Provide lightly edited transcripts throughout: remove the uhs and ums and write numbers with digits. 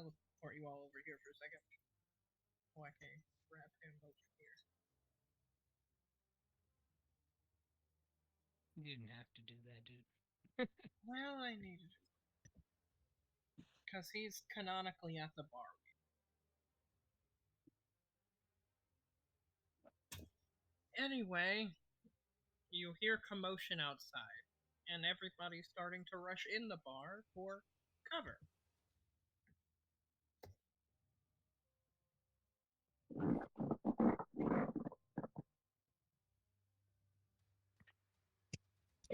teleport you all over here for a second. Oh, I can grab him over here. You didn't have to do that, dude. Well, I needed to. Because he's canonically at the bar. Anyway, you hear commotion outside, and everybody's starting to rush in the bar for cover.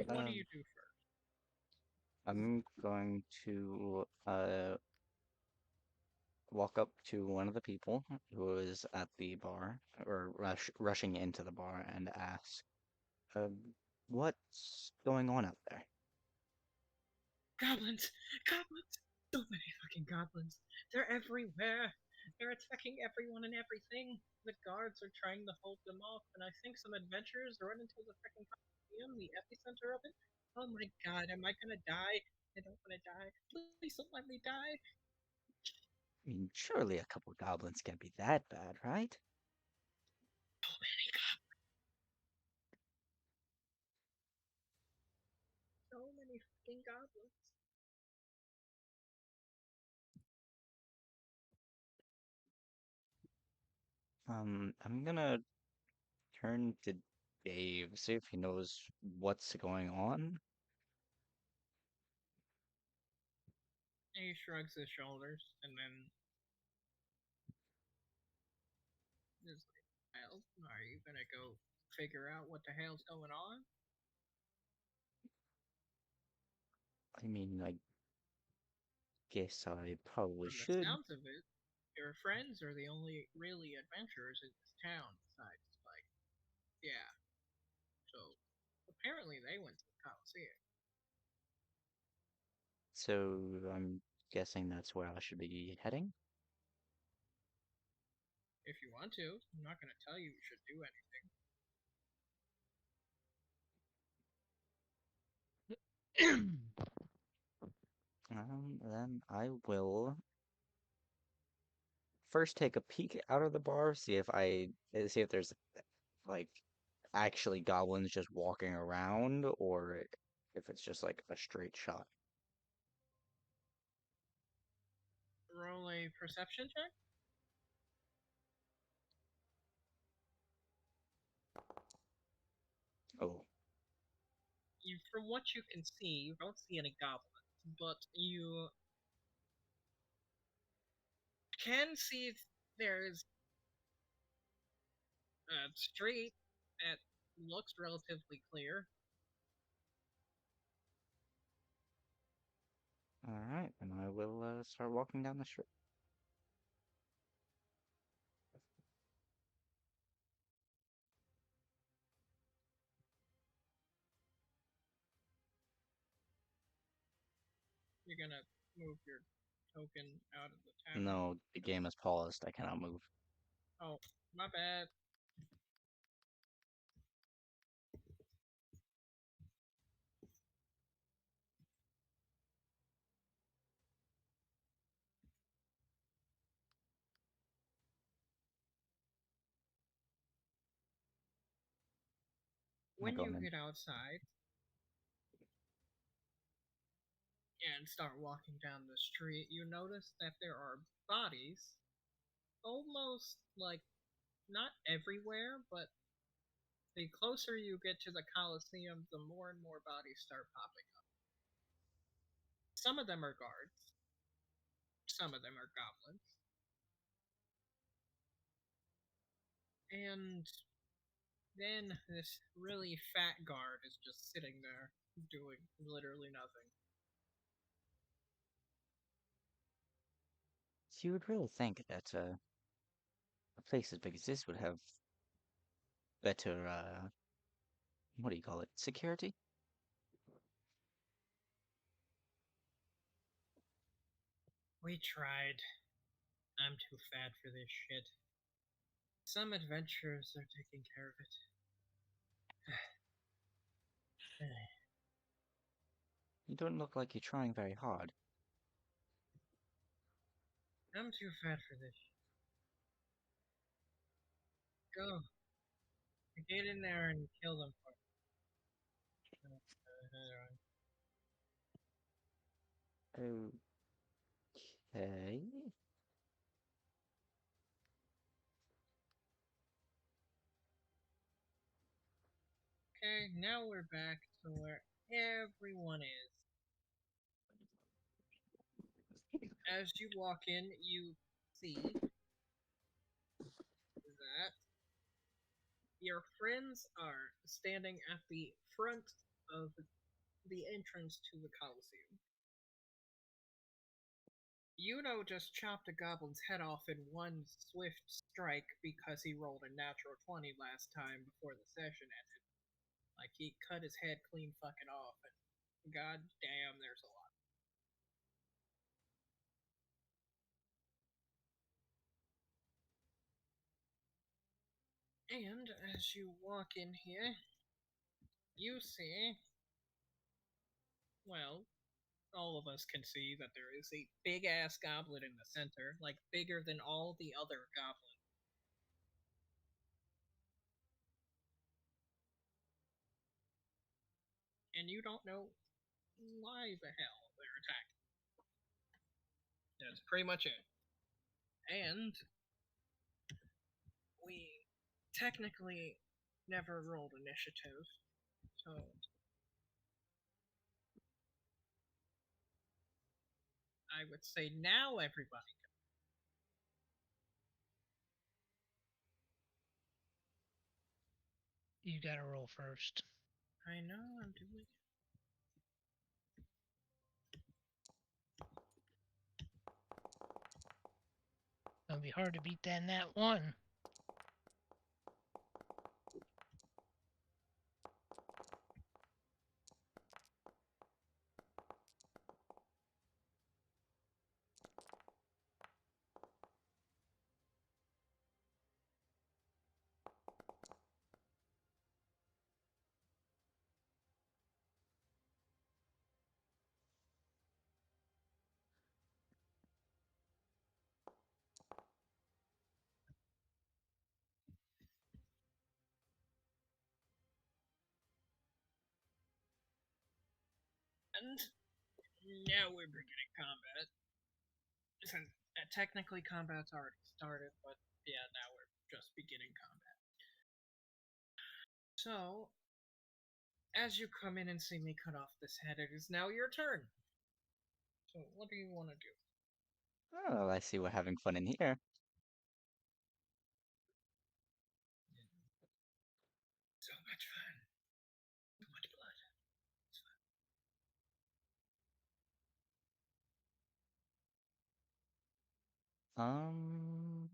What do Um, you do first? I'm going to walk up to one of the people who is at the bar or rushing into the bar and ask, uh, "What's going on out there?" Goblins! Goblins! So many fucking goblins. They're everywhere. They're attacking everyone and everything. The guards are trying to hold them off, and I think some adventurers run into the freaking Coliseum, the epicenter of it. Oh my god, am I gonna die? I don't wanna die. Please don't let me die. I mean, surely a couple goblins can't be that bad, right? So many goblins. So many fucking goblins. I'm gonna turn to Dave, see if he knows what's going on. He shrugs his shoulders and then is like, well, are you gonna go figure out what the hell's going on? I mean, I guess I probably From the should. sounds of it, your friends are the only really adventurers in this town besides Spike. Yeah, so apparently they went to the Coliseum. So I'm guessing that's where I should be heading. If you want to, I'm not gonna tell you should do anything. Then I will first take a peek out of the bar, see if there's like actually goblins just walking around, or if it's just like a straight shot. Roll a perception check. Oh, From what you can see, you don't see any goblins, but you can see there's a street that looks relatively clear. all right, and I will start walking down the street. You're gonna move your token out of the tavern. No, the game is paused. I cannot move. Oh, my bad. I When go you in. get outside and start walking down the street, you notice that there are bodies almost like not everywhere, but the closer you get to the Coliseum, the more and more bodies start popping up. Some of them are guards, some of them are goblins, and then this really fat guard is just sitting there doing literally nothing. So you would really think that a place as big as this would have better, what do you call it, security? We tried. I'm too fat for this shit. Some adventurers are taking care of it. You don't look like you're trying very hard. I'm too fat for this. Go. Get in there and kill them for me. Okay. Okay, now we're back to where everyone is. As you walk in, you see that your friends are standing at the front of the entrance to the Colosseum. Yuno just chopped a goblin's head off in one swift strike because he rolled a natural 20 last time before the session ended. Like, he cut his head clean fucking off, and god damn, there's a lot. And as you walk in here, you see, well, all of us can see that there is a big ass goblet in the center, like bigger than all the other goblins. And you don't know why the hell they're attacking. That's pretty much it. And we technically never rolled initiative, so I would say now everybody. You gotta roll first. I know I'm doing it. It'll be hard to beat that in that one. And now we're beginning combat. Since technically combat's already started, but yeah, now we're just beginning combat. So, as you come in and see me cut off this head, it is now your turn. So, what do you want to do? Oh, I see we're having fun in here. So much fun. So much blood. Um,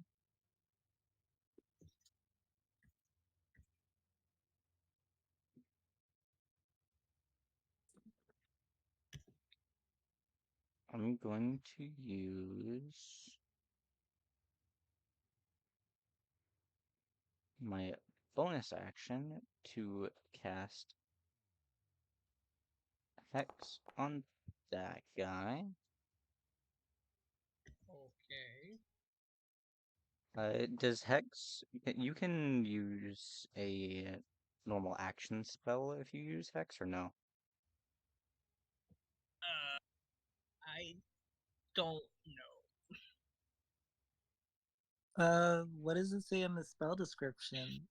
I'm going to use my bonus action to cast Hex on that guy. Okay. Does Hex... You can use a normal action spell if you use Hex, or no? I don't know. What does it say in the spell description?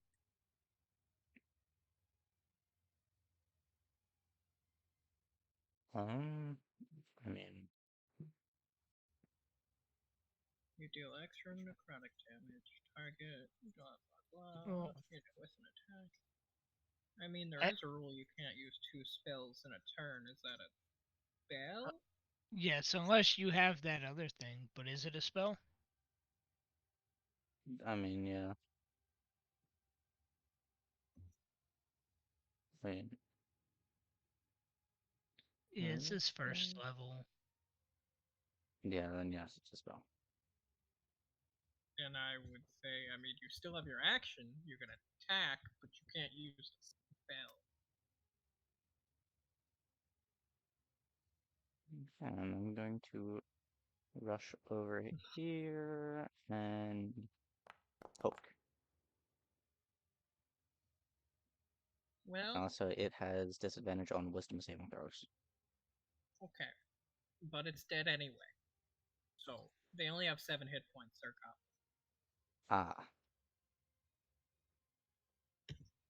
I mean, You deal extra necrotic damage. Target, blah blah blah. Well, Hit it with an attack. I mean, there I, is a rule you can't use two spells in a turn. Is that a spell? yes, unless you have that other thing. But is it a spell? yeah. Wait. It's his first level. Yeah, then yes, it's a spell. And I would say, I mean, you still have your action. You can attack, but you can't use a spell. And I'm going to rush over here and poke. Well, Also, it has disadvantage on wisdom saving throws. okay. But it's dead anyway. So, they only have 7 hit points, they're goblins. Ah,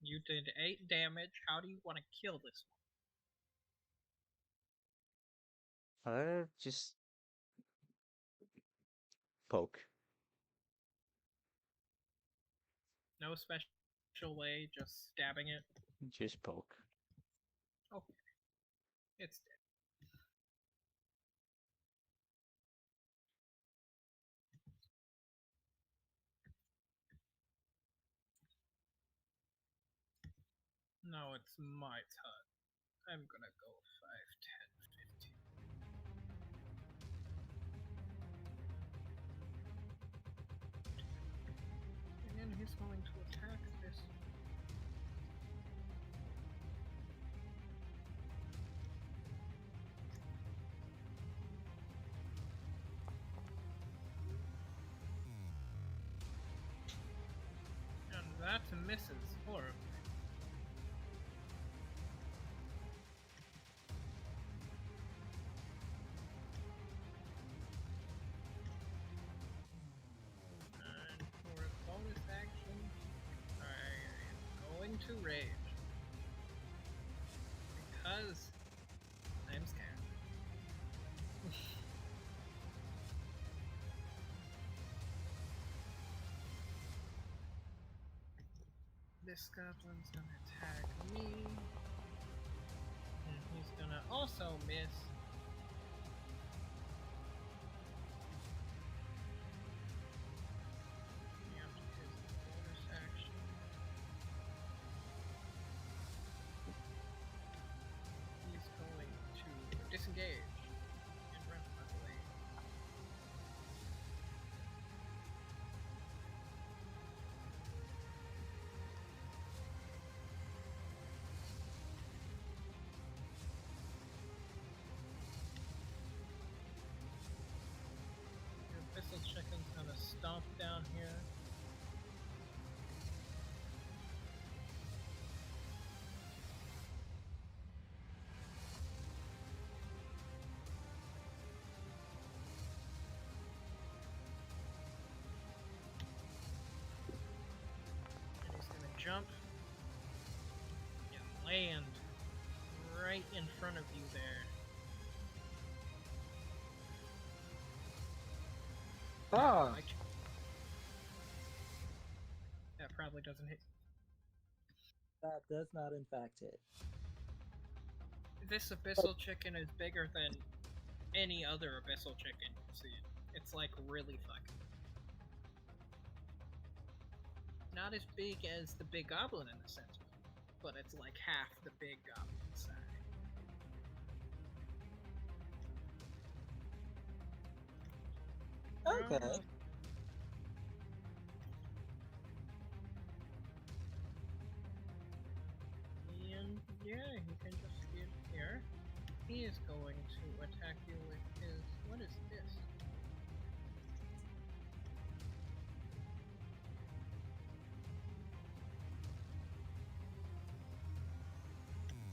You did 8 damage. How do you want to kill this just poke. one? No special way, just stabbing it. Just poke. Okay. It's dead. Now it's my turn. I'm gonna go 5, 10, 15. And he's going to attack this. And that misses horribly. And for a bonus action, I am going to rage. Because I'm scared. This goblin's gonna attack me. And he's gonna also miss. And his bonus action. He's going to disengage and run away. Your Abyssal Chicken's gonna stomp down here. And he's gonna jump and land right in front of you there. Ah, Like, that probably doesn't hit. that does not in fact hit. This Abyssal Chicken is bigger than any other Abyssal Chicken you see. It's like really fucking. Not as big as the big goblin in the center, but it's like half the big goblin size. Okay. And yeah, he can just get here. He is going to attack you with his. What is this?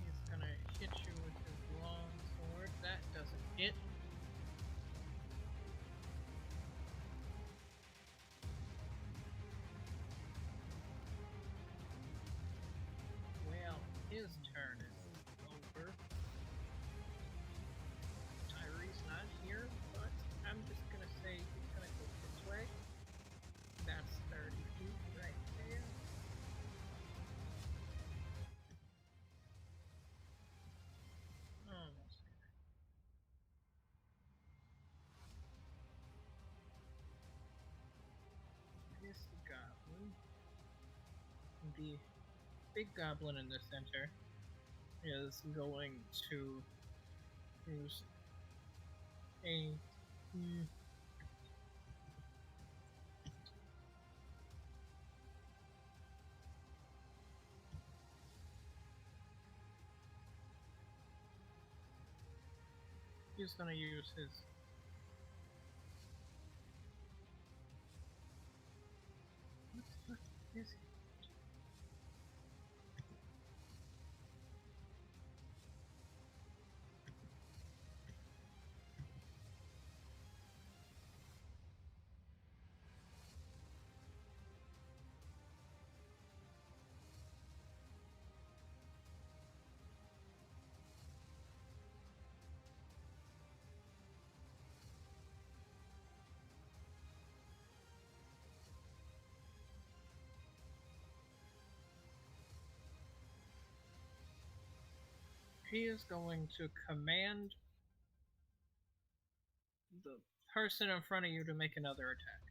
He's gonna hit you with his long sword. That doesn't hit. Well, his turn is over. Tyree's not here, but I'm just gonna say he's gonna go this way. That's 30 feet right there. Almost there. This goblin, the big goblin in the center, is going to use a. He's gonna use his Is he is going to command the person in front of you to make another attack.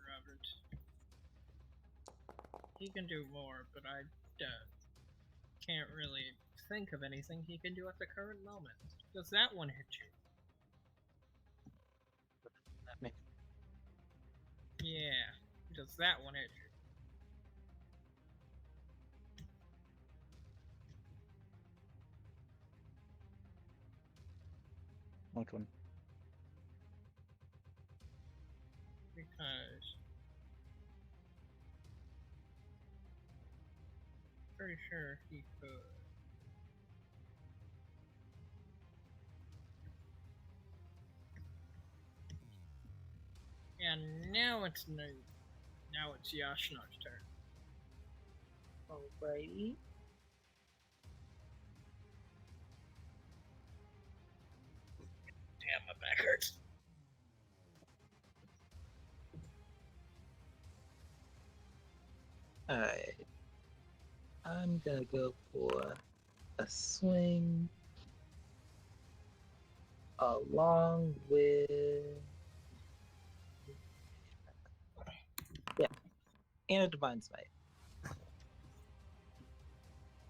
Robert. He can do more, but I can't really think of anything he can do at the current moment. Does that one hit That may- you? Yeah. Does that one hit you? Which one? Because pretty sure he could. And now it's Yashnar's turn. Alrighty. Damn, my back hurts. Alright. I'm gonna go for a swing along with and a divine smite.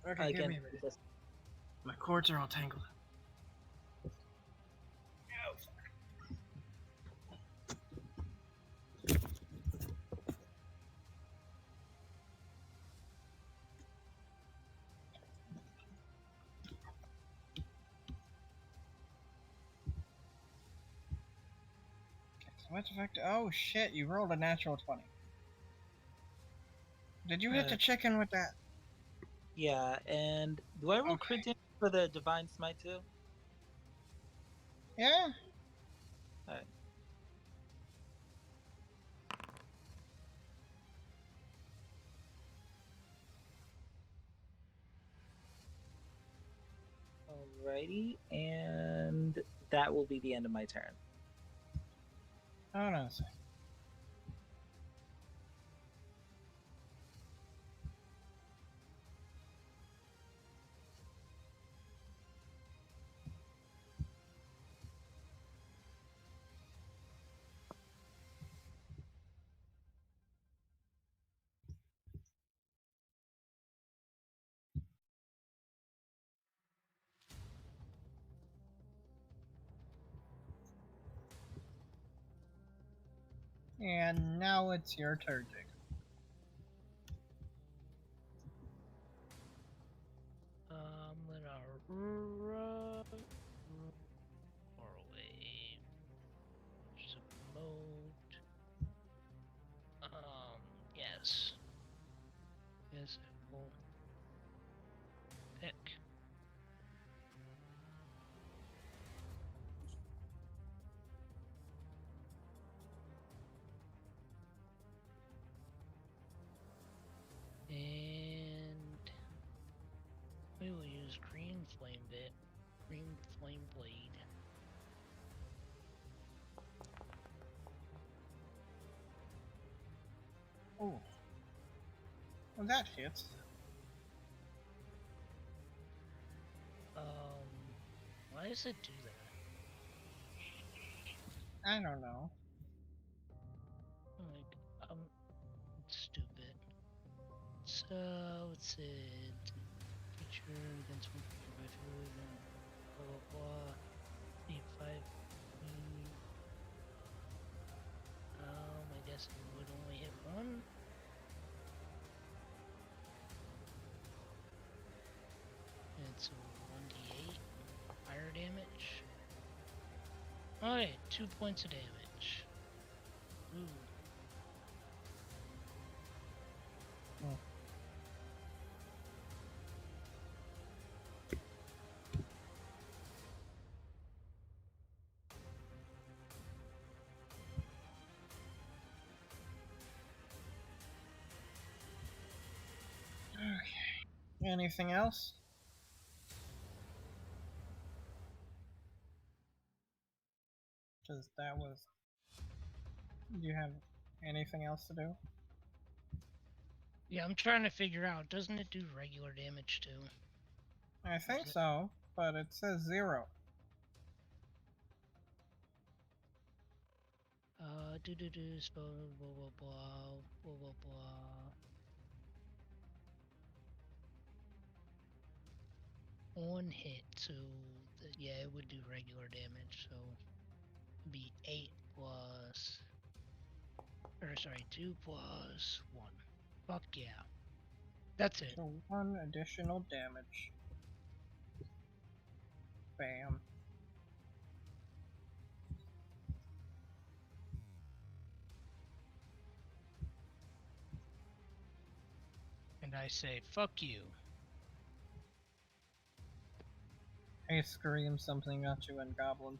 Okay, give Again, me a minute. My cords are all tangled. Ow. So what's effect? Oh shit! You rolled a natural 20. Did you hit the chicken with that? Yeah, and do I roll crit damage for the divine smite too? Yeah. Alright. Alrighty, and that will be the end of my turn. Oh no. And now it's your turn, Jacob. I'm gonna run far away. There's a moat. Yes. Yes, I will pick. And we will use green flame blade. Oh. Well, that hits. Why does it do that? I don't know. Like, it's stupid. So, it's it. Creature against one by food and blah blah blah. Need 5. I guess it would only hit one. It's a 1d8 fire damage. Alright, 2 points of damage. Ooh. Anything else? Because that was. Do you have anything else to do? Yeah, I'm trying to figure out. Doesn't it do regular damage too? I think it- so, but it says 0. Spell, blah, blah, blah, blah, blah, blah. One hit, so yeah, it would do regular damage, so it'd be 8 plus, or sorry, 2 plus 1. Fuck yeah. That's it. So 1 additional damage. Bam. And I say, fuck you. He screams something at you in Goblin.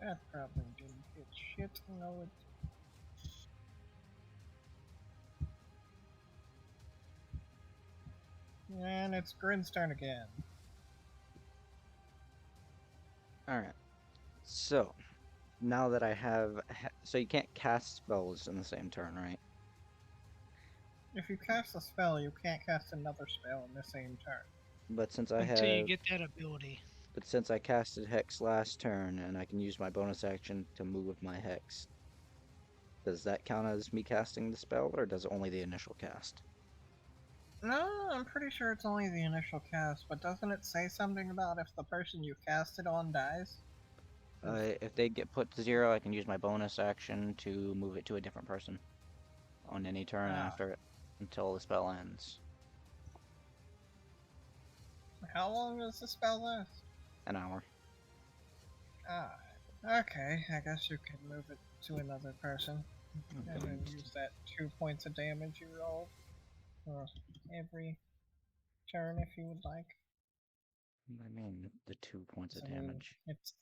That probably didn't hit shit. No, it. And it's Grin's turn again. Alright. So, now that I have... So you can't cast spells in the same turn, right? If you cast a spell, you can't cast another spell in the same turn. But since I Until you have... get that ability. But since I casted Hex last turn, and I can use my bonus action to move my Hex, does that count as me casting the spell, or does only the initial cast? No, I'm pretty sure it's only the initial cast, but doesn't it say something about if the person you cast it on dies? If they get put to 0, I can use my bonus action to move it to a different person on any turn Ah. after it, until the spell ends. How long does the spell last? An hour. Ah, okay. I guess you can move it to another person, and then use that 2 points of damage you roll for every turn if you would like. I mean, the 2 points of I mean, damage. it's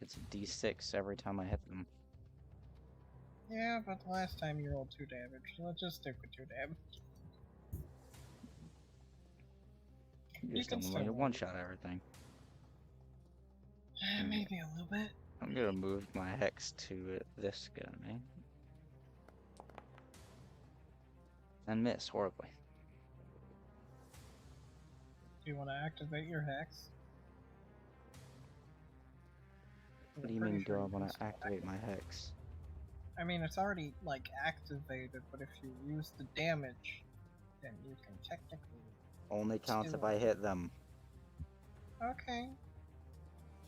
It's a d6 every time I hit them. yeah, but the last time you rolled 2 damage, so let's just stick with 2 damage. You just can don't still want to roll. one-shot everything. Maybe a little bit. I'm gonna move my Hex to this guy. And miss horribly. Do you want to activate your hex? What do you mean, do I want to activate my Hex? I mean, it's already, like, activated, but if you use the damage, then you can technically... Only counts if Still. I hit them. Okay.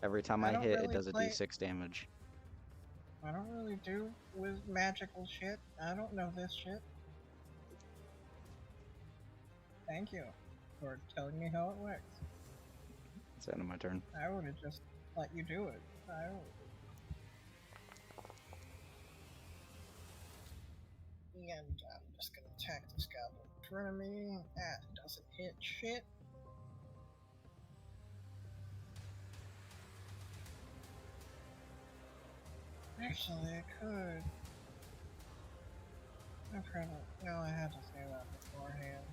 Every time I I don't hit, it really does a play- d6 damage. I don't really do with magical shit. I don't know this shit. Thank you for telling me how it works. It's the end of my turn. I would have just let you do it. I would. And I'm just gonna attack this goblin in front of me. That doesn't hit shit. Actually, I could. I probably. No, I had to say that beforehand.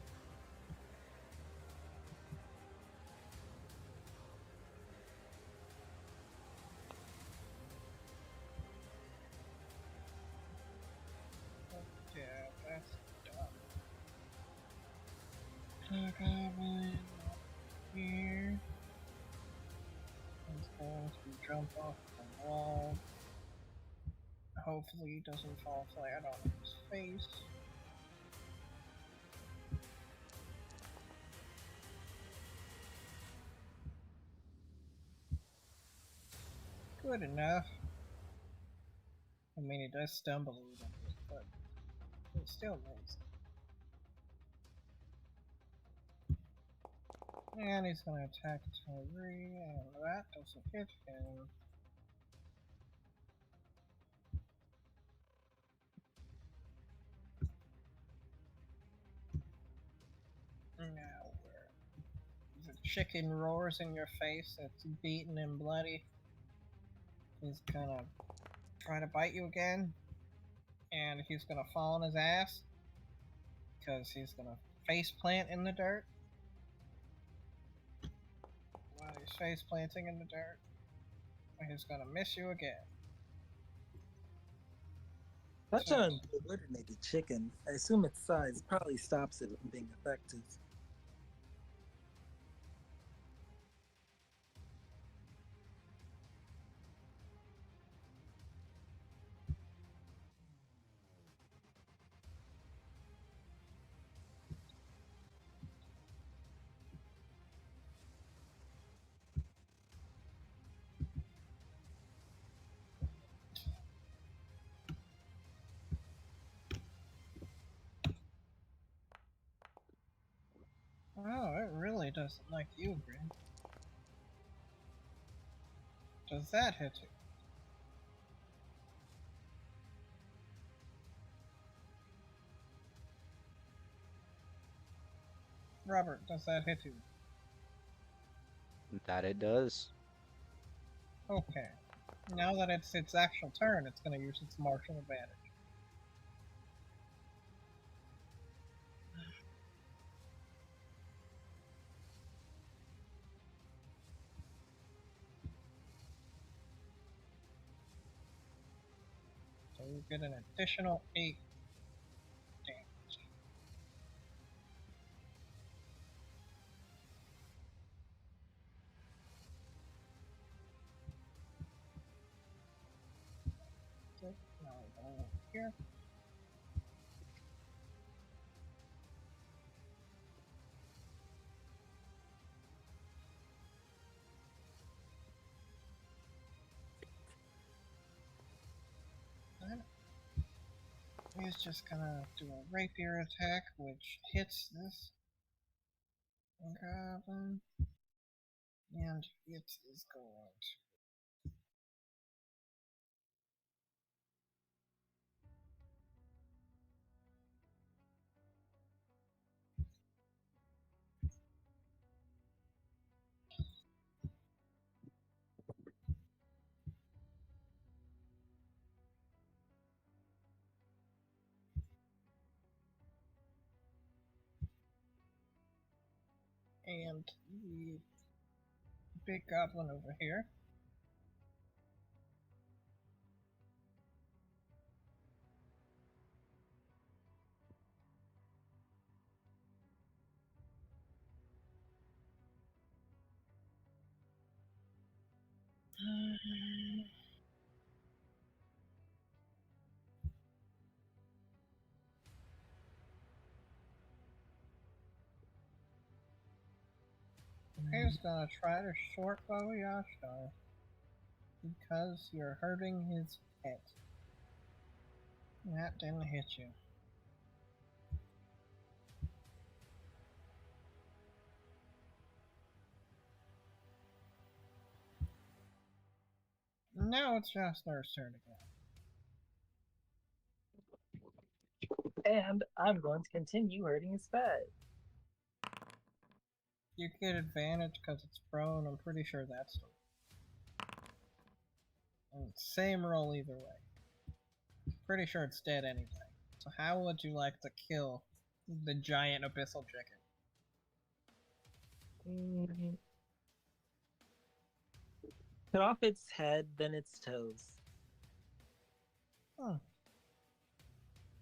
Yeah, that's dumb. Goblin here. He's going to jump off the wall. Hopefully he doesn't fall flat on his face. Good enough. I mean, he does stumble a little bit, but it still makes. And he's gonna attack Tyree, and that doesn't hit him. Now, where the chicken roars in your face, it's beaten and bloody. He's gonna try to bite you again, and he's gonna fall on his ass because he's gonna face plant in the dirt. While he's face planting in the dirt, he's gonna miss you again. Touch So, on the coordinated chicken. I assume its size probably stops it from being effective. oh, it really doesn't like you, Grin. Does that hit you? Robert, does that hit you? That it does. Okay. Now that it's its actual turn, it's gonna use its martial advantage. So you get an additional 8 damage. Okay, now we go over here. And he's just gonna do a rapier attack, which hits this goblin. And it is going to. And the big goblin over here. He's gonna try to short bow Yashtar because you're hurting his pet. That didn't hit you. Now it's Yashtar's turn again. And I'm going to continue hurting his pet. You get advantage because it's prone. I'm pretty sure that's the. And same roll either way. Pretty sure it's dead anyway. So how would you like to kill the giant abyssal chicken? Cut off its head, then its toes. Hmm.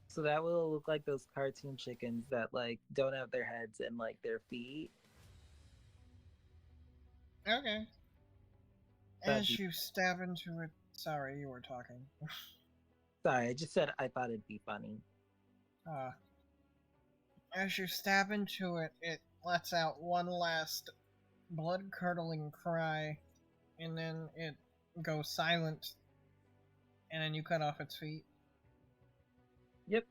So that will look like those cartoon chickens that like don't have their heads and like their feet. Okay. That'd As be- you stab into it. Sorry, you were talking. Sorry, I just said I thought it'd be funny. As you stab into it, it lets out one last blood-curdling cry, and then it goes silent, and then you cut off its feet. Yep.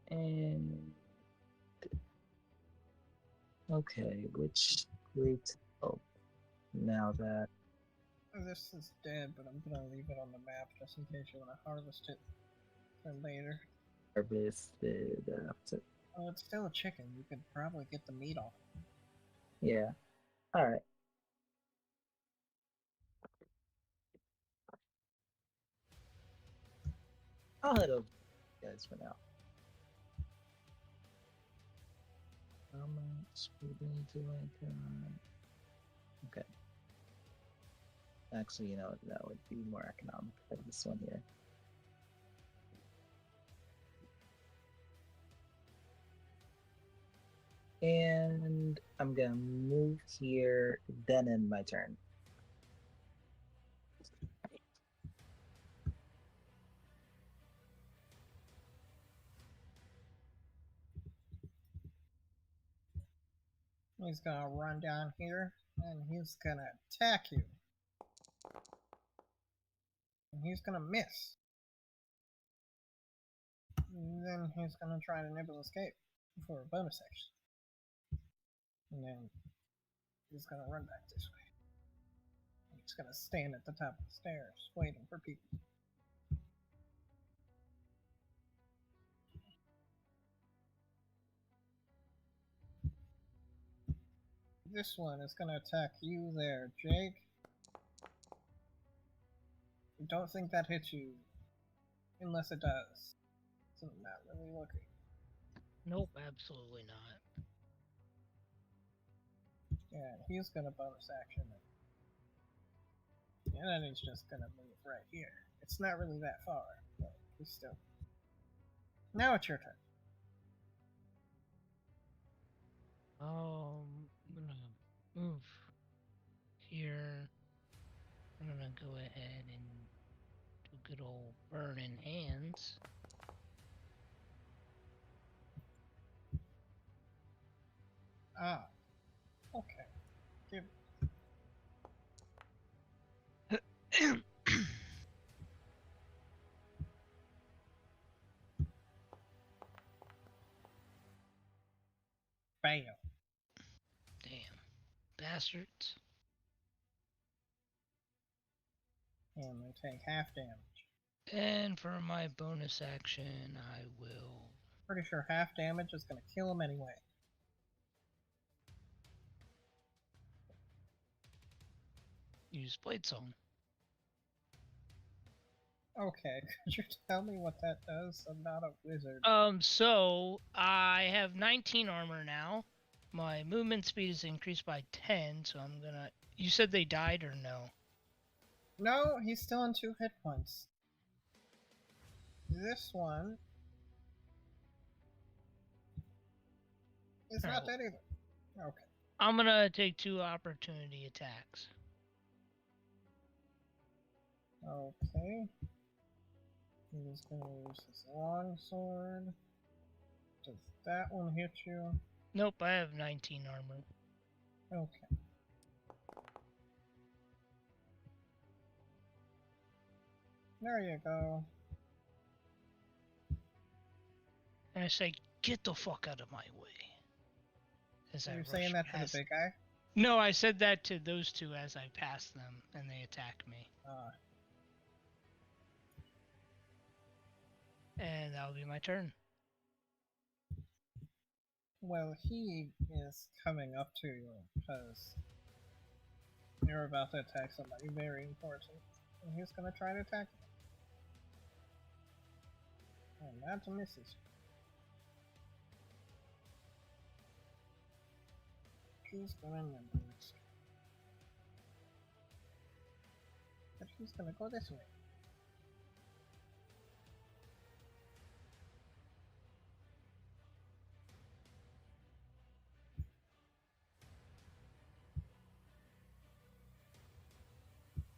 And Okay, which group to help now that This is dead, but I'm gonna leave it on the map just in case you want to harvest it for later. harvested after? Oh, it's still a chicken. You could probably get the meat off. Yeah. All right. I'll head over, guys, for now. How much food do I got? Okay. Actually, you know what? That would be more economic for this one here. And I'm gonna move here, then end my turn. He's gonna run down here, and he's gonna attack you. And he's gonna miss. And then he's gonna try to nibble escape for a bonus action. And then he's gonna run back this way. And he's gonna stand at the top of the stairs, waiting for people. This one is gonna attack you there, Jake. I don't think that hits you. Unless it does. So I'm not really looking. Nope, absolutely not. Yeah, he's gonna bonus action it. And then he's just gonna move right here. It's not really that far, but he's still. Now it's your turn. I'm gonna move here. I'm gonna go ahead and do good old burning hands. Ah. Okay. Give bam. Damn. Bastards. And they take half damage. And for my bonus action, I will Pretty sure half damage is gonna kill him anyway. use Blade Song. Okay, could you tell me what that does? I'm not a wizard. So I have 19 armor now. My movement speed is increased by 10, so I'm gonna. You said they died or no? No, he's still on 2 hit points. This one is not Alright. dead either. Okay. I'm gonna take 2 opportunity attacks. Okay. He's gonna use his long sword. Does that one hit you? Nope, I have 19 armor. Okay. There you go. And I say, get the fuck out of my way. As Are I you rush saying that to the past. big guy? No, I said that to those 2 as I passed them, and they attack me. And that'll be my turn. Well, he is coming up to you because you're about to attack somebody very important. And he's gonna try to attack you. And that misses. He's gonna number it. But he's gonna go this way.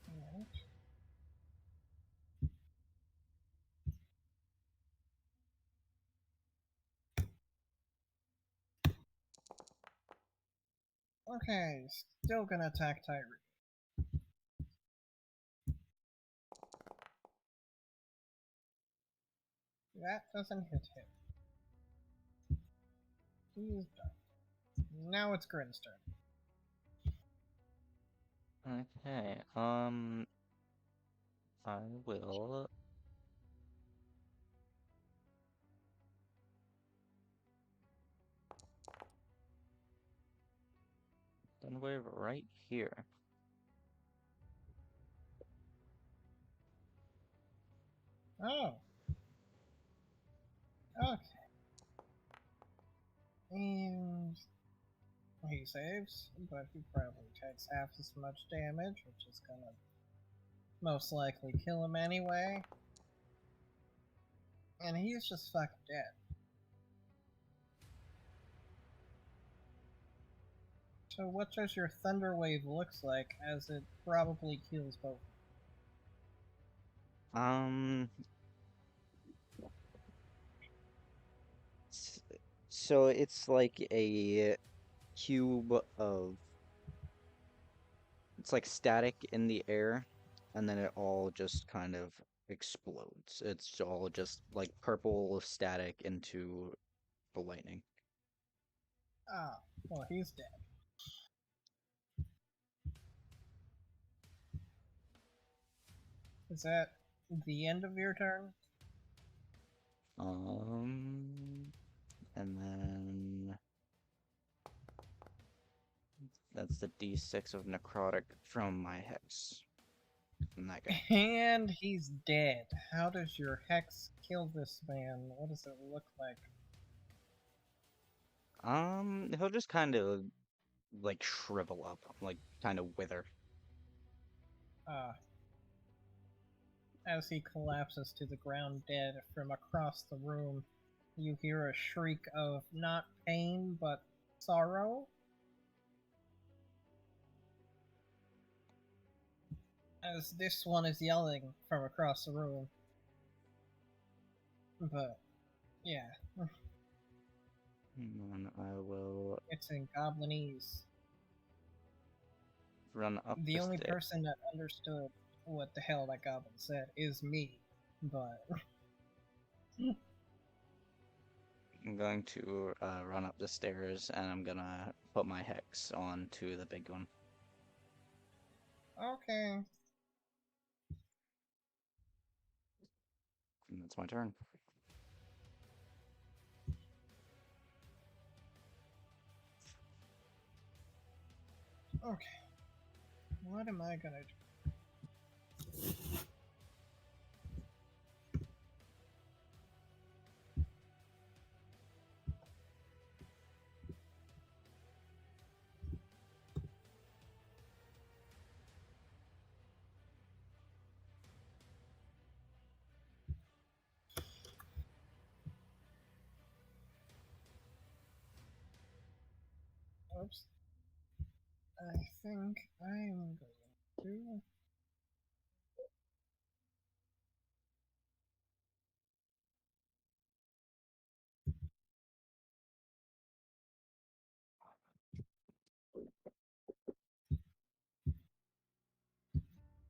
Alright. Okay, still gonna attack Tyree. That doesn't hit him. He's done. Now it's Grin's turn. Okay, I will. Then we're right here. Oh. Okay. And he saves, but he probably takes half as much damage, which is gonna most likely kill him anyway. And he's just fucking dead. So what does your Thunder Wave looks like as it probably kills both? Um, s- so it's like a cube of, it's like static in the air, and then it all just kind of explodes. It's all just like purple static into the lightning. Ah, well, he's dead. Is that the end of your turn? And then that's the D6 of necrotic from my hex. From that guy. And he's dead. How does your hex kill this man? What does it look like? He'll just kind of like shrivel up, like kind of wither. Ah. As he collapses to the ground dead from across the room, you hear a shriek of not pain but sorrow. As this one is yelling from across the room. But, yeah, And then I will it's in Goblinese. run up The the only stairs. person that understood what the hell that goblin said is me, but I'm going to run up the stairs and I'm gonna put my hex onto the big one. okay. And that's my turn. Okay. What am I gonna do? Oops. I think I'm going to.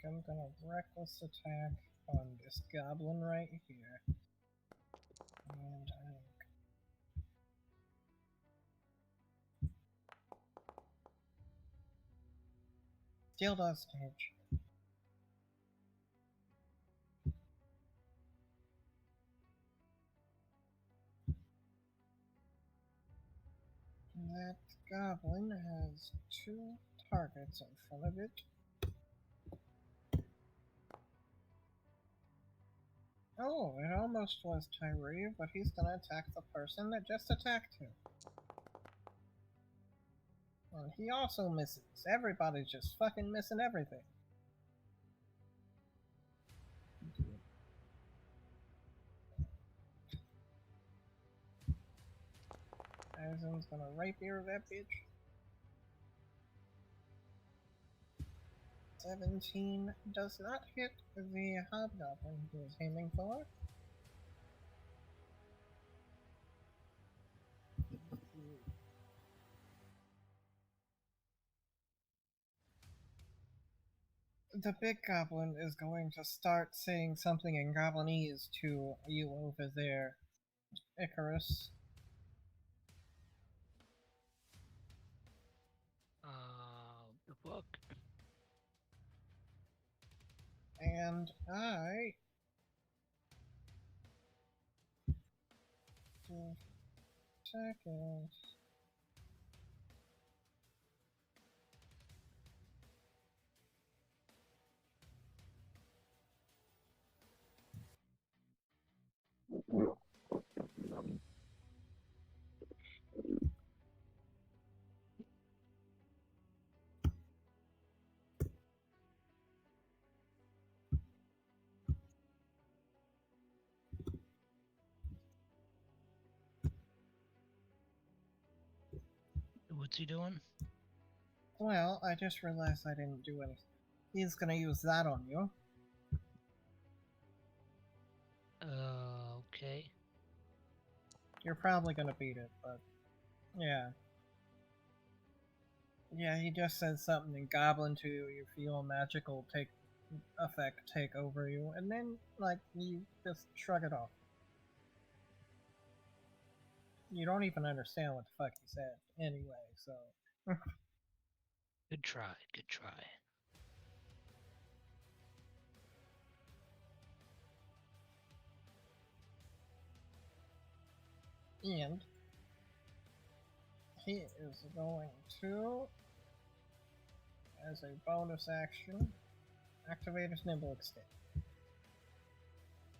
I'm gonna reckless attack on this goblin right here. And still does damage. That goblin has two targets in front of it. Oh, it almost was Tyree, but he's gonna attack the person that just attacked him. And he also misses. Everybody's just fucking missing everything. Aizen's gonna rapier that bitch. 17 does not hit the hobgoblin he was aiming for. The big goblin is going to start saying something in Goblinese to you over there, Icarus. And I give seconds. What's he doing? Well, I just realized I didn't do anything. He's gonna use that on you. Okay. You're probably gonna beat it, but yeah. Yeah, he just said something in Goblin to you. You feel a magical effect take over you, and then like you just shrug it off. You don't even understand what the fuck he said anyway. So Good try. Good try. and he is going to, as a bonus action, activate his nimble escape.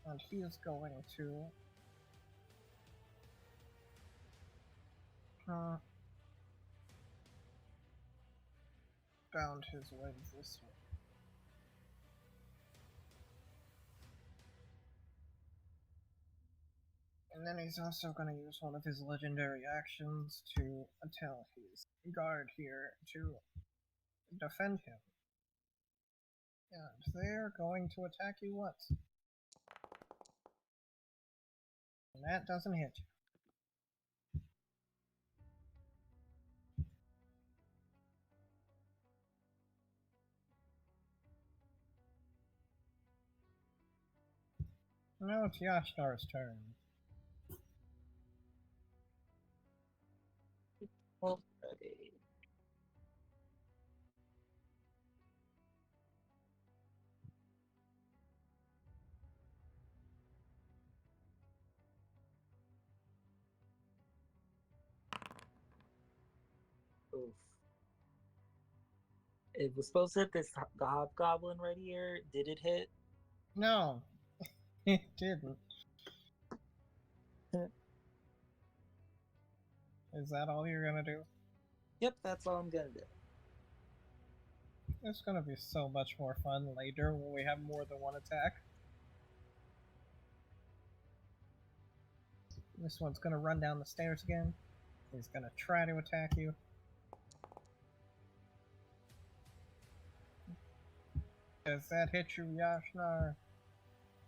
And he is going to bound his legs this way. And then he's also going to use one of his legendary actions to tell his guard here to defend him. And they're going to attack you once. And that doesn't hit you. Now it's Yashtar's turn. Alrighty. Oof. It was supposed to hit this the hobgoblin right here. Did it hit? No, it didn't. Is that all you're gonna do? Yep, that's all I'm gonna do. It's gonna be so much more fun later when we have more than one attack. This one's gonna run down the stairs again. He's gonna try to attack you. Does that hit you, Yashnar?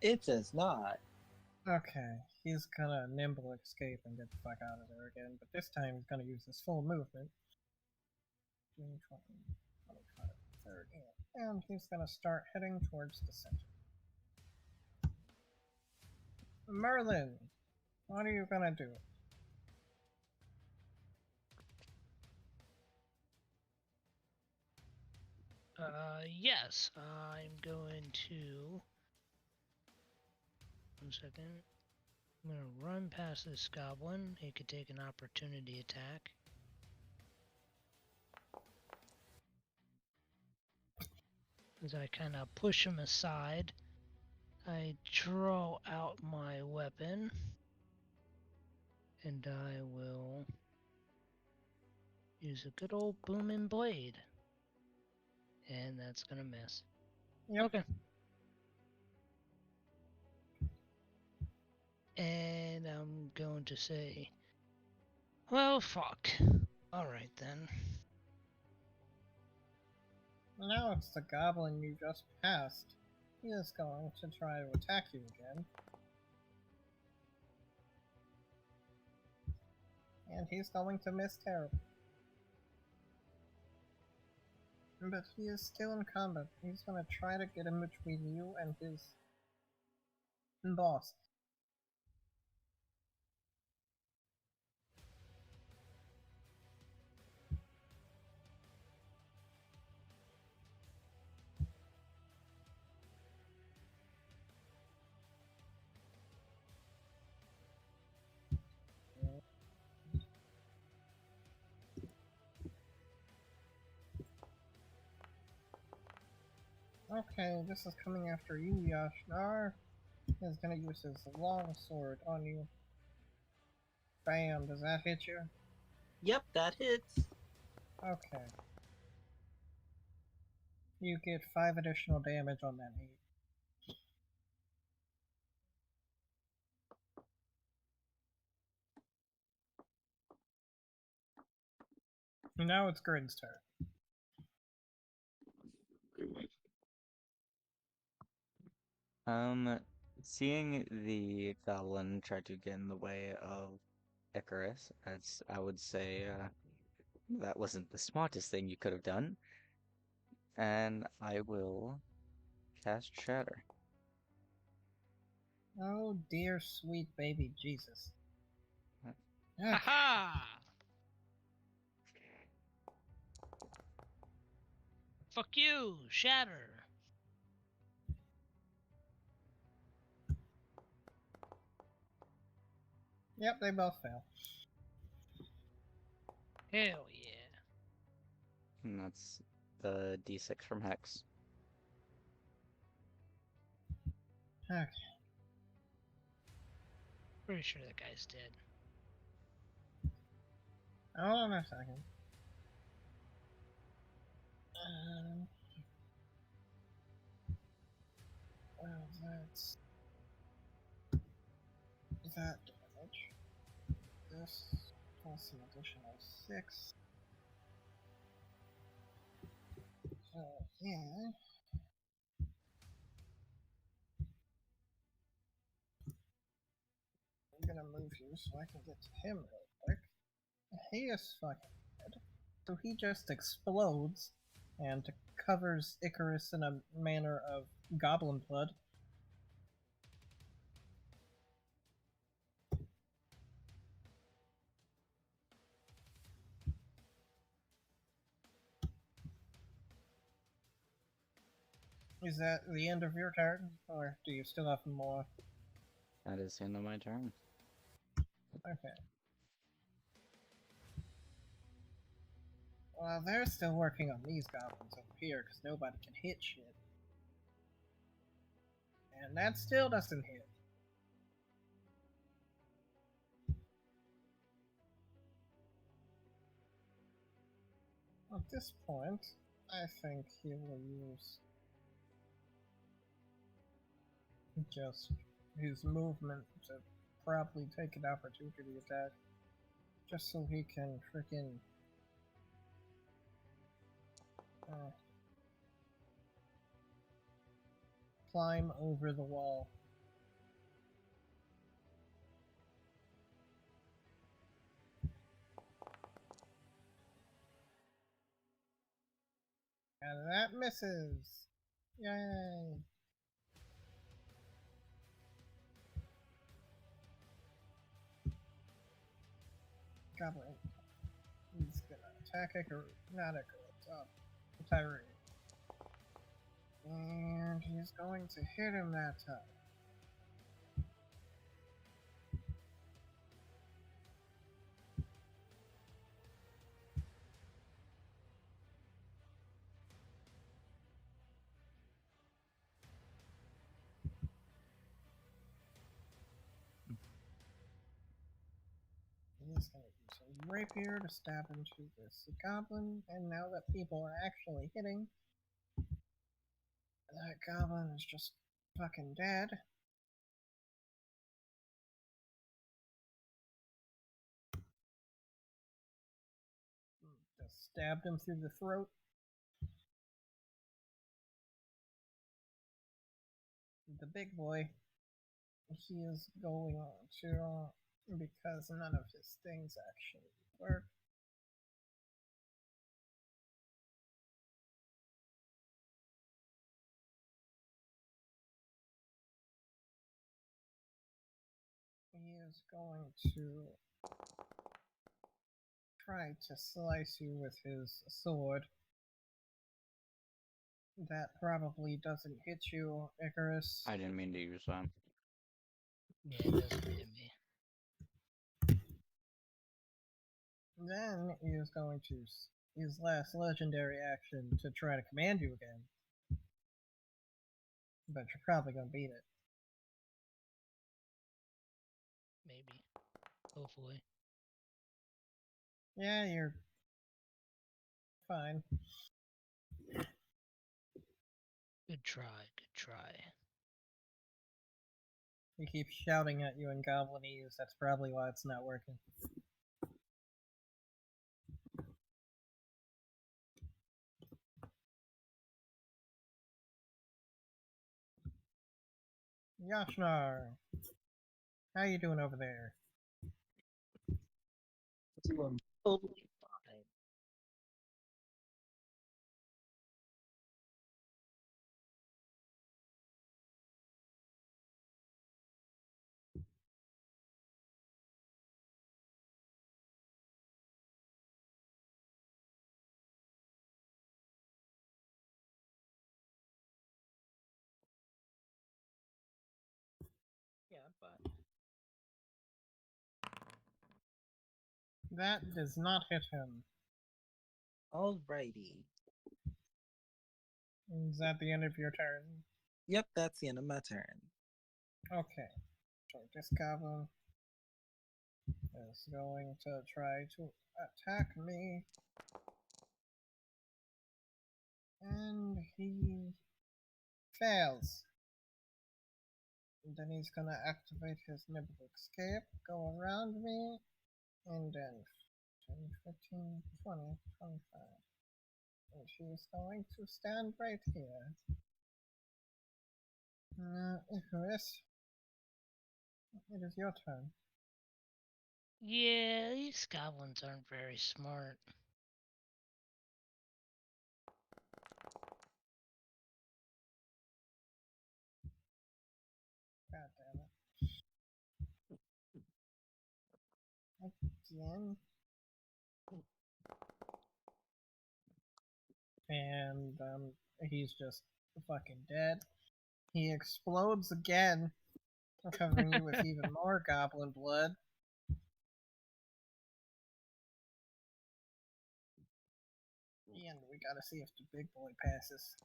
It does not. Okay, he's gonna nimble escape and get the fuck out of there again, but this time he's gonna use his full movement. 20, 25, 30. And he's gonna start heading towards the center. Merlin, what are you gonna do? Yes, I'm going to. 1 second. I'm gonna run past this goblin. He could take an opportunity attack. As I kind of push him aside, I draw out my weapon. And I will use a good old booming blade. And that's gonna miss. Yep. Okay. And I'm going to say, well, fuck. Alright then. Now it's the goblin you just passed. He is going to try to attack you again. And he's going to miss terribly. But he is still in combat. He's going to try to get in between you and his boss. Okay, this is coming after you, Yashnar. He's gonna use his long sword on you. Bam, does that hit you? Yep, that hits. Okay. You get 5 additional damage on that 8. Now it's Grin's turn. Seeing the goblin try to get in the way of Icarus, as I would say, that wasn't the smartest thing you could have done. And I will cast Shatter. Oh dear sweet baby Jesus. Okay. Haha! Fuck you, Shatter. Yep, they both fail. Hell yeah. And that's the D6 from Hex. Okay. Pretty sure that guy's dead. Hold on a second. Well, that's that damage. This plus an additional 6. So, yeah. I'm gonna move you so I can get to him real quick. He is fucking dead. So he just explodes and covers Icarus in a manner of goblin blood. Is that the end of your turn, or do you still have more? That is the end of my turn. Okay. Well, they're still working on these goblins over here because nobody can hit shit. And that still doesn't hit. At this point, I think he will use just his movement to probably take an opportunity attack. Just so he can freaking climb over the wall. And that misses! Yay! Goblin. He's gonna attack not Icarus, Tyree. And he's going to hit him that time. He's gonna use a rapier to stab into this goblin, and now that people are actually hitting, that goblin is just fucking dead. Just stabbed him through the throat. The big boy, he is going to, because none of his things actually work. He is going to try to slice you with his sword. That probably doesn't hit you, Icarus. I didn't mean to use that. Yeah, it doesn't hit me. Then he is going to use his last legendary action to try to command you again. but you're probably gonna beat it. Maybe. Hopefully. Yeah, you're fine. Good try, good try. He keeps shouting at you in Goblinese. That's probably why it's not working. Yashnar, how you doing over there? Doing totally fine. Yeah, but That does not hit him. alrighty. Is that the end of your turn? Yep, that's the end of my turn. Okay. So this goblin is going to try to attack me. And he fails. And then he's gonna activate his nimble escape, go around me, and then 10, 15, 20, 25. And she's going to stand right here. Icarus, it is your turn. Yeah, these goblins aren't very smart. God damn it. Again. And he's just fucking dead. He explodes again, covering you with even more goblin blood. And we gotta see if the big boy passes.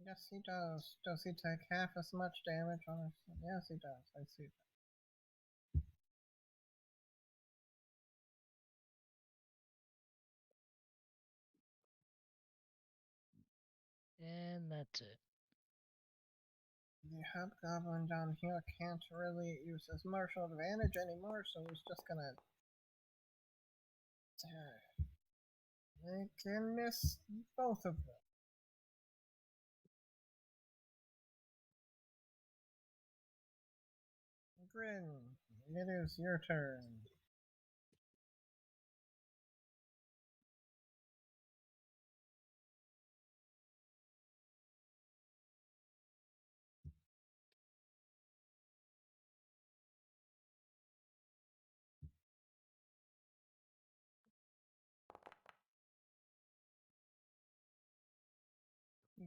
Yes, he does. Does he take half as much damage on his? Yes, he does. I see that. And that's it. The hobgoblin down here can't really use his martial advantage anymore, so he's just gonna. They can miss both of them. Grin, it is your turn.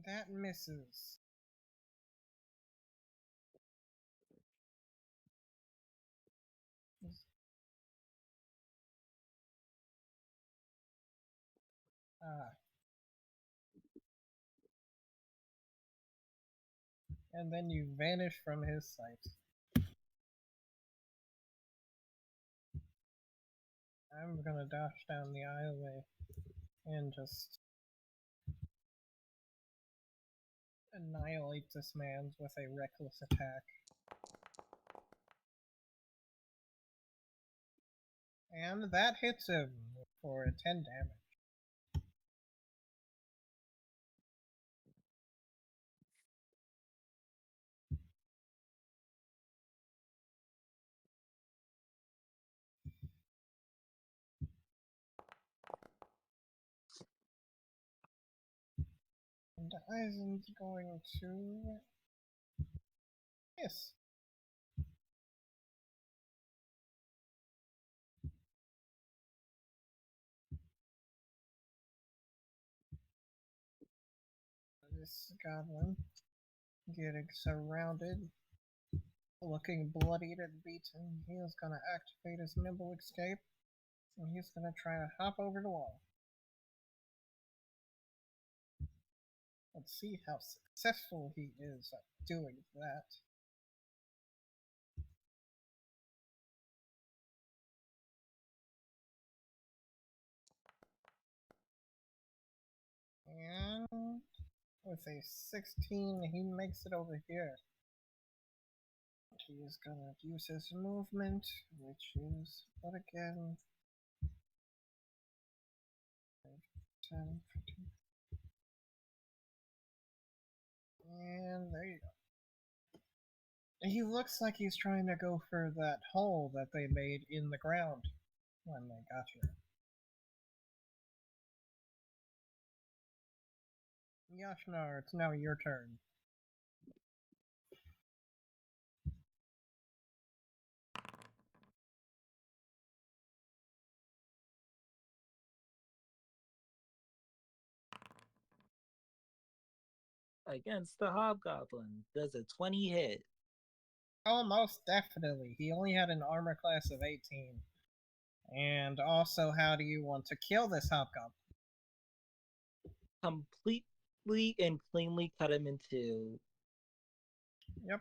That misses. Ah. And then you vanish from his sight. I'm gonna dash down the aisleway and just annihilate this man with a reckless attack. And that hits him for 10 damage. And Eisen's going to miss. This goblin getting surrounded, looking bloodied and beaten. He is gonna activate his nimble escape, and he's gonna try to hop over the wall. Let's see how successful he is at doing that. And with a 16, he makes it over here. He is gonna use his movement, which is, what again? 10, 15. And there you go. He looks like he's trying to go for that hole that they made in the ground when they got here. Yashnar, it's now your turn. Against the hobgoblin, does a 20 hit? Oh, most definitely. He only had an armor class of 18. And also, how do you want to kill this hobgoblin? Completely and plainly cut him in two. Yep.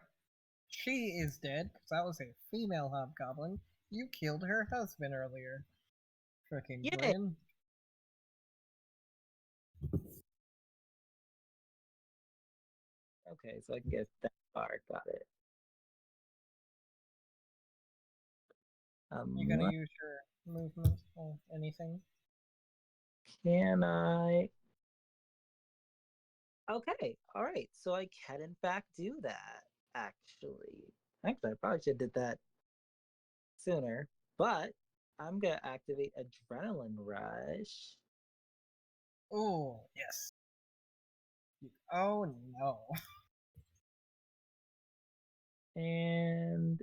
She is dead, because that was a female hobgoblin. You killed her husband earlier. Frickin' Yeah. Grin. Okay, so I can get that far. Got it. You gonna What use your movement or anything? can I? Okay, all right. So I can in fact do that. Actually, I probably should have did that sooner. But I'm gonna activate Adrenaline Rush. Oh, yes. Oh, no. And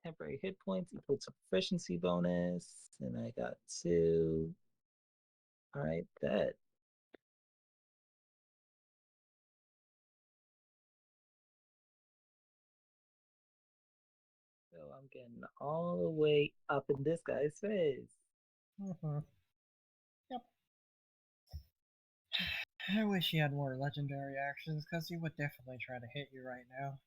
temporary hit points equals a proficiency bonus. And I got two. All right, bet. So I'm getting all the way up in this guy's face. Mm-hmm. Yep. I wish he had more legendary actions, because he would definitely try to hit you right now.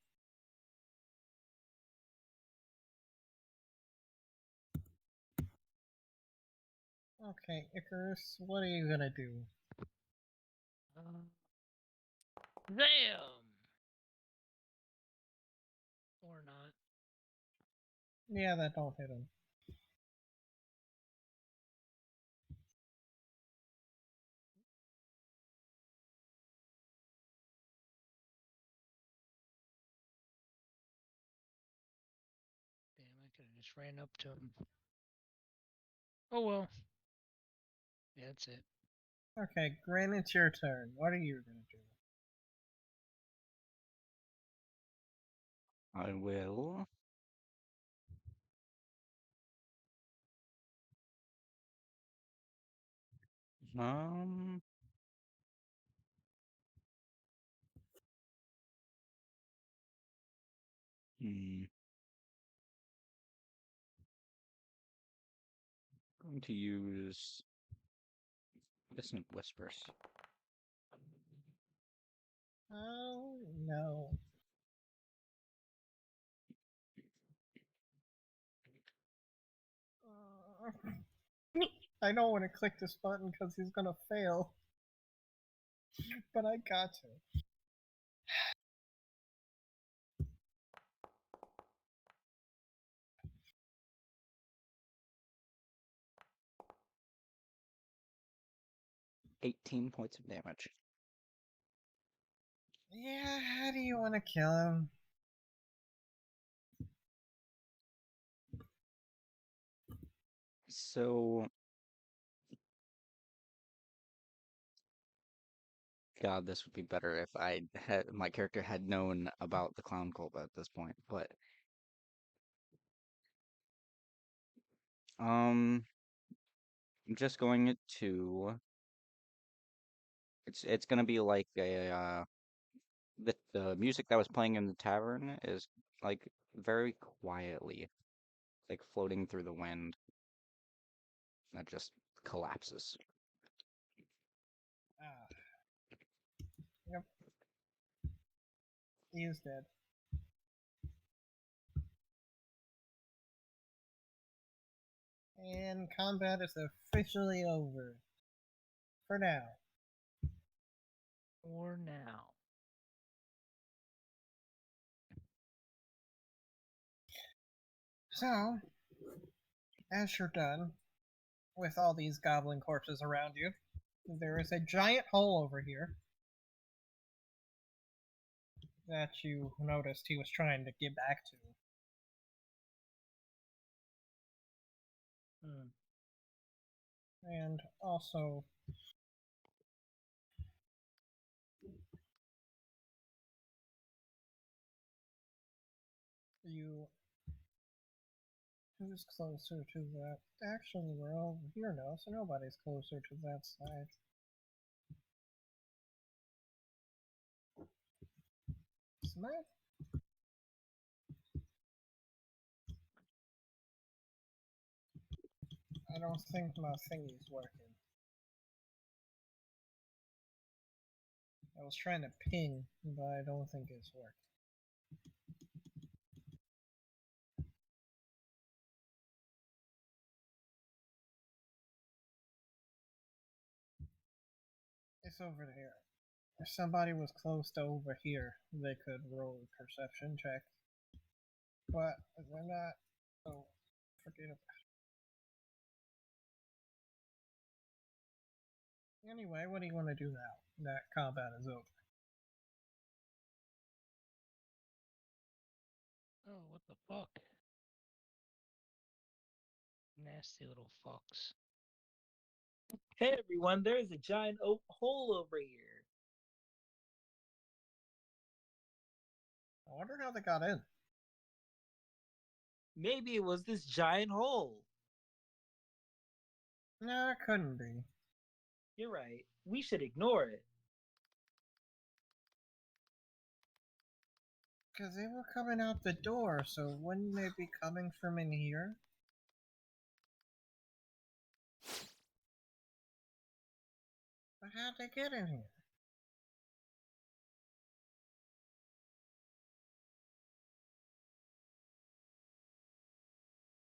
Okay, Icarus, what are you gonna do? Damn! Or not. Yeah, that don't hit him. Damn, I could have just ran up to him. Oh well. Yeah, that's it. Okay, Grin, it's your turn. What are you gonna do? I will. Um. Hmm. Going to use Dissonant Whispers. Oh, no. I don't want to click this button because he's gonna fail. But I got to. 18 points of damage. Yeah, how do you want to kill him? So, God, this would be better if I had my character had known about the clown cult at this point. But I'm just going to. It's gonna be like a the music that was playing in the tavern is like very quietly, like floating through the wind. That just collapses. Ah. Yep. He is dead. And combat is officially over. For now. For now. So, as you're done with all these goblin corpses around you, there is a giant hole over here that you noticed he was trying to get back to. Hmm. And also, you. Who's closer to that? Actually, we're over here now, so nobody's closer to that side. Smith? I don't think my thingy's working. I was trying to ping, but I don't think it's working. It's over there. If somebody was close to over here, they could roll a perception check. But if they're not, so forget about it. Anyway, what do you want to do now? That combat is over. Oh, what the fuck? Nasty little fucks. Hey everyone, there's a giant hole over here. I wonder how they got in. Maybe it was this giant hole. No, it couldn't be. You're right. We should ignore it. Because they were coming out the door, so wouldn't they be coming from in here? But how'd they get in here?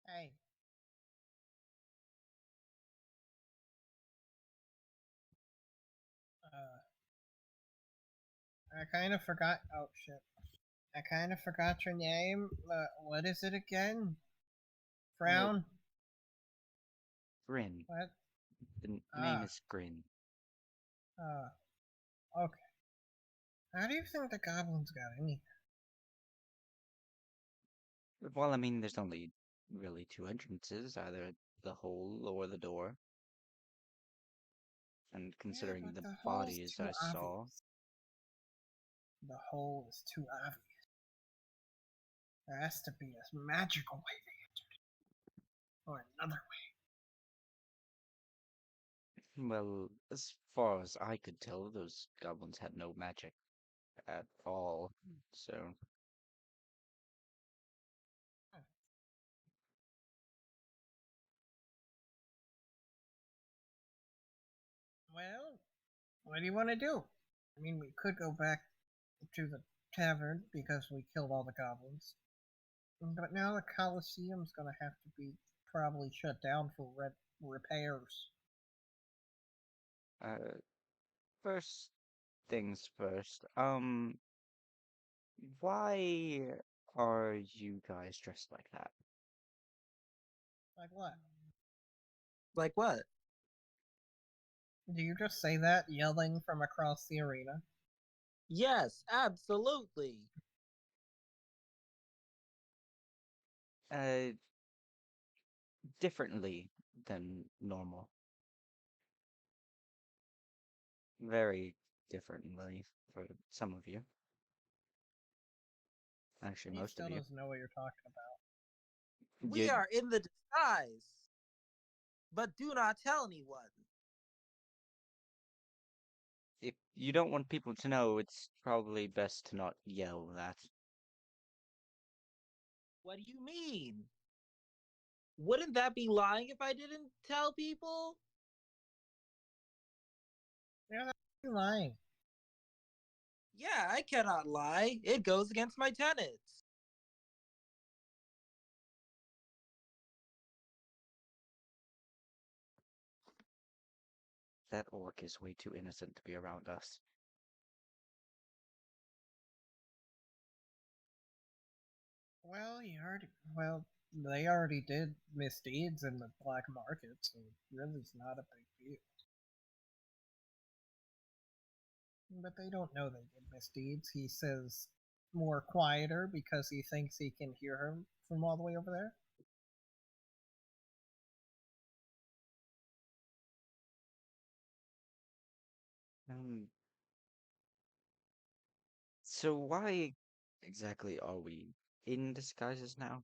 Hey. I kind of forgot. Oh shit. I kind of forgot your name. What is it again? Frown? Grin. What? The name Ah. is Grin. Okay. How do you think the goblins got in here? Well, I mean, there's only really two entrances, either the hole or the door. And Yeah, considering but the the hole's bodies too I saw, obvious. The hole is too obvious. There has to be a magical way they entered it. Or another way. well, as far as I could tell, those goblins had no magic at all. So, Well, what do you want to do? I mean, we could go back to the tavern because we killed all the goblins. But now the Colosseum's gonna have to be probably shut down for repairs. uh, first things first. Why are you guys dressed like that? Like what? Like what? Do you just say that yelling from across the arena? Yes, absolutely. Uh, differently than normal. Very differently for some of you. Actually, He most still of you. doesn't know what you're talking about. We You, are in the disguise. But do not tell anyone. if you don't want people to know, it's probably best to not yell that. What do you mean? Wouldn't that be lying if I didn't tell people? You're not lying. Yeah, I cannot lie. It goes against my tenets. That orc is way too innocent to be around us. Well, they already did misdeeds in the black market, so really it's not a big deal. But they don't know they did misdeeds. He says more quieter because he thinks he can hear him from all the way over there. Um, so why exactly are we in disguises now?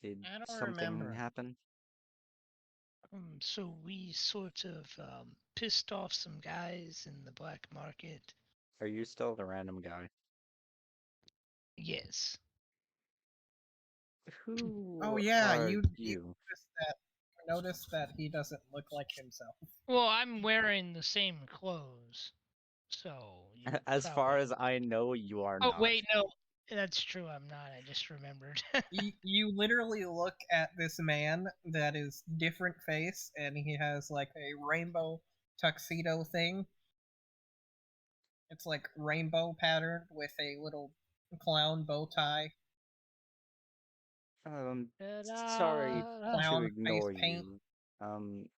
Did I don't something remember. happen? So we sort of pissed off some guys in the black market. Are you still the random guy? Yes. Oh Who yeah, are you you? noticed that he doesn't look like himself. Well, I'm wearing the same clothes, so you As far probably. as I know, you are Oh not. wait, no, that's true. I'm not. I just remembered. You literally look at this man that is different face, and he has like a rainbow tuxedo thing. It's like rainbow patterned with a little clown bow tie, Um, sorry Ta-da! to clown face ignore paint, you. Um,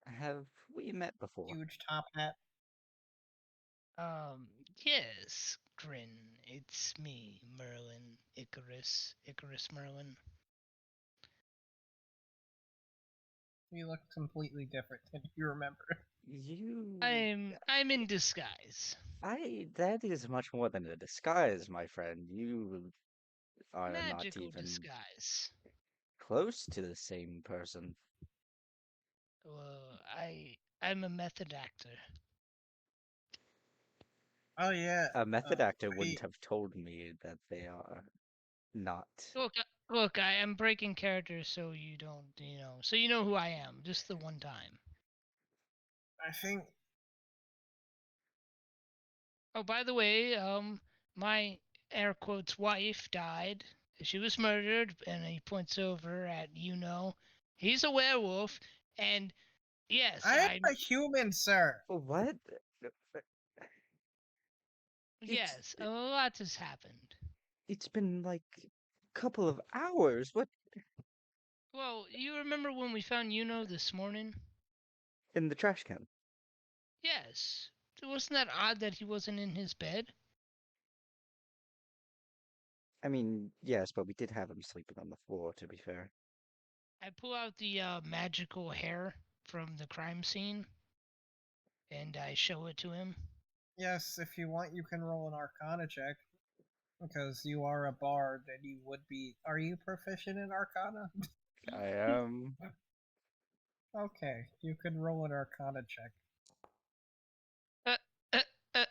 have we met before? huge top hat. Um, yes, Grin. It's me, Merlin, Icarus Merlin. You look completely different than you remember. You, I'm in disguise. that is much more than a disguise, my friend. You are not Magical even disguise. close to the same person. Well, I'm a method actor. Oh yeah, A method actor he. wouldn't have told me that they are not. Look, I am breaking character so you don't, so you know who I am, just the one time. I think. Oh, by the way, my air quotes wife died. She was murdered, and he points over at he's a werewolf, and yes, I am a human, sir. What? It's yes, a lot has happened. it's been like a couple of hours. What Well, you remember when we found this morning? in the trash can? Yes. Wasn't that odd that he wasn't in his bed? I mean, yes, but we did have him sleeping on the floor, to be fair. I pull out the magical hair from the crime scene and I show it to him. Yes, if you want, you can roll an Arcana check because you are a bard, and you would be. Are you proficient in Arcana? I am. Okay, you can roll an Arcana check. Uh, uh, uh,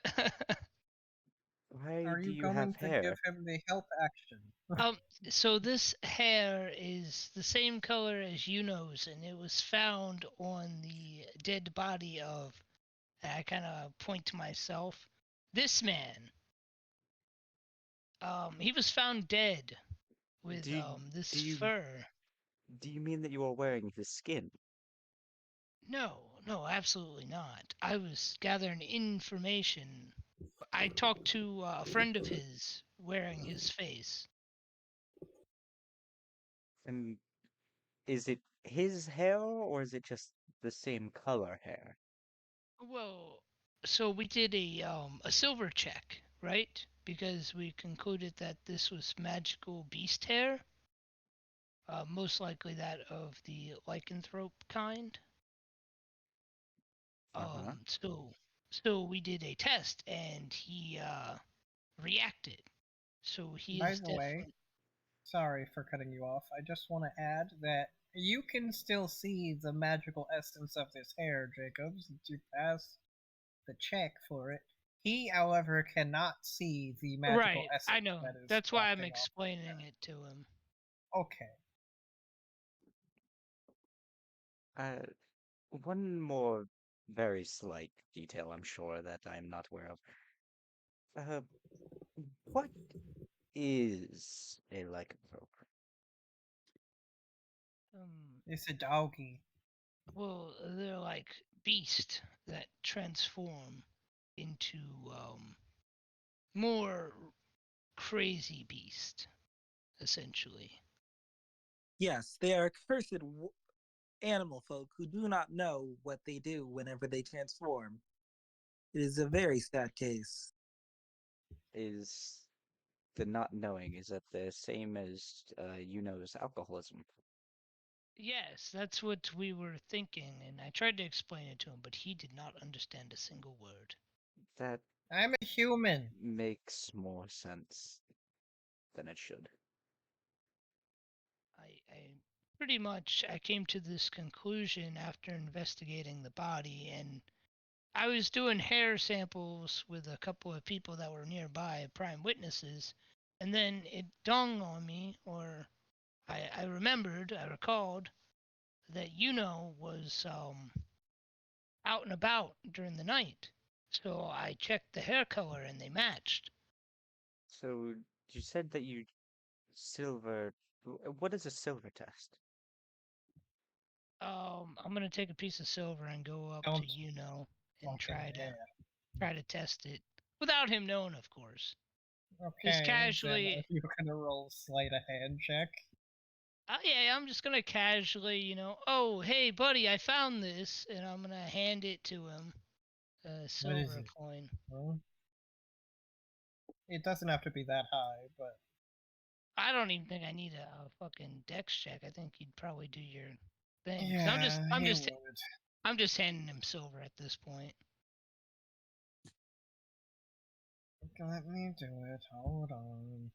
Why Are do you you have going to give hair? him the help action? um, so this hair is the same color as Yuno's, and it was found on the dead body of. I kind of point to myself. This man. He was found dead with Do you, do this you fur. do you mean that you are wearing his skin? No, no, absolutely not. I was gathering information. I talked to a friend of his wearing his face. And is it his hair or is it just the same color hair? Well, so we did a silver check, right? Because we concluded that this was magical beast hair, most likely that of the lycanthrope kind. Uh-huh. So we did a test and he reacted. So he By is the way, definitely. sorry for cutting you off. I just want to add that you can still see the magical essence of this hair, Jacob, since you passed the check for it. He, however, cannot see the magical Right, I essence know. that is That's why I'm wafting off. explaining it to him. Okay. Uh, one more very slight detail, I'm sure, that I'm not aware of. Uh, what is a lycanthrope? Um, It's a doggy. well, they're like beasts that transform into more crazy beast, essentially. Yes, they are cursed animal folk who do not know what they do whenever they transform. It is a very sad case. Is the not knowing, is that the same as Yuno's alcoholism? Yes, that's what we were thinking, and I tried to explain it to him, but he did not understand a single word. That I'm a human. makes more sense than it should. I pretty much I came to this conclusion after investigating the body, and I was doing hair samples with a couple of people that were nearby, prime witnesses, and then it dawned on me, or I remembered, I recalled that was out and about during the night. So I checked the hair color and they matched. So you said that you silver. What is a silver test? I'm gonna take a piece of silver and go up to Don't and fucking try to test it without him knowing, of course. dare. Just Okay, then casually. you're gonna roll sleight of hand check. Yeah, I'm just gonna casually, oh hey buddy, I found this, and I'm gonna hand it to him, a What is silver it? coin. Huh? It doesn't have to be that high, but I don't even think I need a fucking dex check. I think you'd probably do your thing, cause yeah, he would. I'm just handing him silver at this point. Let me do it. Hold on.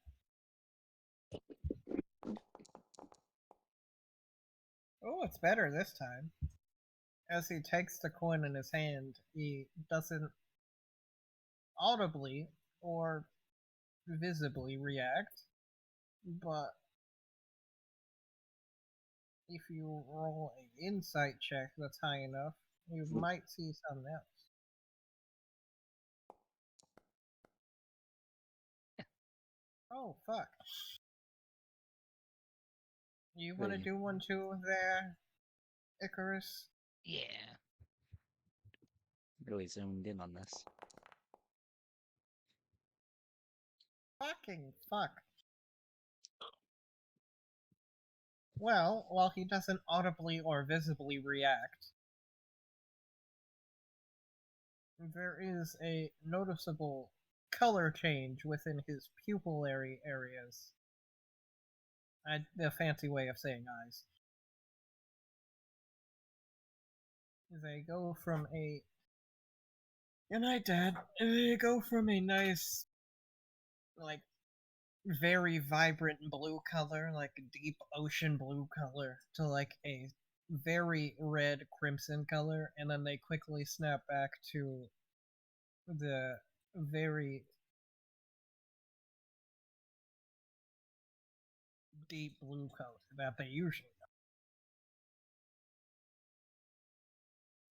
Oh, it's better this time. As he takes the coin in his hand, he doesn't audibly or visibly react, but if you roll an insight check that's high enough, you might see something else. Oh, fuck. You want to Really, do one too there, Icarus? Yeah. really zoomed in on this. Fucking fuck. Well, while he doesn't audibly or visibly react, there is a noticeable color change within his pupillary areas. A fancy way of saying eyes. They go from a good night, Dad. They go from a nice, like, very vibrant blue color, like deep ocean blue color, to like a very red crimson color, and then they quickly snap back to the very deep blue color that they usually are.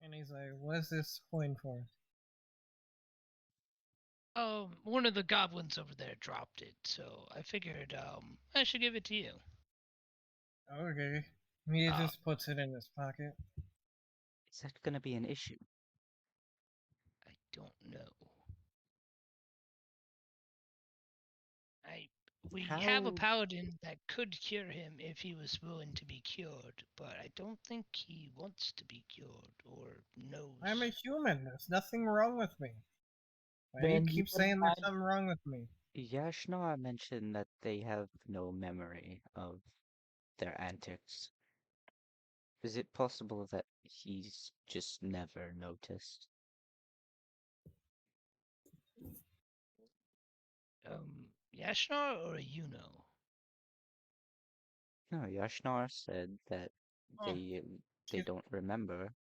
And he's like, "What is this coin for?" One of the goblins over there dropped it, so I figured I should give it to you. Okay. He Uh, just puts it in his pocket. Is that going to be an issue? I don't know. I We have a How paladin that could cure him if he was willing to be cured, but I don't think he wants to be cured or I'm a knows. human. There's nothing wrong with me. Why do you Then you keep would saying there's find something wrong with me? Yashnar mentioned that they have no memory of their antics. Is it possible that he's just never noticed? Yashnar or Yuno? No, Yashnar said that Oh, they excuse me. don't remember.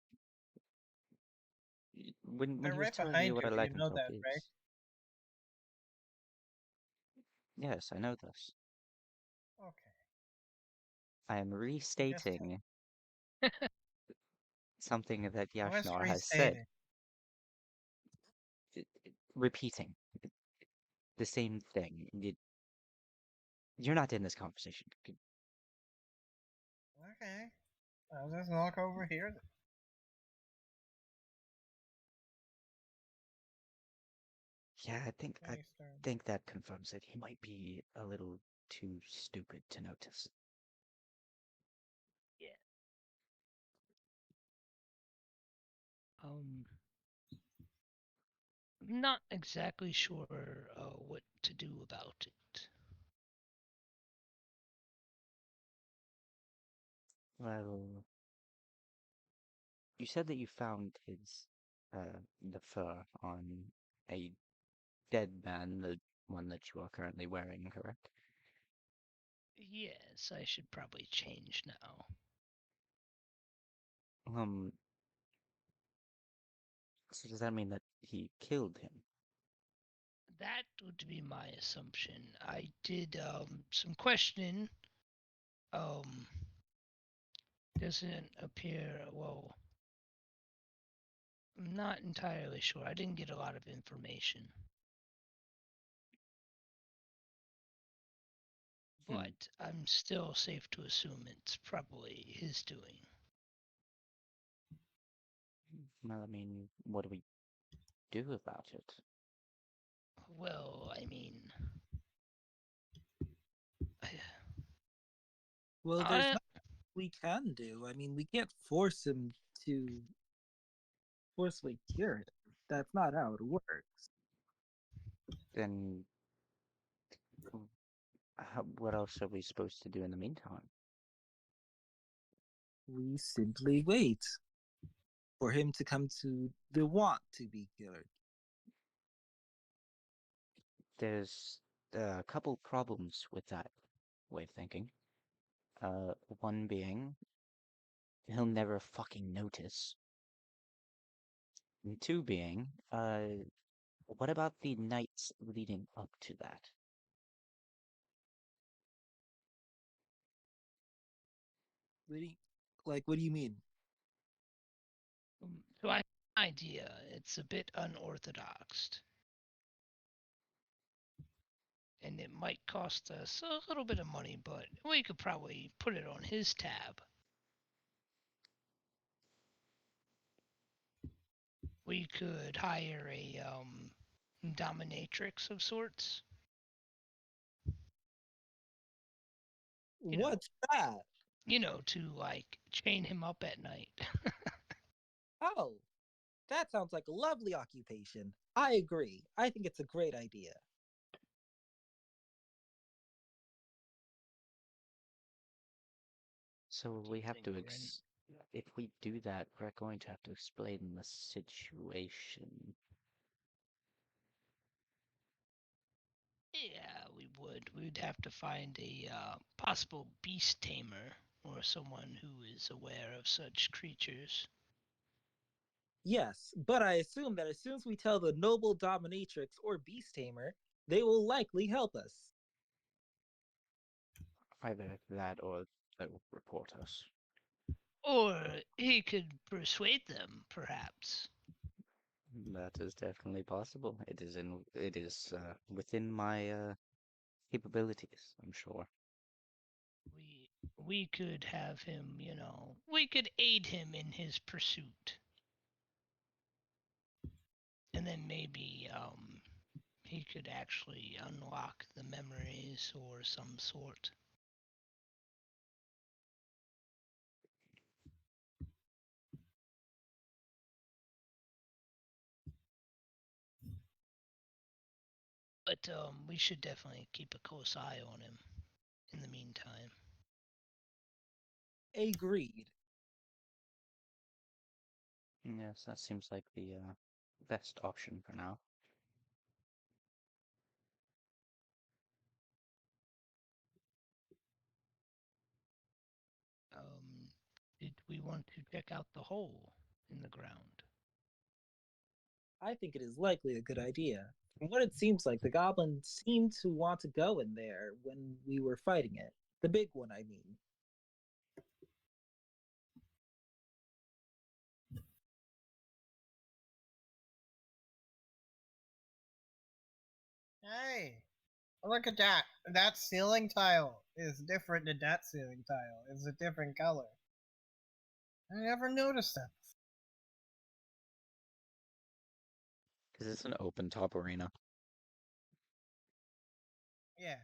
When They're he was right telling you behind what you. a You know lycanthrope that, right? is, yes, I know this. Okay. I am Just restating something that Let's Yashnar has restate said. it. Repeating the same thing. You're not in this conversation. Okay. I'll just walk over here. Yeah, I Face turn. think that confirms it. He might be a little too stupid to notice. Yeah. Um, I'm not exactly sure what to do about it. Well, you said that you found the fur on a dead man, the one that you are currently wearing, correct? Yes, I should probably change now. Um, so does that mean that he killed him? That would be my assumption. I did some questioning. Um, doesn't appear well. I'm not entirely sure. I didn't get a lot of information. Hmm. But I'm still safe to assume it's probably his doing. Well, I mean, what do we do about it? Well, I mean, Well, there's I, nothing we can do. I mean, we can't force him to forcefully cure him. That's not how it works. Then, what else are we supposed to do in the meantime? We simply wait for him to come to the want to be cured. There's a couple problems with that way of thinking. One being, he'll never fucking notice. And two being, what about the nights leading up to that? What do you, what do you mean? so I have an idea. It's a bit unorthodox. And it might cost us a little bit of money, but we could probably put it on his tab. We could hire a dominatrix of sorts. You know, What's that? to like chain him up at night. Oh, that sounds like a lovely occupation. I agree. I think it's a great idea. So Do we you have think to we're in? if we do that, we're going to have to explain the situation. Yeah, we would. We would have to find a possible beast tamer or someone who is aware of such creatures. Yes, but I assume that as soon as we tell the noble dominatrix or beast tamer, they will likely help us. Either that or they will report us. Or he could persuade them, perhaps. That is definitely possible. It is within my capabilities, I'm sure. We we could have him, we could aid him in his pursuit. And then maybe he could actually unlock the memories or some sort. But we should definitely keep a close eye on him in the meantime. Agreed. Yes, that seems like the best option for now. Did we want to check out the hole in the ground? I think it is likely a good idea. From what it seems like, the goblin seemed to want to go in there when we were fighting it. The big one, I mean. Hey, look at that. That ceiling tile is different than that ceiling tile. It's a different color. I never noticed that. Because it's an open top arena. Yeah.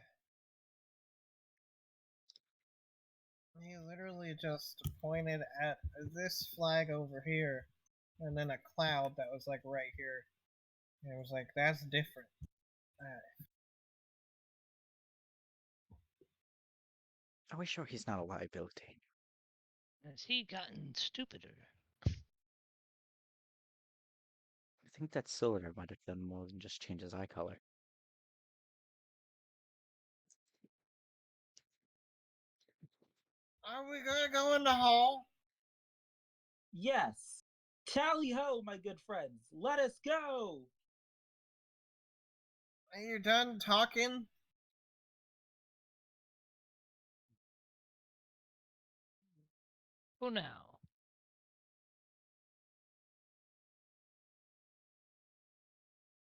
He literally just pointed at this flag over here, and then a cloud that was like right here. And it was like, that's different. Are we sure he's not a liability? Has he gotten stupider? I think that Silver might have done more than just change his eye color. Are we gonna go in the hall? Yes. Tally ho, my good friends. Let us go. Are you done talking? For now.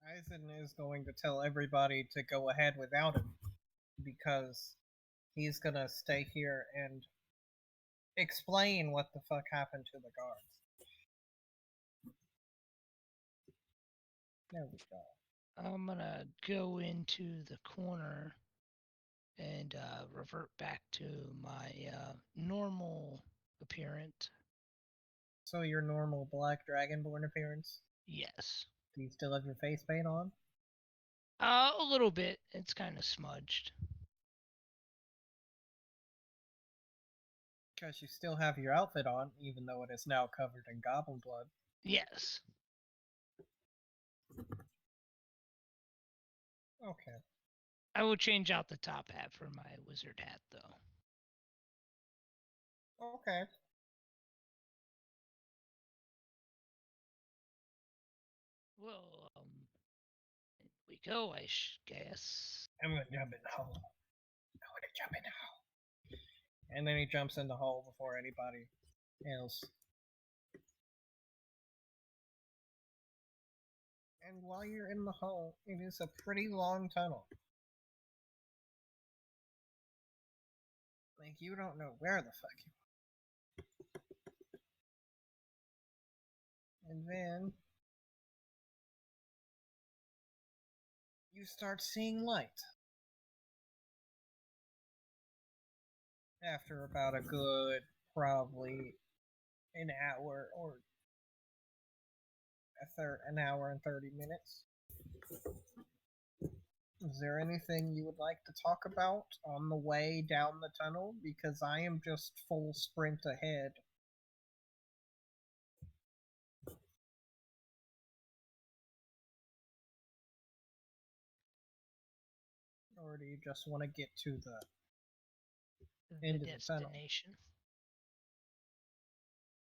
Eisen is going to tell everybody to go ahead without him because he's gonna stay here and explain what the fuck happened to the guards. There we go. I'm gonna go into the corner and revert back to my normal appearance. So your normal black dragonborn appearance? Yes. Do you still have your face paint on? A little bit. It's kind of smudged. Because you still have your outfit on, even though it is now covered in goblin blood. Yes. Okay. I will change out the top hat for my wizard hat, though. Okay. Well, in we go, I guess. I'm gonna jump in the hole. I'm gonna jump in the hole. And then he jumps in the hole before anybody else. And while you're in the hole, it is a pretty long tunnel. Like, you don't know where the fuck you are. And then you start seeing light. After about a good, probably an hour or an hour and 30 minutes. Is there anything you would like to talk about on the way down the tunnel? Because I am just full sprint ahead. Or do you just want to get to the The end of the tunnel? destination.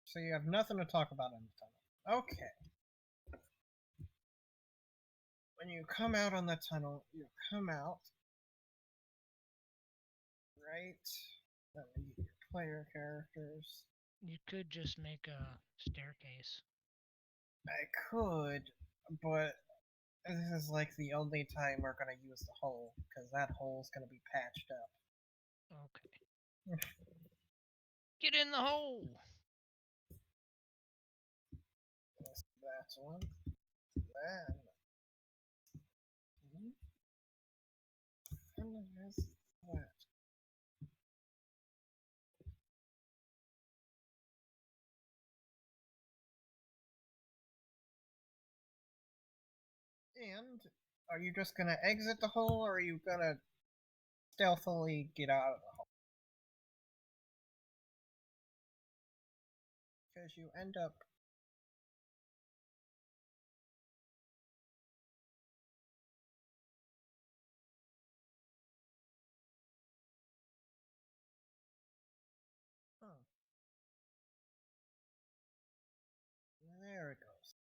So you have nothing to talk about in the tunnel. Okay. When you come out on the tunnel, you come out, right? Let me get your player characters. You could just make a staircase. I could, but this is like the only time we're gonna use the hole, because that hole's gonna be patched up. Okay. Get in the hole! That's one. That. And there's that. And are you just gonna exit the hole, or are you gonna stealthily get out of the hole? Because you end up. Oh. There it goes.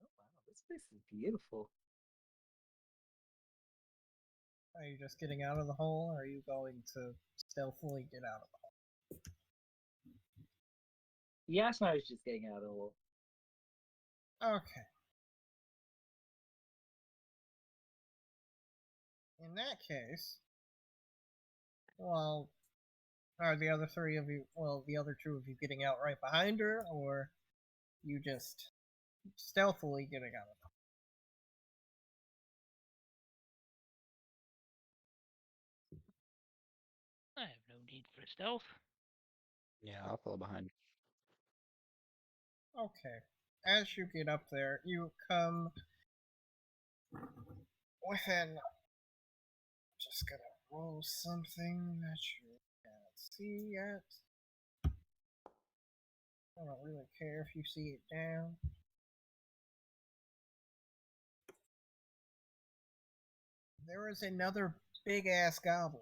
Oh wow, this place is beautiful. Are you just getting out of the hole, or are you going to stealthily get out of the Yeah, I was just getting out of the hole. hole? Okay. In that case, well, are the other three of you, well, the other two of you getting out right behind her, or you just stealthily getting out of the I have no need for stealth. Yeah, I'll follow behind. hole? Okay. As you get up there, you come within. Just gonna roll something that you can't see yet. I don't really care if you see it down. There is another big ass goblin.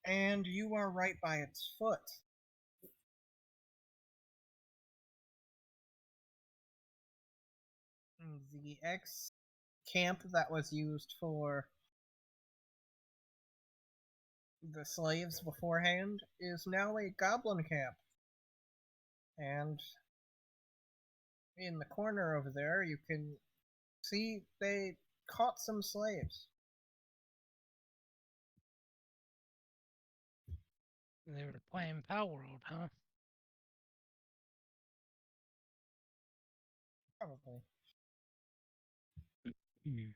And you are right by its foot. The ex camp that was used for the slaves beforehand is now a goblin camp. And in the corner over there, you can see they caught some slaves. They were playing Power World, huh? Probably. Hmm.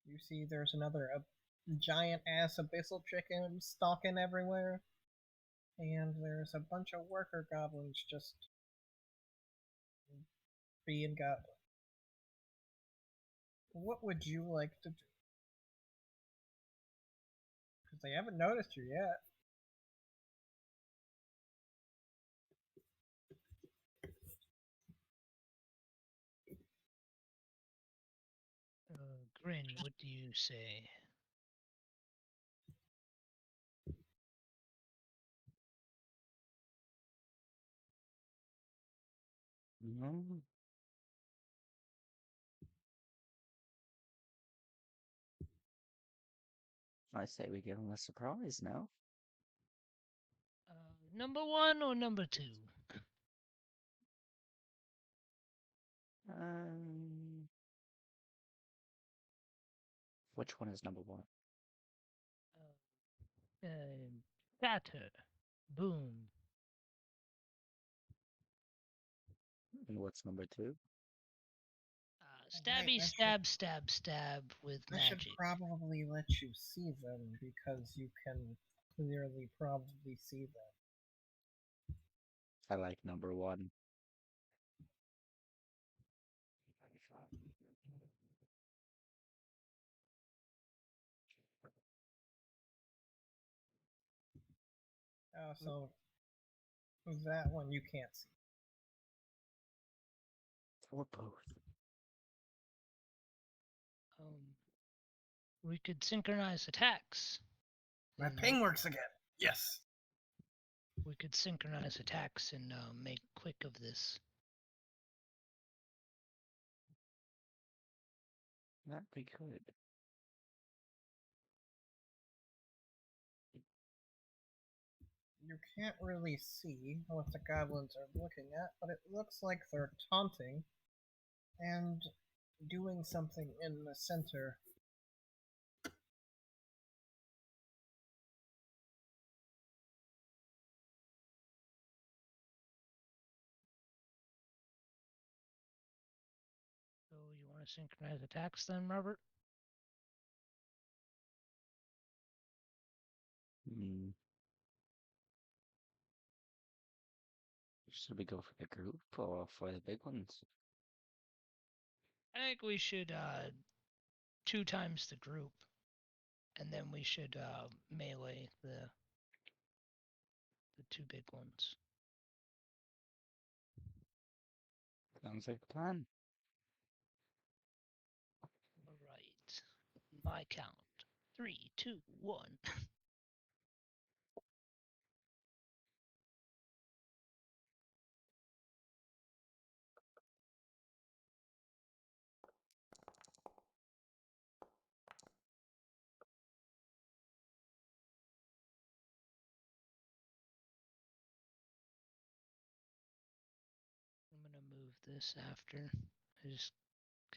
You see there's another giant ass abyssal chicken stalking everywhere. And there's a bunch of worker goblins just being goblins. What would you like to do? Because they haven't noticed you yet. Grin, what do you say? Mhm. I say we give him a surprise now. Number one or number two? Um, which one is number one? Shatter. Boom. And what's number two? Stabby, I stab, stab, stab with I should magic. probably let you see them because you can clearly probably see them. I like number one. So that one you can't see. Or both. We could synchronize attacks. My and ping works again. Yes. We could synchronize attacks and make quick of this. That we could. You can't really see what the goblins are looking at, but it looks like they're taunting and doing something in the center. So you want to synchronize attacks then, Robert? Hmm. Should we go for the group or for the big ones? I think we should 2 times the group, and then we should melee the 2 big ones. Sounds like a plan. All right, my count: 3, 2, 1. this after. I just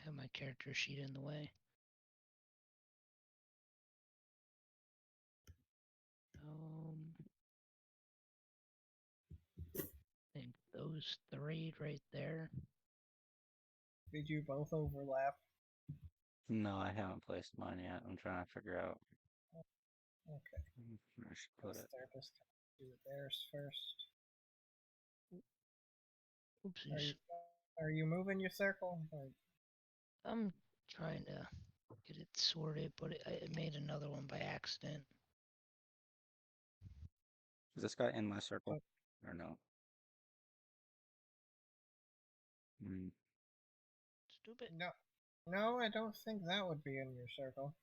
have my character sheet in the way. I think those three right there. Did you both overlap? No, I haven't placed mine yet. I'm trying to figure out Okay. where I should put Because it. they're just gonna do theirs first. Oopsies. Are you moving your circle? Or... I'm trying to get it sorted, but I made another one by accident. Is this guy in my circle? Oh. Or no? Hmm. Stupid. No, I don't think that would be in your circle.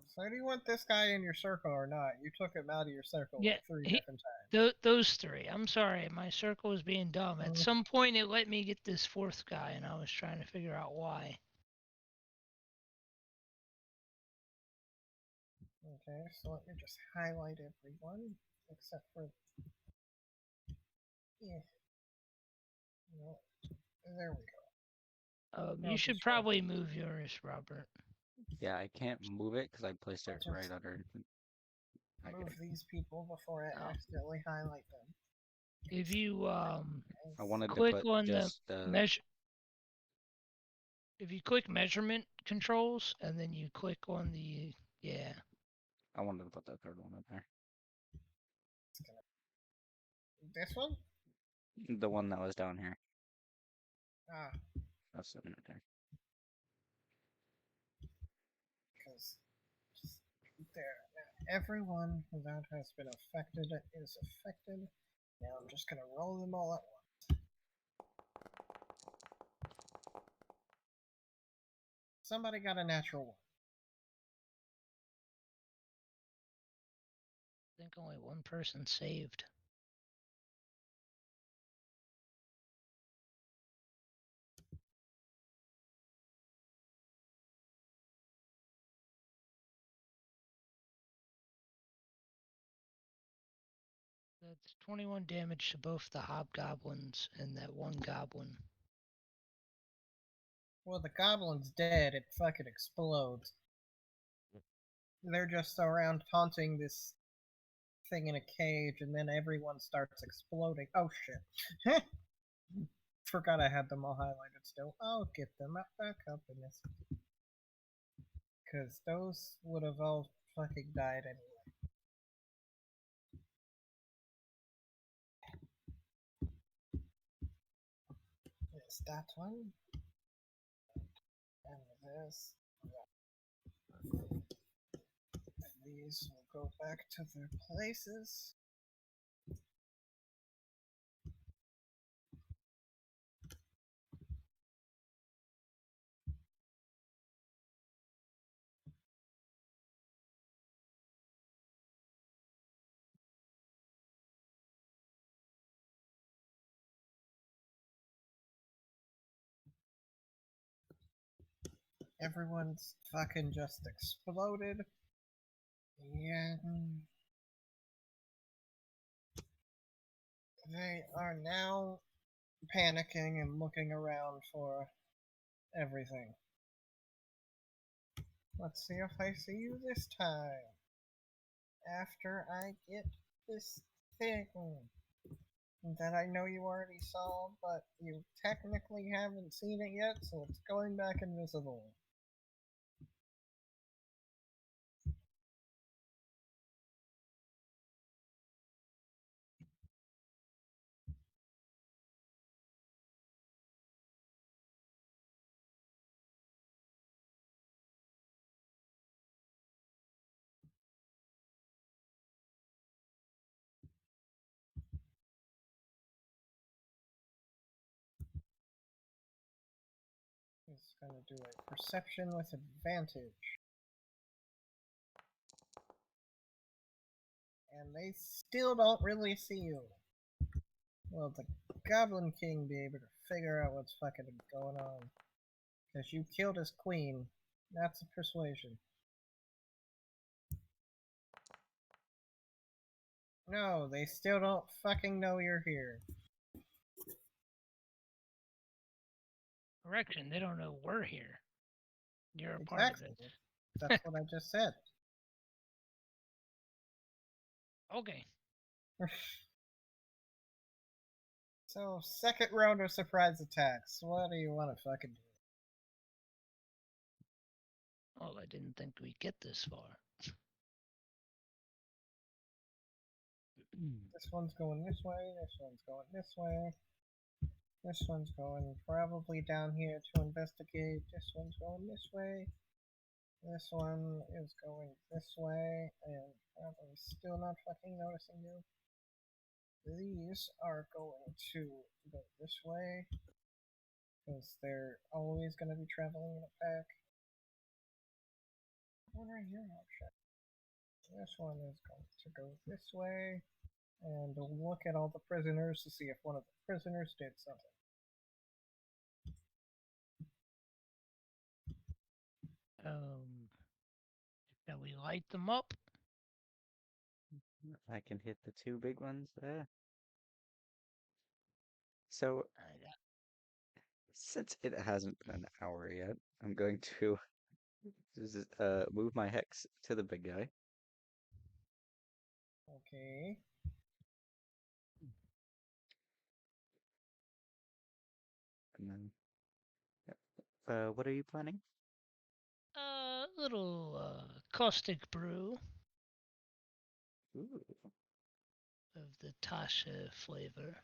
So do you want this guy in your circle or not? You took him out of your circle Yeah, like three different times. those three. I'm sorry, my circle was being dumb. At some point, it let me get this fourth guy, and I was trying to figure out why. Okay, so let me just highlight everyone except for yeah. No, there we go. You should probably move yours, Robert. Yeah, I can't move it because I placed it right under. Move these people before I accidentally highlight them. If you I wanted to click put on just the measure, if you click measurement controls and then you click on the I wanted to put that third one in there. This one? The one that was down here. Ah. That's in there. Because there. Now, everyone that has been affected is affected. Now I'm just gonna roll them all at once. Somebody got a natural one. I think only one person saved. That's 21 damage to both the hobgoblins and that one goblin. Well, the goblin's dead. It fucking explodes. They're just around taunting this thing in a cage, and then everyone starts exploding. Oh shit. Forgot I had them all highlighted still. I'll get them back up in this. Because those would have all fucking died anyway. It's that one. And this. And these will go back to their places. Everyone's fucking just exploded. Yeah. They are now panicking and looking around for everything. Let's see if I see you this time. After I get this thing that I know you already saw, but you technically haven't seen it yet, so it's going back invisible. It's gonna do a perception with advantage. And they still don't really see you. Well, the Goblin King be able to figure out what's fucking going on. Because you killed his queen. That's a persuasion. No, they still don't fucking know you're here. Correction, they don't know we're here. You're a part of Exactly. it. That's what I just said. Okay. So, second round of surprise attacks. What do you want to fucking do? Well, I didn't think we'd get this far. This one's going this way, this one's going this way. This one's going probably down here to investigate. This one's going this way. This one is going this way, and probably still not fucking noticing you. These are going to go this way, because they're always going to be traveling in a pack. One right here, oh shit. This one is going to go this way, and look at all the prisoners to see if one of the prisoners did something. Shall we light them up? I can hit the two big ones there. So, I got since it hasn't been an hour yet, I'm going to just, move my hex to the big guy. Okay. And then, yep. What are you planning? a little caustic brew Ooh, of the Tasha flavor.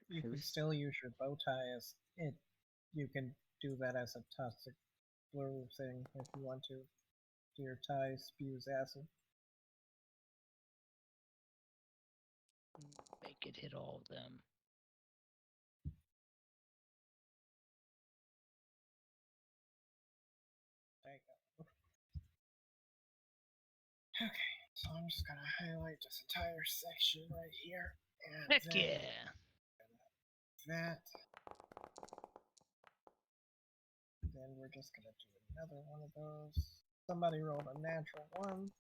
You can who's still use your bow tie as it. You can do that as a toxic blue thing if you want to. Your tie spews acid. Make it hit all of them. There you go. Okay, so I'm just gonna highlight this entire section right here, and Heck then yeah! that. Then we're just gonna do another one of those. Somebody rolled a natural one.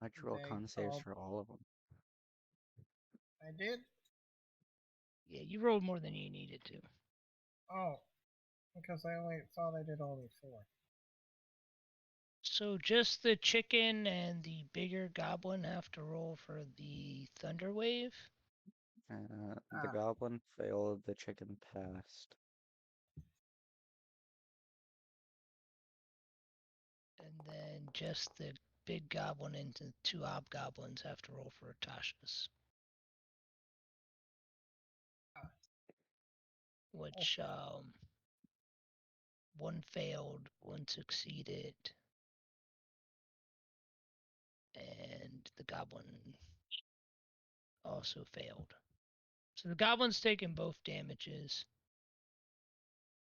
I roll They con saves all. for all of them. I did? Yeah, you rolled more than you needed to. Oh, because I only thought I did only 4. So just the chicken and the bigger goblin have to roll for the thunder wave? The Ah. goblin failed, the chicken passed. And then just the big goblin and the 2 hobgoblins have to roll for Tasha's. Which, one failed, one succeeded, and the goblin also failed. So the goblin's taking both damages,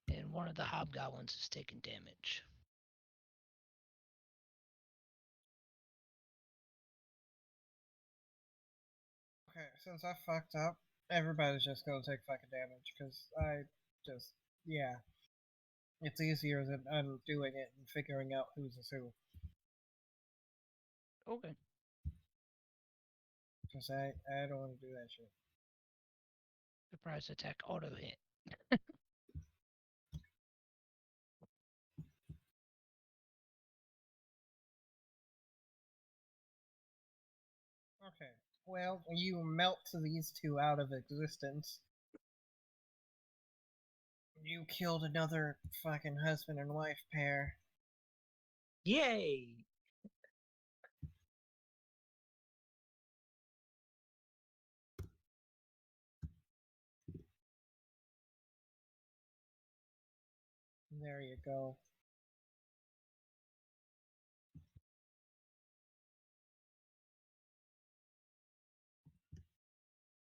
and one of the hobgoblins is taking damage. Okay, since I fucked up, everybody's just gonna take fucking damage, because I just, yeah. It's easier than undoing it and figuring out who's who. Okay. Because I don't want to do that shit. Surprise attack auto hit. Okay, well, you melt these two out of existence. You killed another fucking husband and wife pair. Yay! There you go.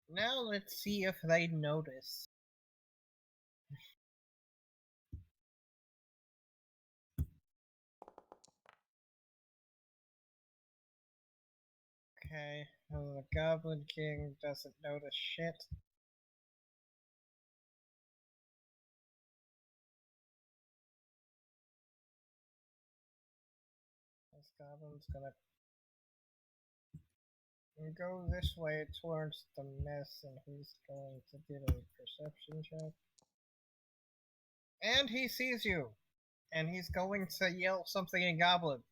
Now let's see if they notice. Okay, well, the Goblin King doesn't notice shit. goblin's gonna go this way towards the mess, and he's going to get a perception check. And he sees you, and he's going to yell something in Goblin.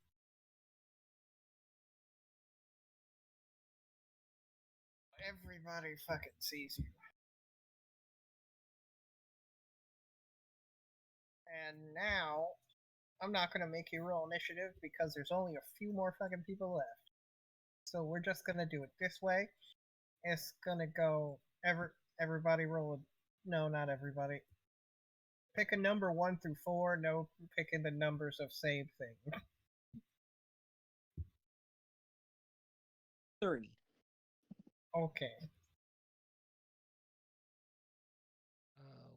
Everybody fucking sees you. And now, I'm not gonna make you roll initiative because there's only a few more fucking people left. So we're just gonna do it this way. It's gonna go everybody roll. No, not everybody. Pick a number 1 through 4. No, picking the numbers of same thing. 3. Okay.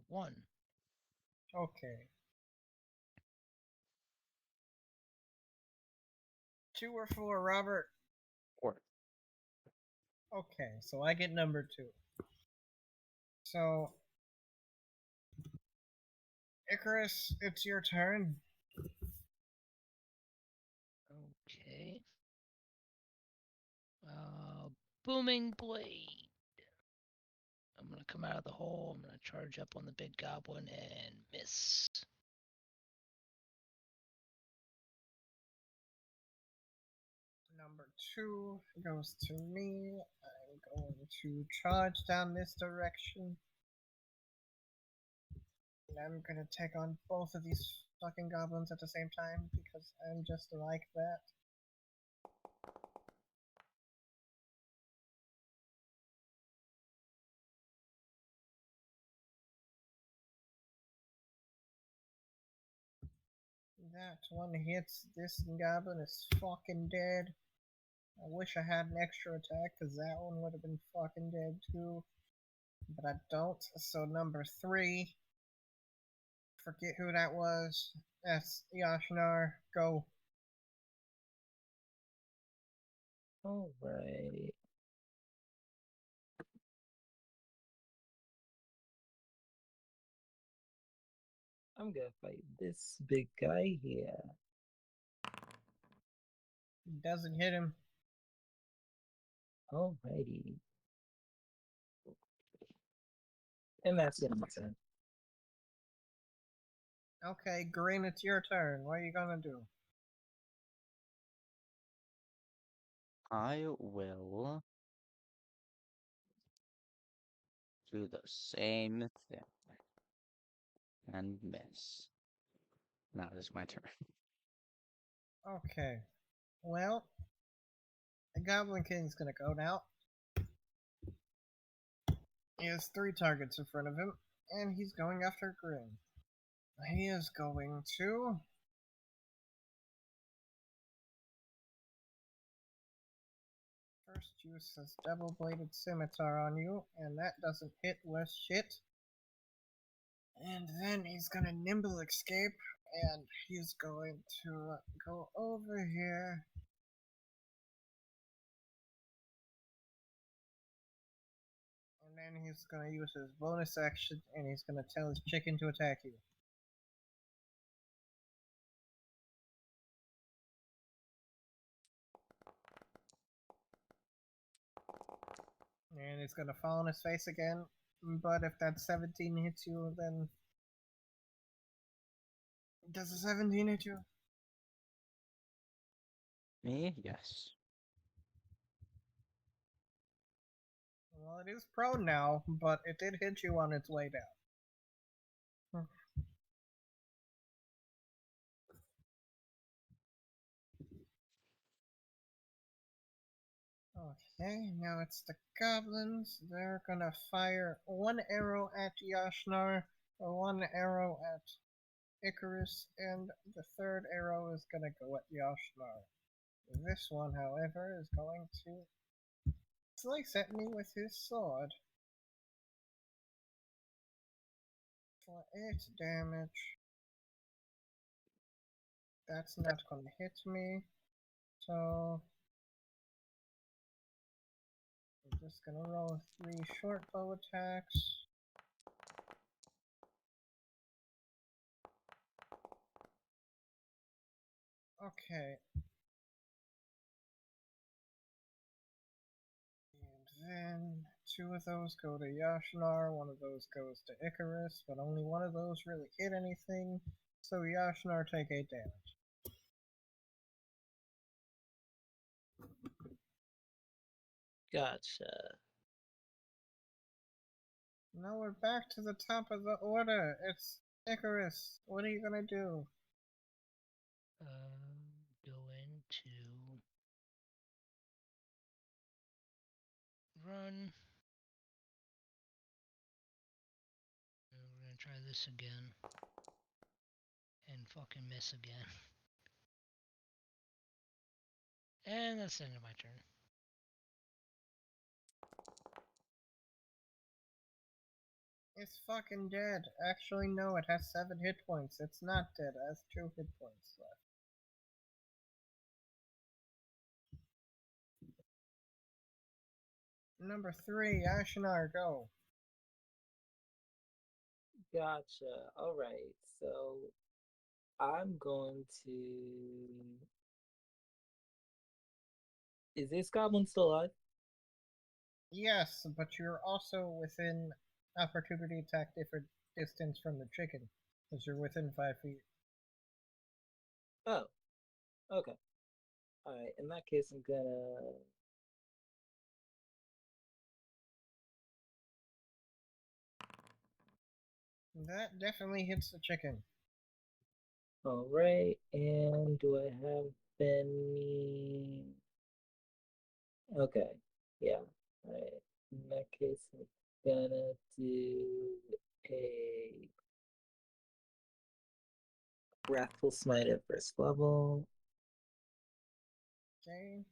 1. Okay. 2 or 4, Robert? 4. Okay, so I get number 2. So, Icarus, it's your turn. Okay. Booming blade. I'm gonna come out of the hole. I'm gonna charge up on the big goblin and miss. Number 2 goes to me. I'm going to charge down this direction. And I'm gonna take on both of these fucking goblins at the same time because I'm just like that. That one hits. This goblin is fucking dead. I wish I had an extra attack because that one would have been fucking dead too. But I don't. So number 3. Forget who that was. That's Yashnar. Go. Alright. I'm gonna fight this big guy here. Doesn't hit him. Alrighty. And that's gonna be 10. Okay, Green, it's your turn. What are you gonna do? I will do the same thing and miss. Now it is my turn. Okay. Well, the Goblin King's gonna go now. He has 3 targets in front of him, and he's going after Grin. He is going to first use his double-bladed scimitar on you, and that doesn't hit worth shit. And then he's gonna nimble escape, and he's going to go over here. And then he's gonna use his bonus action, and he's gonna tell his chicken to attack you. And it's gonna fall on his face again. But if that 17 hits you, then does a 17 hit you? Me? Yes. Well, it is prone now, but it did hit you on its way down. Okay, now it's the goblins. They're gonna fire 1 arrow at Yashnar, 1 arrow at Icarus, and the 3rd arrow is gonna go at Yashnar. This one, however, is going to slice at me with his sword for 8 damage. That's not gonna hit me, so I'm just gonna roll 3 short bow attacks. Okay, then two of those go to Yashinar, one of those goes to Icarus, but only one of those really hit anything, so Yashinar take 8 damage. Gotcha. Now we're back to the top of the order. It's Icarus. What are you gonna do? Going to run. And we're gonna try this again. And fucking miss again. And that's the end of my turn. It's fucking dead. Actually, no, it has 7 hit points. It's not dead. It has 2 hit points left. Number 3, Ashinar, go. Gotcha. All right. So I'm going to. Is this goblin still alive? Yes, but you're also within opportunity attack different distance from the chicken, because you're within 5 feet. Oh, okay. All right. In that case, I'm gonna. That definitely hits the chicken. All right. And do I have any? Okay. Yeah. All right. In that case, I'm gonna do a Wrathful Smite at first level. Okay.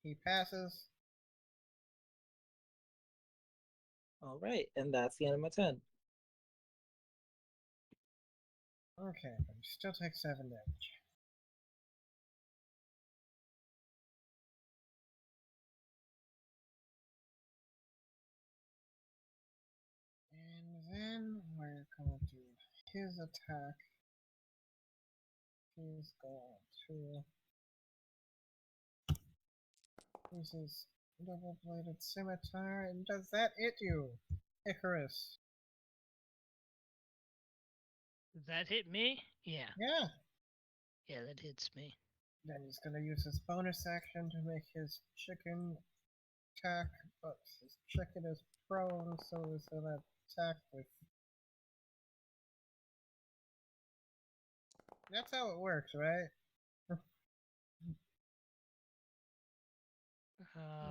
He passes. All right. And that's the end of my turn. Okay, but you still take 7 damage. And then we're gonna do his attack. He's going to use his double-bladed scimitar, and does that hit you, Icarus? Does that hit me? Yeah. Yeah. Yeah, that hits me. Then he's gonna use his bonus action to make his chicken attack, but his chicken is prone, so he's gonna attack with. That's how it works, right?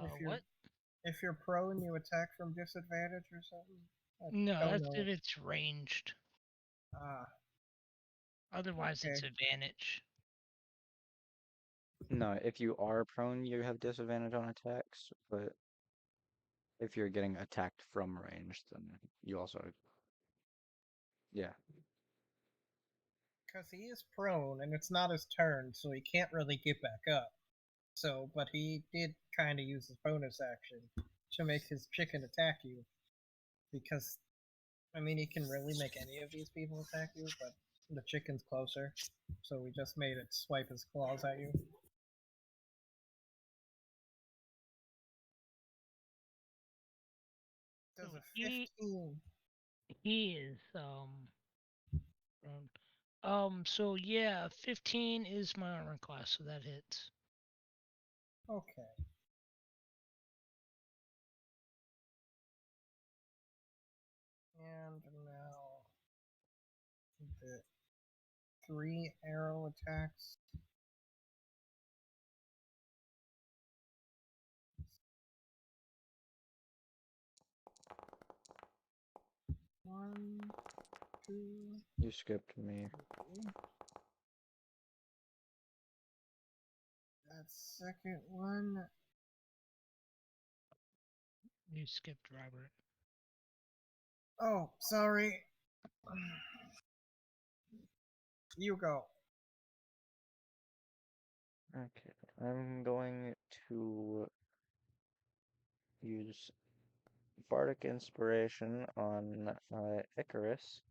If you're What? if you're prone, you attack from disadvantage or something. I No, don't that's know. if it's ranged. Ah, Otherwise, it's okay. advantage. No, if you are prone, you have disadvantage on attacks, but if you're getting attacked from range, then you also, yeah. Because he is prone, and it's not his turn, so he can't really get back up. So, but he did kind of use his bonus action to make his chicken attack you. Because, I mean, he can really make any of these people attack you, but the chicken's closer. So we just made it swipe his claws at you. Does So a 15. he is so yeah, 15 is my armor class, so that hits. Okay. And now the 3 arrow attacks. One, two, You skipped me. 3. That second one. You skipped Robert. Oh, sorry. You go. Okay, I'm going to use Bardic Inspiration on Icarus,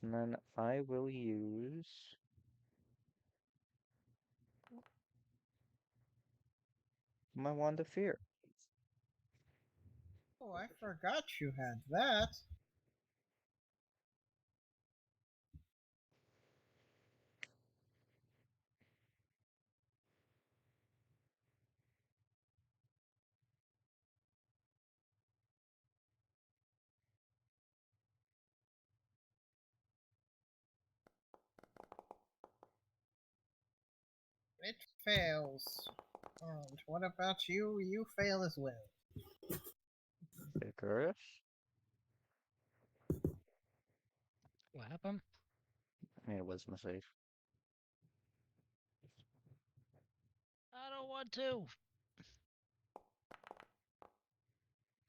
and then I will use My wand of fear. Oh, I forgot you had that. It fails. And what about you? You fail as well. Icarus? What happened? I made a wisdom save. I don't want to.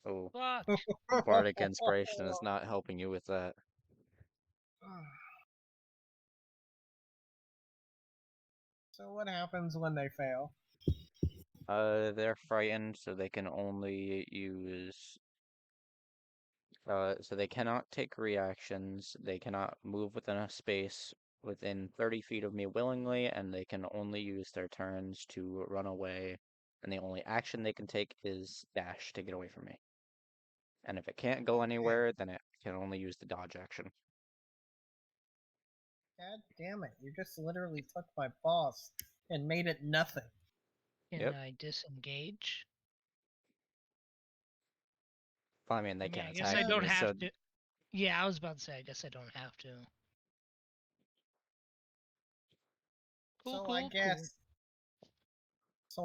Oh, Fuck. Bardic Inspiration is not helping you with that. So what happens when they fail? They're frightened, so they can only use. So they cannot take reactions, they cannot move within a space within 30 feet of me willingly, and they can only use their turns to run away, and the only action they can take is dash to get away from me. And if it can't go Okay. anywhere, then it can only use the dodge action. God damn it, you just literally took my boss and made it nothing. Can Yep. I disengage? I mean, they I mean, can't I guess I attack don't me, have so to. Yeah, I was about to say, I guess I don't have to. Cool, So cool, cool.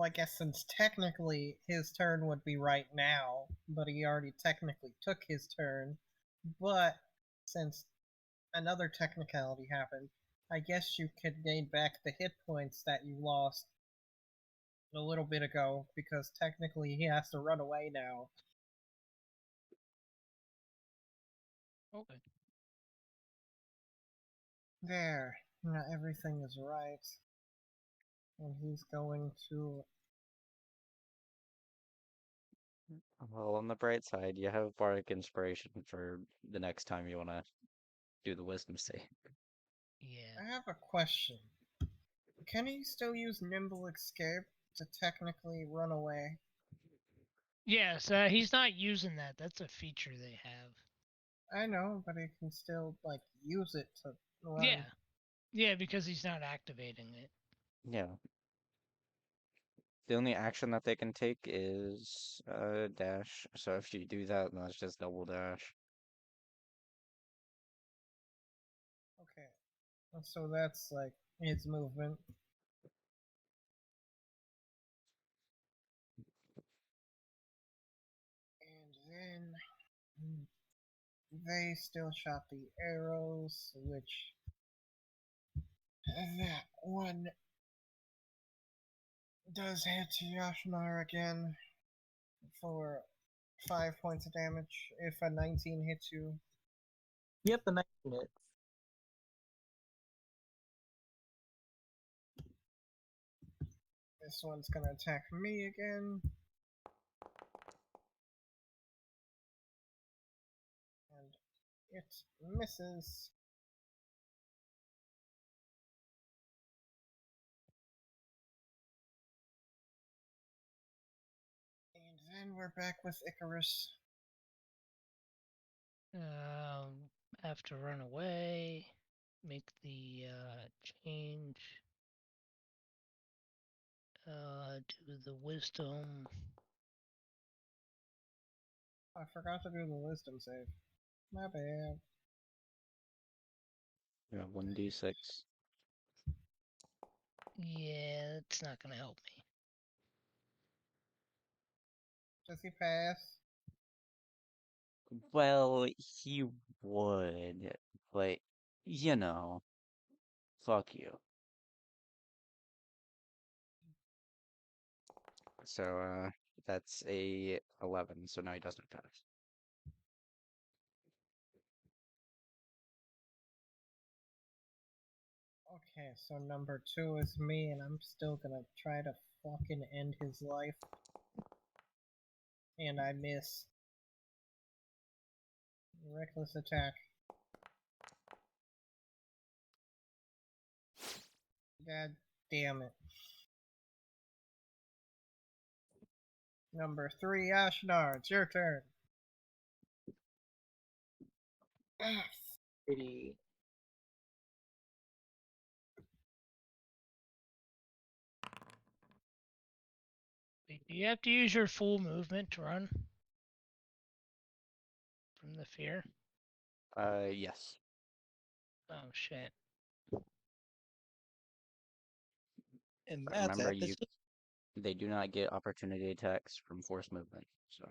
I guess since technically his turn would be right now, but he already technically took his turn, but since another technicality happened, I guess you could gain back the hit points that you lost a little bit ago, because technically he has to run away now. Okay. There, now everything is right. And he's going to. well, on the bright side, you have Bardic Inspiration for the next time you want to do the wisdom save. Yeah. I have a question. Can he still use Nimble Escape to technically run away? Yes, he's not using that. That's a feature they have. I know, but he can still, like, use it to run. Yeah. Yeah, because he's not activating it. Yeah. The only action that they can take is dash. So if you do that, then that's just double dash. Okay. So that's, like, his movement. And then they still shot the arrows, which that one does hit Yashinar again for 5 points of damage if a 19 hits you. Yep, the 19 hits. This one's gonna attack me again. And it misses. And then we're back with Icarus. Have to run away. Make the change. Do the wisdom. I forgot to do the wisdom save. My bad. Yeah, 1d6. Yeah, it's not gonna help me. Does he pass? Well, he would, but you know, fuck you. So that's a 11. So now he doesn't pass. Okay, so number 2 is me, and I'm still gonna try to fucking end his life. And I miss. Reckless attack. God damn it. Number 3, Ashnar, it's your turn. Pretty. Wait, do you have to use your full movement to run from the fear? Yes. Oh shit. And But that's remember, at the they do not get opportunity attacks from force movement. So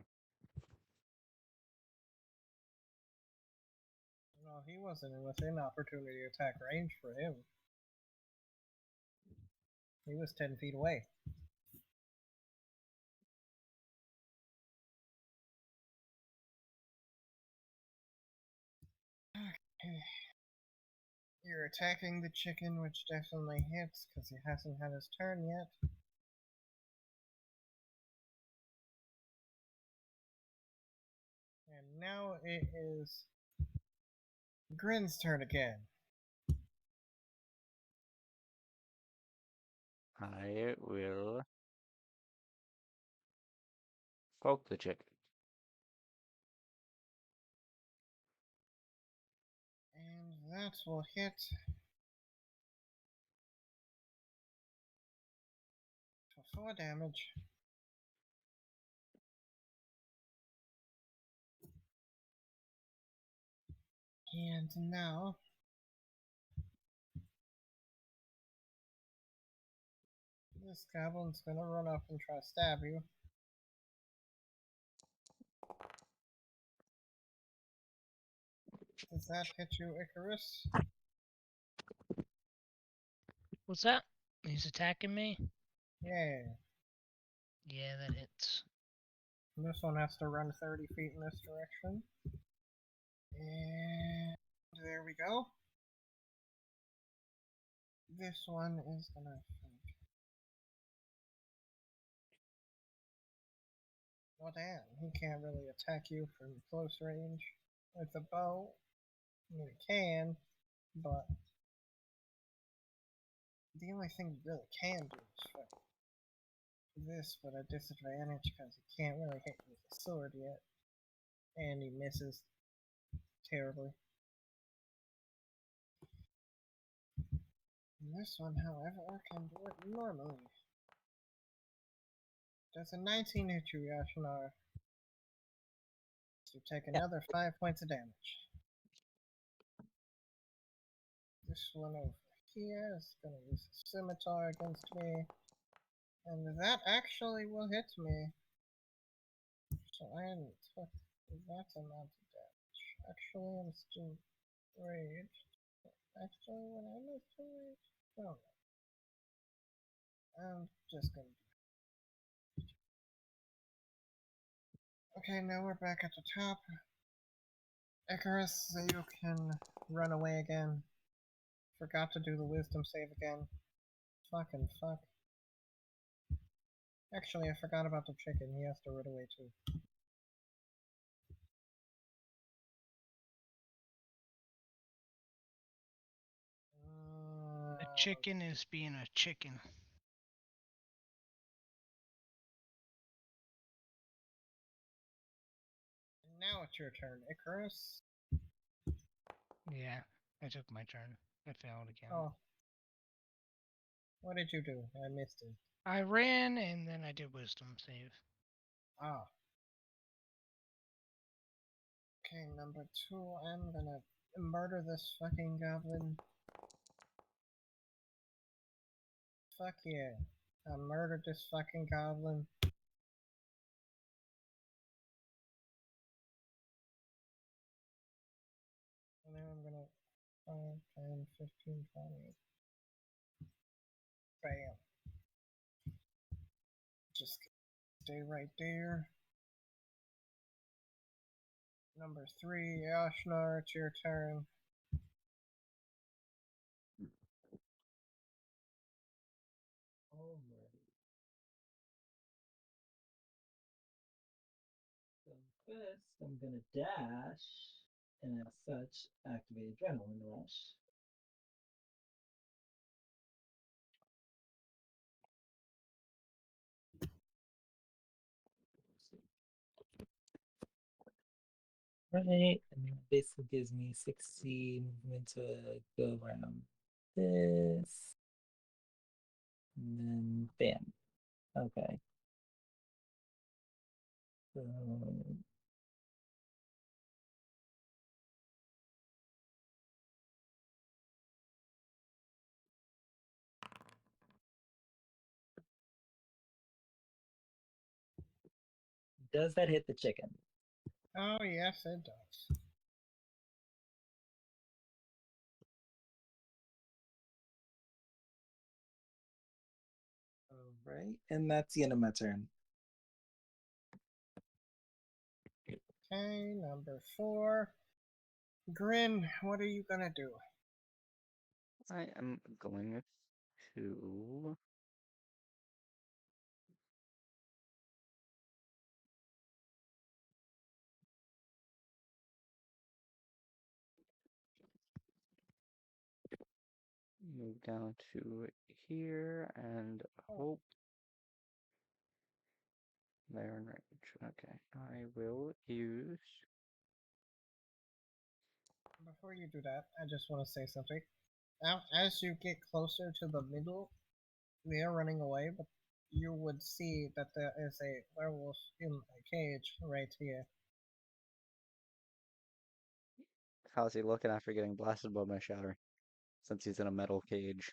No, he wasn't within opportunity attack range for him. He was 10 feet away. You're attacking the chicken, which definitely hits because he hasn't had his turn yet. And now it is Grin's turn again. I will poke the chicken. And that will hit for 4 damage. And now this goblin's gonna run up and try to stab you. Does that hit you, Icarus? What's that? He's attacking me? Yeah. Yeah, that hits. This one has to run 30 feet in this direction. And there we go. This one is gonna. Oh damn, he can't really attack you from close range with a bow. I mean, he can, but the only thing he really can do is fight this, but at disadvantage because he can't really hit you with a sword yet. And he misses terribly. And this one, however, can do it normally. Does a 19 hit you, Yashinar? You take another 5 points of damage. This one over here is gonna use a scimitar against me. And that actually will hit me. So I took that amount of damage. Actually, I'm still raged. Actually, when I move to rage, no. I'm just gonna do. Okay, now we're back at the top. Icarus, you can run away again. Forgot to do the wisdom save again. Fucking fuck. Actually, I forgot about the chicken. He has to run away too. The chicken is being a chicken. Now it's your turn, Icarus. Yeah, I took my turn. I failed again. Oh. What did you do? I missed it. I ran and then I did wisdom save. Ah. Okay, number 2, I'm gonna murder this fucking goblin. Fuck yeah. I murdered this fucking goblin. And then I'm gonna 5, 10, 15, 20. Bam. Just stay right there. Number 3, Ashnar, it's your turn. Alright. So first, I'm gonna dash, and as such, activate Adrenaline Rush. Right, and that basically gives me 60 movement to go around this. And then bam. Okay. So does that hit the chicken? Oh, yes, it does. All right, and that's the end of my turn. Okay, number 4. Grin, what are you gonna do? I am going to move down to here and hope they're in range. Okay, I will use. Before you do that, I just want to say something. Now, as you get closer to the middle, we are running away, but you would see that there is a werewolf in a cage right here. How's he looking after getting blasted by my shatter? Since he's in a metal cage,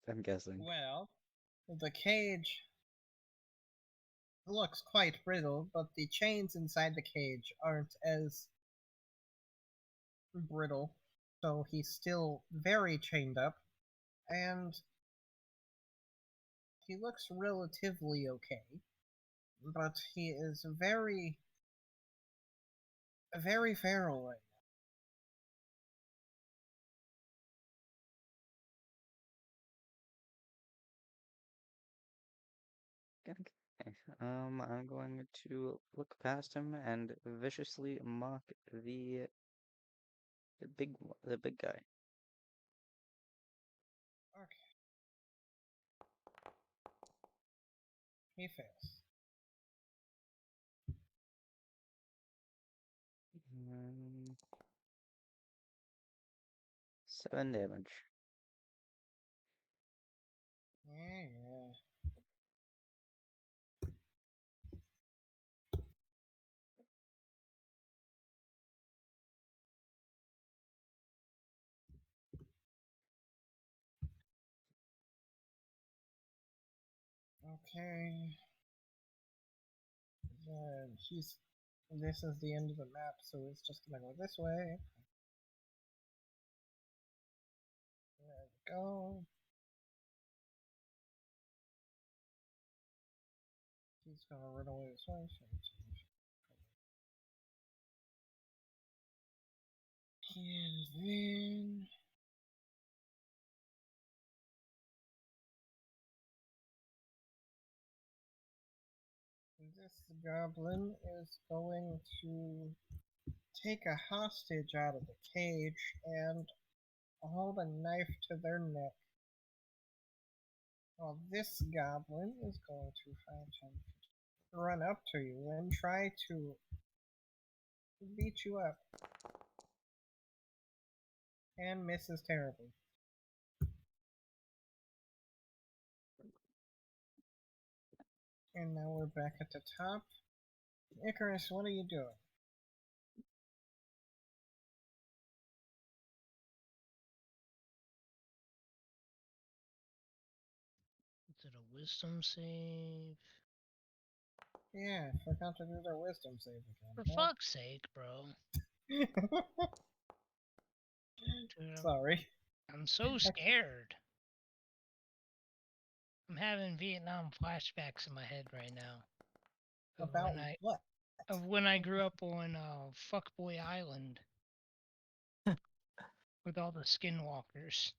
I'm guessing. Well, the cage looks quite brittle, but the chains inside the cage aren't as brittle, so he's still very chained up, and he looks relatively okay, but he is very feral right Okay. I'm going to look past him and viciously mock the big guy. now. Okay, he fails. Mm, 7 damage. Yeah. Okay. He's. This is the end of the map, so it's just gonna go this way. There we go. He's gonna run away this way. And then this goblin is going to take a hostage out of the cage and hold a knife to their neck. While this goblin is going to run up to you and try to beat you up. And misses terribly. And now we're back at the top. Icarus, what are you doing? Is it a wisdom save? Yeah, forgot to do their wisdom save For again. fuck's sake, bro. Huh? Dude, Sorry. I'm so scared. I'm having Vietnam flashbacks in my head right now. Of About what? when I grew up on Fuckboy Island with all the skinwalkers.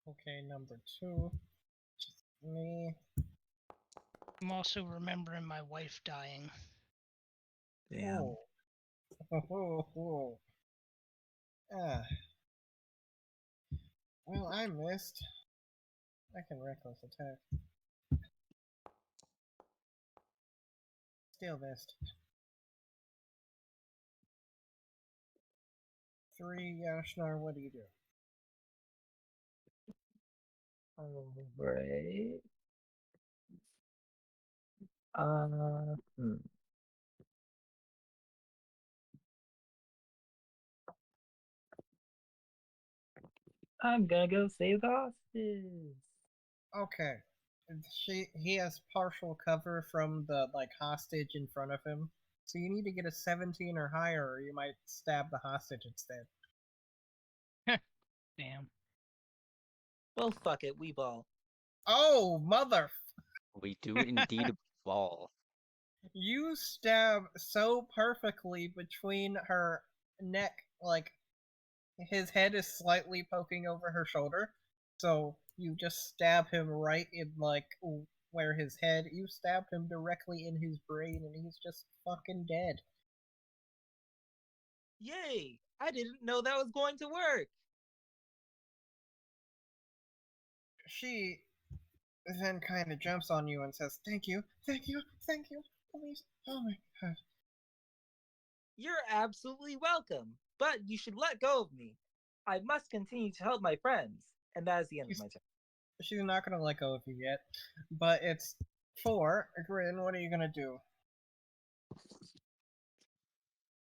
Okay, number 2. Just me. I'm also remembering my wife dying. Damn. Oh. Ah. Well, I missed. I can reckless attack. Still missed. 3, Yashnar, what do you do? Alright. Hmm. I'm gonna go save the hostage. Okay. He has partial cover from the hostage in front of him. So you need to get a 17 or higher, or you might stab the hostage instead. Damn. Well, fuck it, we ball. Oh, mother! We do indeed ball. You stab so perfectly between her neck, like his head is slightly poking over her shoulder. So you just stab him right in where his head. You stab him directly in his brain, and he's just fucking dead. Yay! I didn't know that was going to work. She then kind of jumps on you and says, "Thank you, thank you, thank you, please." Oh my god. You're absolutely welcome, but you should let go of me. I must continue to help my friends. And that is the end of my turn. She's not gonna let go of you yet, but it's 4. Grin, what are you gonna do?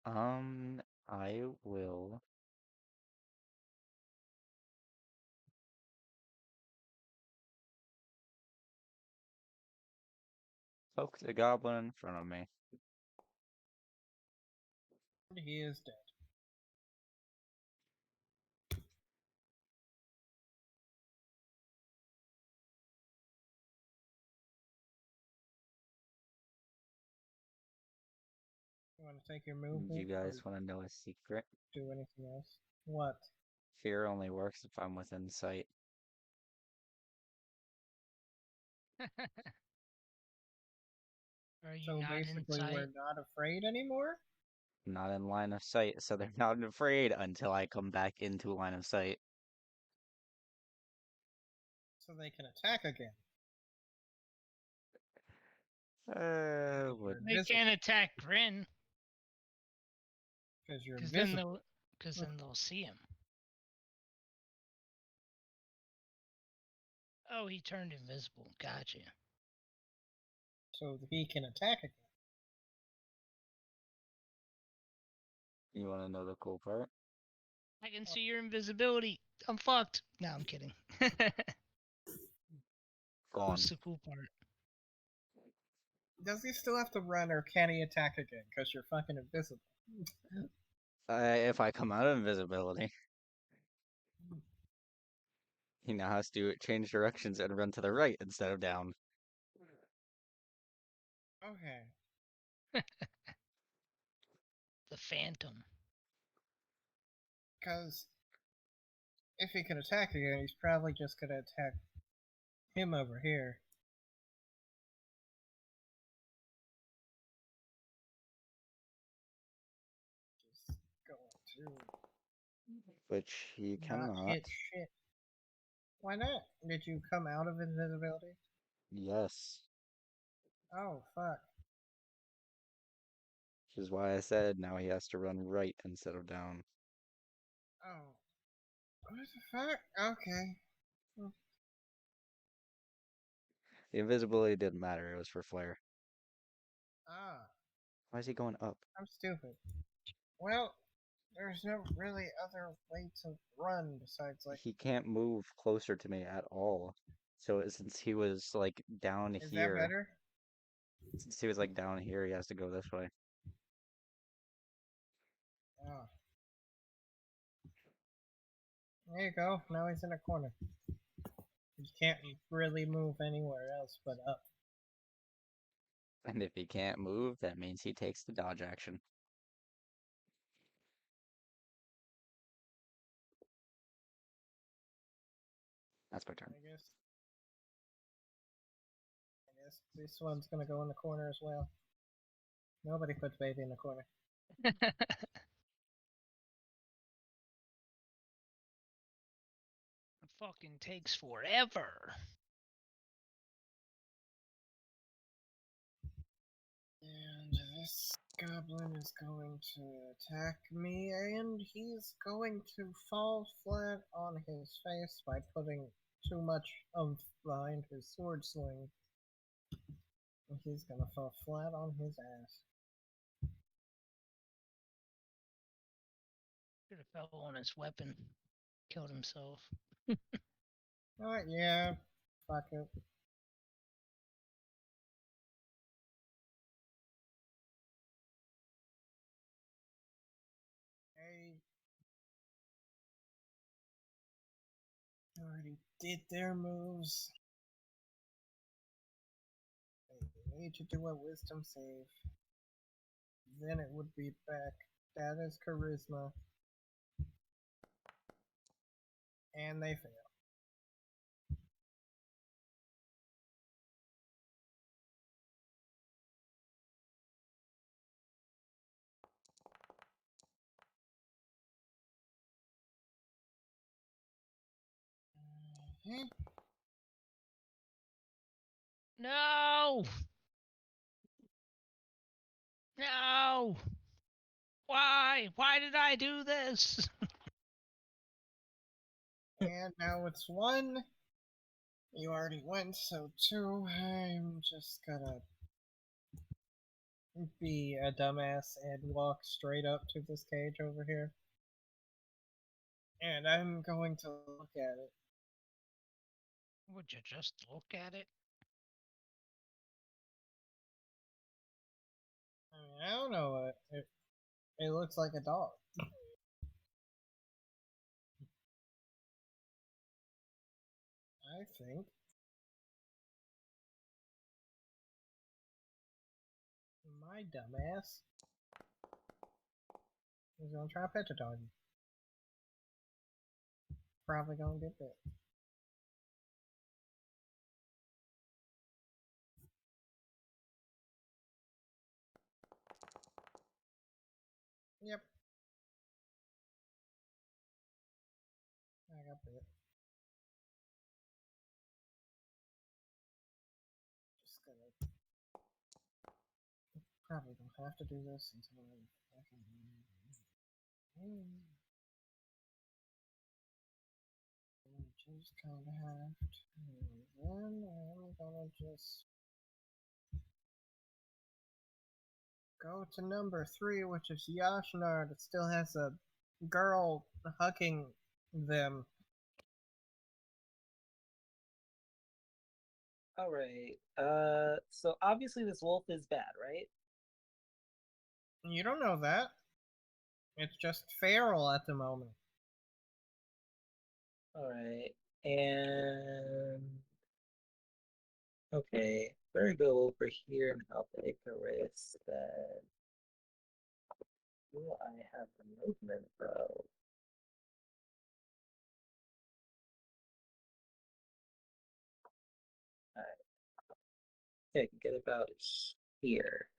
I will poke the goblin in front of me. He is dead. You want to take your Do movement you or guys want to know a secret? do anything else? What? Fear only works if I'm within sight. Are you So not basically, inside? we're not afraid anymore? Not in line of sight, so they're not afraid until I come back into line of sight. So they can attack again. Would They can't attack Grin, Because you're because then invisible. they'll see him. Oh, he turned invisible. Gotcha. So he can attack again. you want to know the cool part? I can see your invisibility. I'm fucked. No, I'm kidding. Gone. What's the cool part? Does he still have to run or can he attack again? Because you're fucking invisible. If I come out of invisibility, he now has to change directions and run to the right instead of down. Okay. The Phantom. Because if he can attack again, he's probably just going to attack him over here. Just going to Which he not cannot. hit shit. Why not? Did you come out of invisibility? Yes. Oh, fuck. Which is why I said now he has to run right instead of down. Oh. What the fuck? Okay. The invisibility didn't matter, it was for Flare. Ah, Why is he going up? I'm stupid. Well, there's no really other way to run besides He can't move closer to me at all. So since he was like down Is that here, better? since he was like down here, he has to go this way. Oh. There you go. Now he's in a corner. He can't really move anywhere else but up. And if he can't move, that means he takes the dodge action. That's my turn. I guess this one's gonna go in the corner as well. Nobody puts baby in the corner. fucking takes forever. And this goblin is going to attack me, and he's going to fall flat on his face by putting too much oomph behind his sword swing. And he's gonna fall flat on his ass. Should have fell on his weapon. Killed himself. Yeah, fuck it. They already did their moves. They need to do a wisdom save. Then it would be back. That is charisma. And they fail. Mhm. No! No! Why? Why did I do this? And now it's one. You already went, so two. I'm just gonna be a dumbass and walk straight up to this cage over here. And I'm going to look at it. Would you just look at it? I mean, I don't know what. It looks like a dog. I think. My dumbass is gonna try to pet the doggy. Probably gonna get bit. Yep. I got bit. Just gonna probably don't have to do this until I can. Just kind of have to. Then I'm gonna just go to number 3, which is Yashnar that still has a girl hugging them. All right. So obviously this wolf is bad, right? You don't know that. It's just feral at the moment. All right. And okay, better go over here and help Icarus then. Do I have the movement though? Alright. Yeah, I can get about here.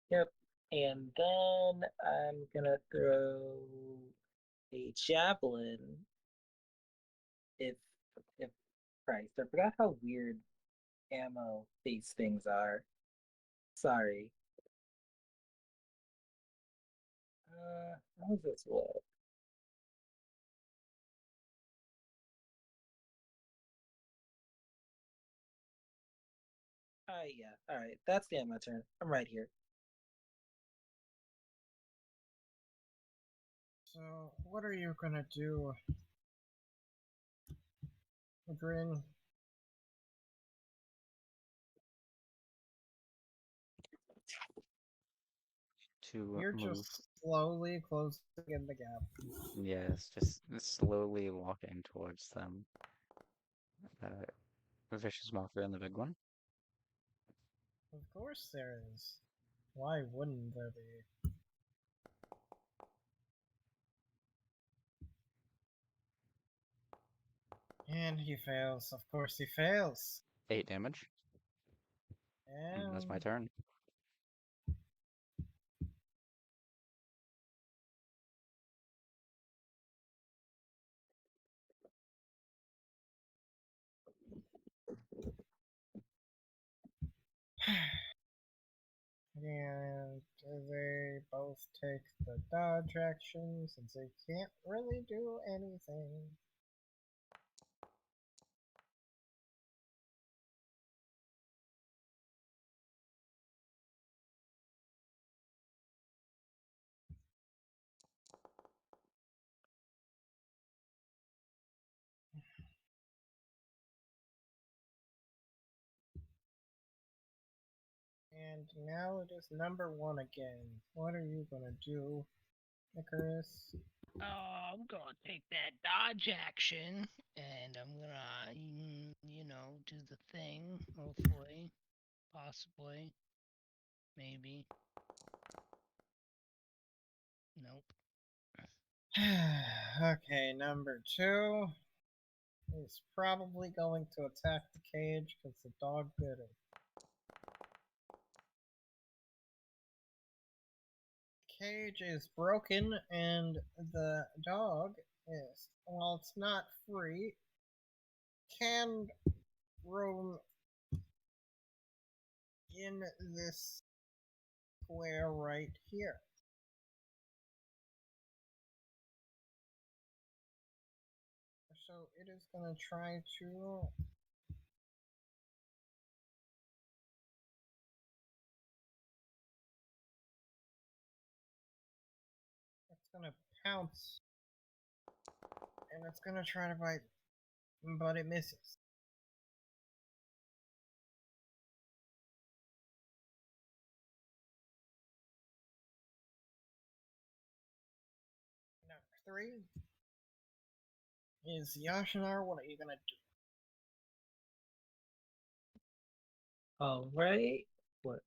Yep. And then I'm gonna throw a javelin if if Christ, I forgot how weird ammo these things are. Sorry. How does this work? Yeah. All right. That's the end of my turn. I'm right here. So, what are you gonna do, Grin? To You're move. just slowly closing in the gap. Yes, just slowly walking towards them. Vicious Mockery on the big one. Of course there is. Why wouldn't there be? And he fails. Of course he fails. 8 damage. And that's my And turn. And they both take the dodge action since they can't really do anything. And now it is number one again. What are you gonna do, Icarus? I'm gonna take that dodge action, and I'm gonna, do the thing. Hopefully, possibly, maybe. Nope. Okay, number two is probably going to attack the cage because the dog bit him. Cage is broken and the dog is, while it's not free, can roam in this square right here. So it is going to try to it's going to pounce and it's going to try to bite, but it misses. Number three is Yashinar. What are you going to do? All right. What?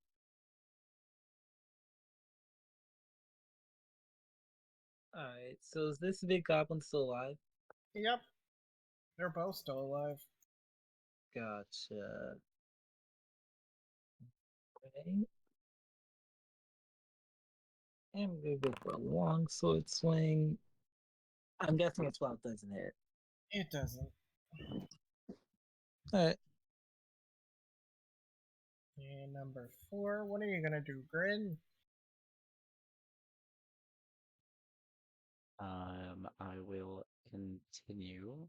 All right. So is this big goblin still alive? Yep, they're both still alive. Gotcha. Right. And we go for a long sword swing. I'm guessing a 12 doesn't hit. It doesn't. All right. And number four, what are you going to do, Grin? I will continue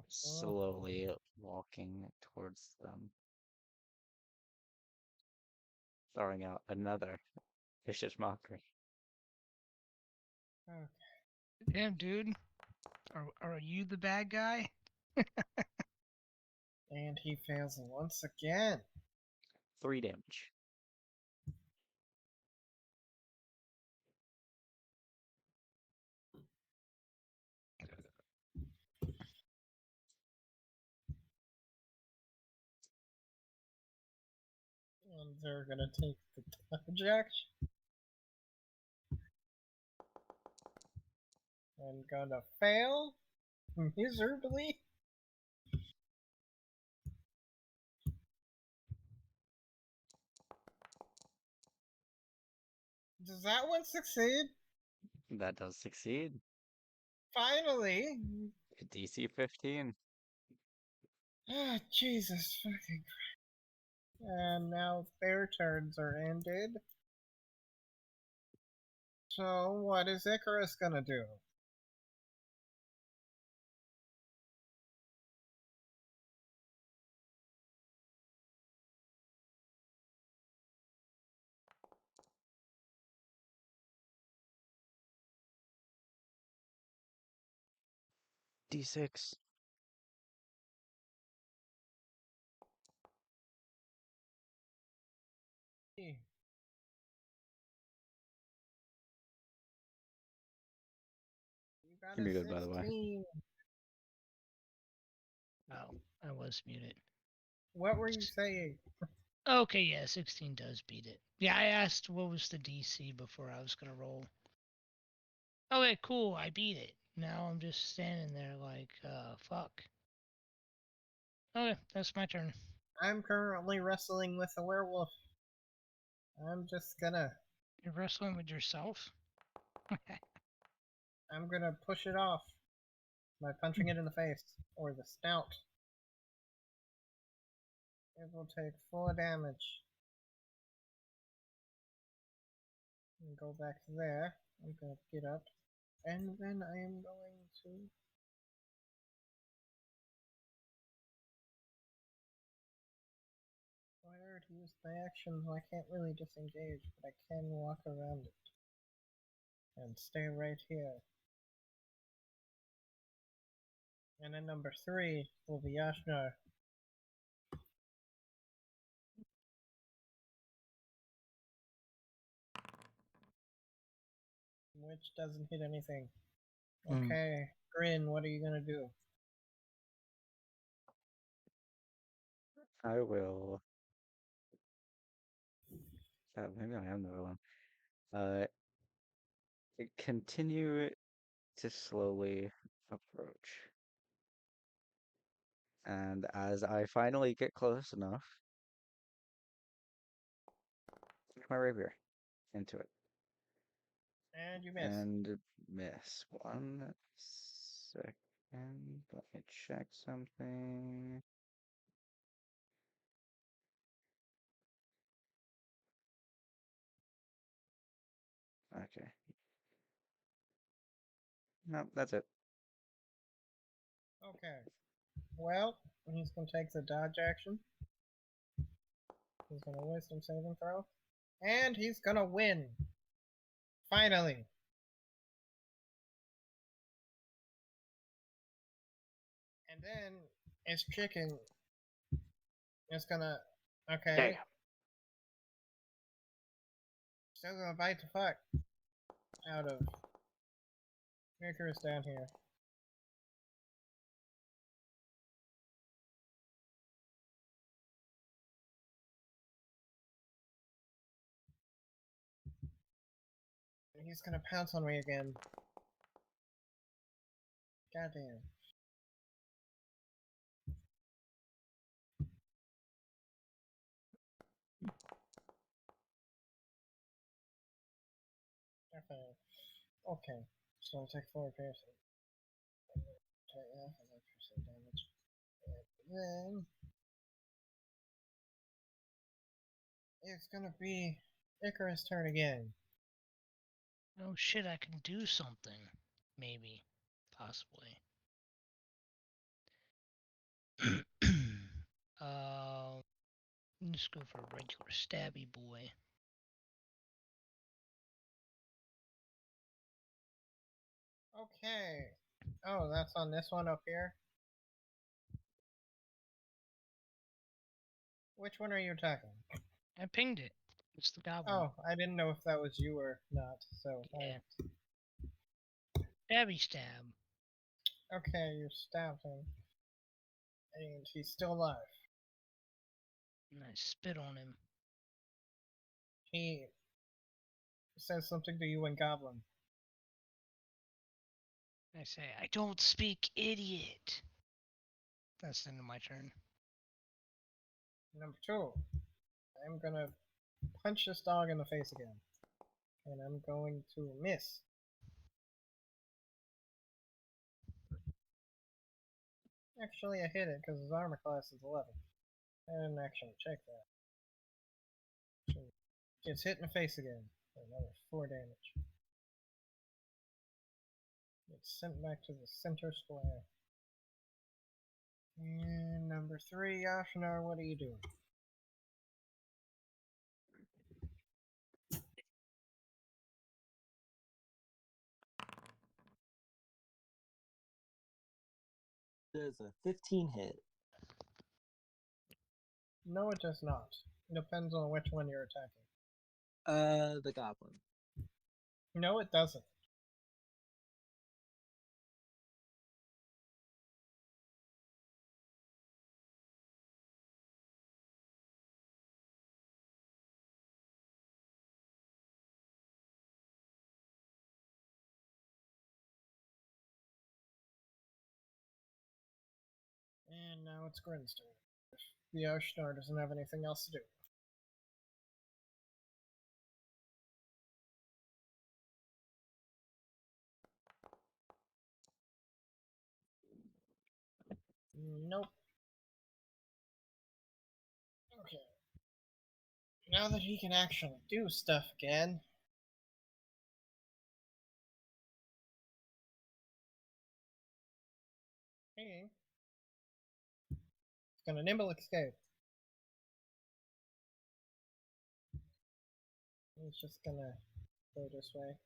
slowly walking towards them, throwing out another vicious mockery. Okay. Damn, dude. Are you the bad guy? And he fails once again. 3 damage. And they're going to take the dodge action. And gonna fail miserably. Does that one succeed? That does succeed. Finally! DC 15. Ah, Jesus fucking Christ. And now their turns are ended. So, what is Icarus gonna do? D6. You got You're a good, by the way. 16. Oh, I was muted. What were you saying? Okay, yeah, 16 does beat it. Yeah, I asked what was the DC before I was gonna roll. Okay, cool, I beat it. Now I'm just standing there like, fuck. Okay, that's my turn. I'm currently wrestling with a werewolf. I'm just gonna. You're wrestling with yourself? I'm gonna push it off by punching it in the face or the snout. It will take 4 damage. And go back there. I'm gonna get up. And then I am going to I already used my action, so I can't really disengage, but I can walk around it. And stay right here. And then number 3 will be Yashnar. Which doesn't hit anything. Okay, Grin, what are you gonna do? I will. Maybe I am the villain. Uh, continue to slowly approach. And as I finally get close enough, my rapier into it. And you miss. And miss. 1 second. Let me check something. Okay. No, that's it. Okay. Well, he's gonna take the dodge action. He's gonna wisdom saving throw. And he's gonna win. Finally. And then his chicken is gonna okay. Damn. Still gonna bite the fuck out of Icarus down here. And he's gonna pounce on me again. Goddamn. Okay. Okay. So I'll take 4 piercing. Take half of that percent damage. And then it's gonna be Icarus' turn again. Oh shit, I can do something. Maybe. Possibly. Let's go for a regular stabby boy. Okay. Oh, that's on this one up here? Which one are you attacking? I pinged it. It's the goblin. Oh, I didn't know if that was you or not, so Yeah. Stabby stab. Okay, you stabbed him. And he's still alive. And I spit on him. He says something to you in Goblin. I say, I don't speak idiot. That's the end of my turn. Number 2. I'm gonna punch this dog in the face again. And I'm going to miss. Actually, I hit it because his armor class is 11. I didn't actually check that. So gets hit in the face again for another 4 damage. Gets sent back to the center square. And number 3, Yashinar, what are you doing? Does a 15 hit? No, it does not. It depends on which one you're attacking. The goblin. No, it doesn't. And now it's Grin's turn. The Yashinar doesn't have anything else to do. Nope. Now that he can actually do stuff again. Hey. It's gonna nimble escape. He's just gonna go this way.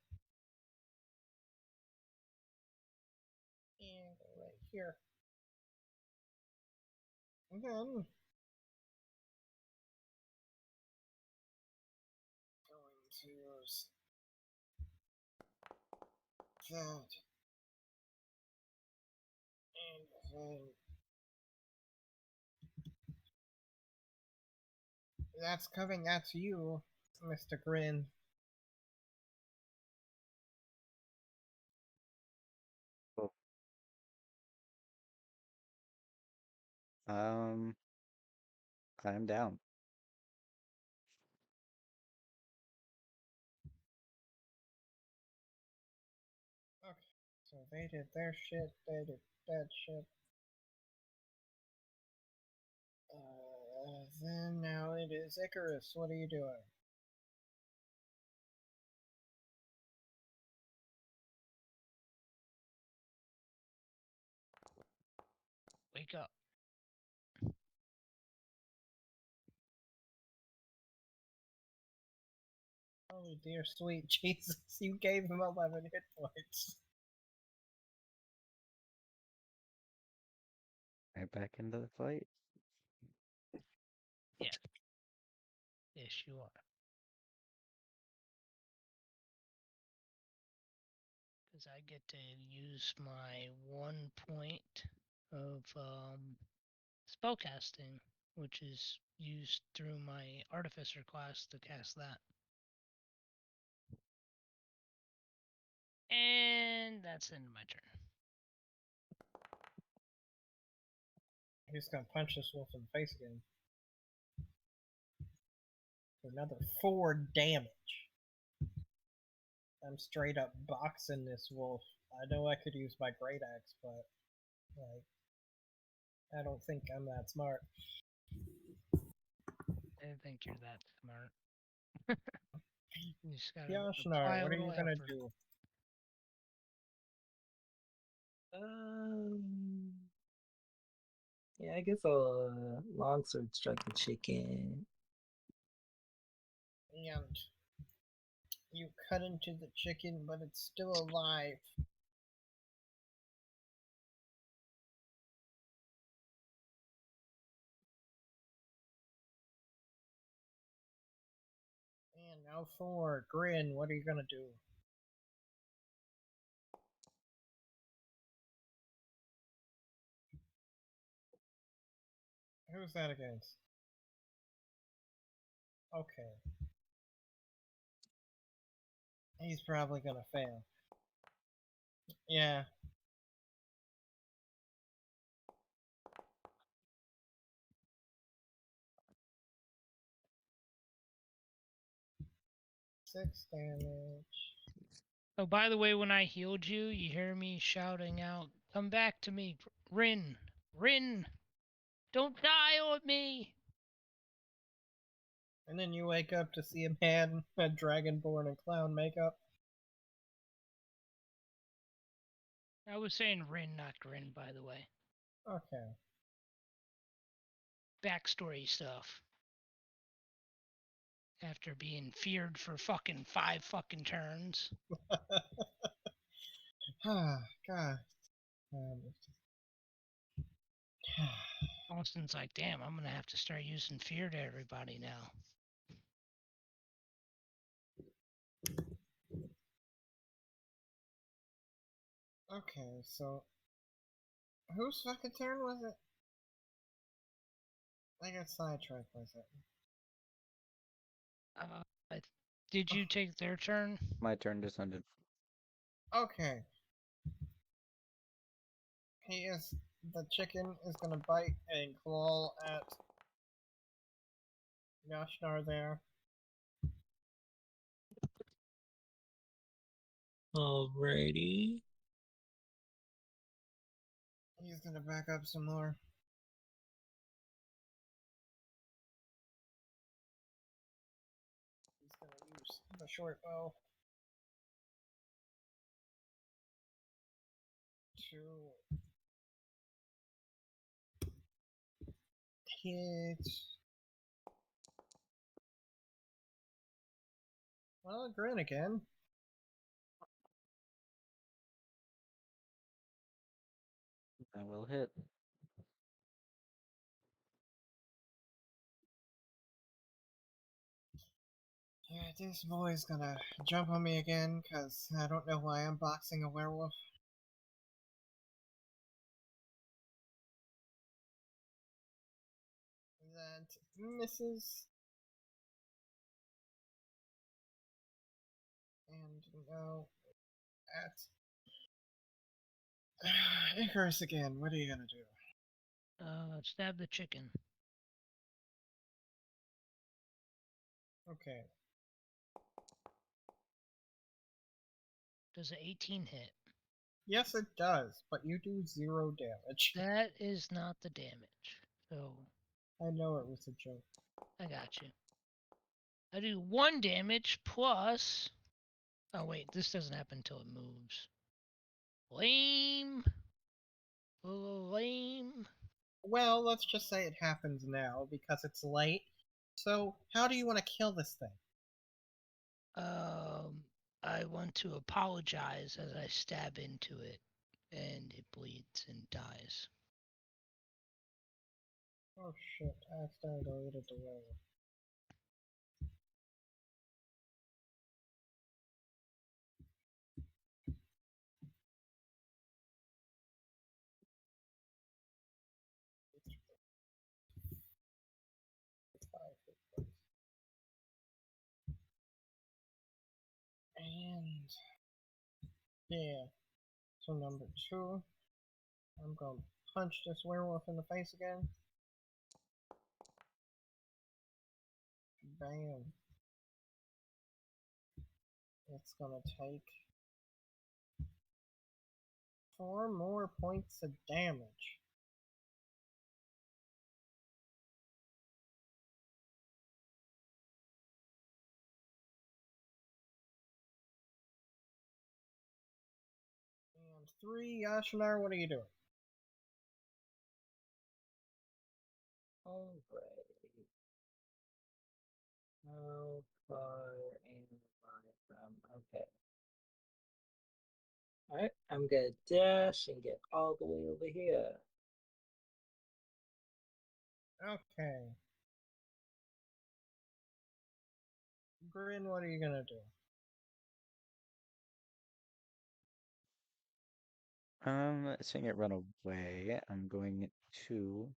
And go right here. And then going to use that. And then that's coming at you, Mr. Grin. Oh. I'm down. Okay, so they did their shit, they did that shit. Then now it is Icarus. What are you doing? Wake up. Oh dear sweet Jesus, you gave him 11 hit points. Right back into the fight. Yes. Yes, you are. Because I get to use my 1 point of spellcasting, which is used through my artificer class to cast that. And that's the end of my turn. He's gonna punch this wolf in the face again. For another 4 damage. I'm straight up boxing this wolf. I know I could use my great axe, but like I don't think I'm that smart. I didn't think you're that smart. You just gotta apply Yashnar, a what are little you gonna effort. do? Um, yeah, I guess I'll longsword strike the chicken. And you cut into the chicken, but it's still alive. And now for Grin, what are you gonna do? Who's that against? Okay. He's probably gonna fail. Yeah. Six damage. Oh, by the way, when I healed you, you hear me shouting out, "Come back to me, Rin! Rin! Don't die on me!" And then you wake up to see a man, a dragonborn in clown makeup. I was saying Rin, not Grin, by the way. Okay. Backstory stuff. After being feared for fucking 5 fucking turns. Ah, God. Austin's like, damn, I'm gonna have to start using fear to everybody now. Okay, so whose fucking turn was it? I got sidetracked by that. Did you take their turn? My turn just ended. Okay. The chicken is gonna bite and claw at Yashnar there. Alrighty. He's gonna back up some more. the short bow. To hit. Well, grin again. I will hit. Yeah, this boy's gonna jump on me again, because I don't know why I'm boxing a werewolf. That misses. And no, at Icarus again. What are you gonna do? Stab the chicken. Okay. Does an 18 hit? Yes, it does, but you do 0 damage. That is not the damage. So I know it was a joke. I got you. I do 1 damage plus. Oh wait, this doesn't happen until it moves. Lame. Lame. Well, let's just say it happens now because it's late. So, how do you want to kill this thing? I want to apologize as I stab into it, and it bleeds and dies. Oh shit, I accidentally deleted the werewolf. And yeah, so number 2, I'm gonna punch this werewolf in the face again. Bam. It's gonna take 4 more points of damage. And 3, Yashinar, what are you doing? Alright. How far am I from? Okay. Alright, I'm gonna dash and get all the way over here. Okay. Grin, what are you gonna do? Seeing it run away, I'm going to,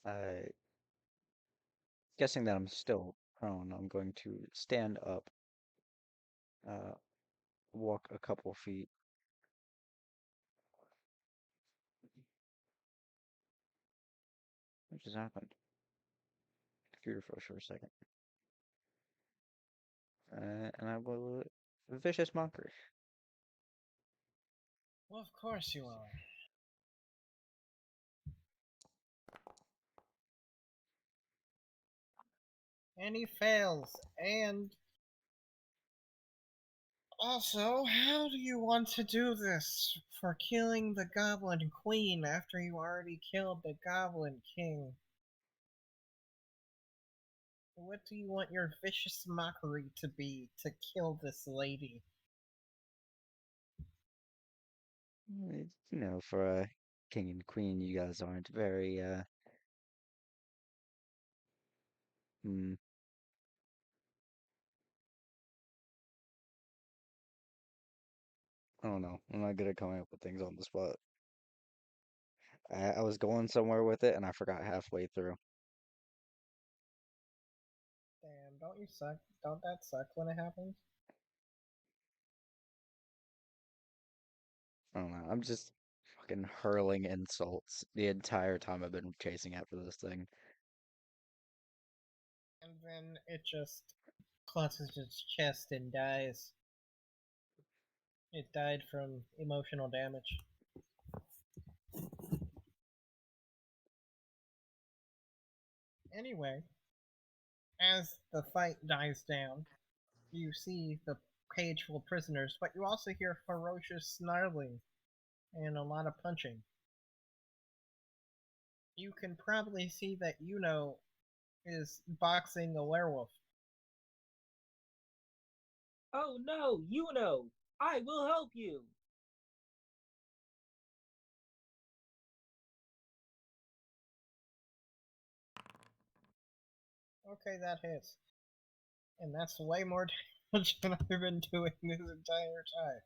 uh, guessing that I'm still prone, I'm going to stand up, uh, walk a couple feet. What just happened? Computer froze for a second. And I will vicious mockery. Well, of course you are. And he fails. And also, how do you want to do this for killing the Goblin Queen after you already killed the Goblin King? What do you want your vicious mockery to be to kill this lady? You know, for a king and queen, you guys aren't very, hmm, I don't know. I'm not good at coming up with things on the spot. I was going somewhere with it and I forgot halfway through. Damn, don't you suck? Don't that suck when it happens? I don't know. I'm just fucking hurling insults the entire time I've been chasing after this thing. And then it just clutches its chest and dies. It died from emotional damage. Anyway, as the fight dies down, you see the cage full of prisoners, but you also hear ferocious snarling and a lot of punching. You can probably see that is boxing a werewolf. Oh no, I will help you. Okay, that hits. And that's way more damage than I've been doing this entire time.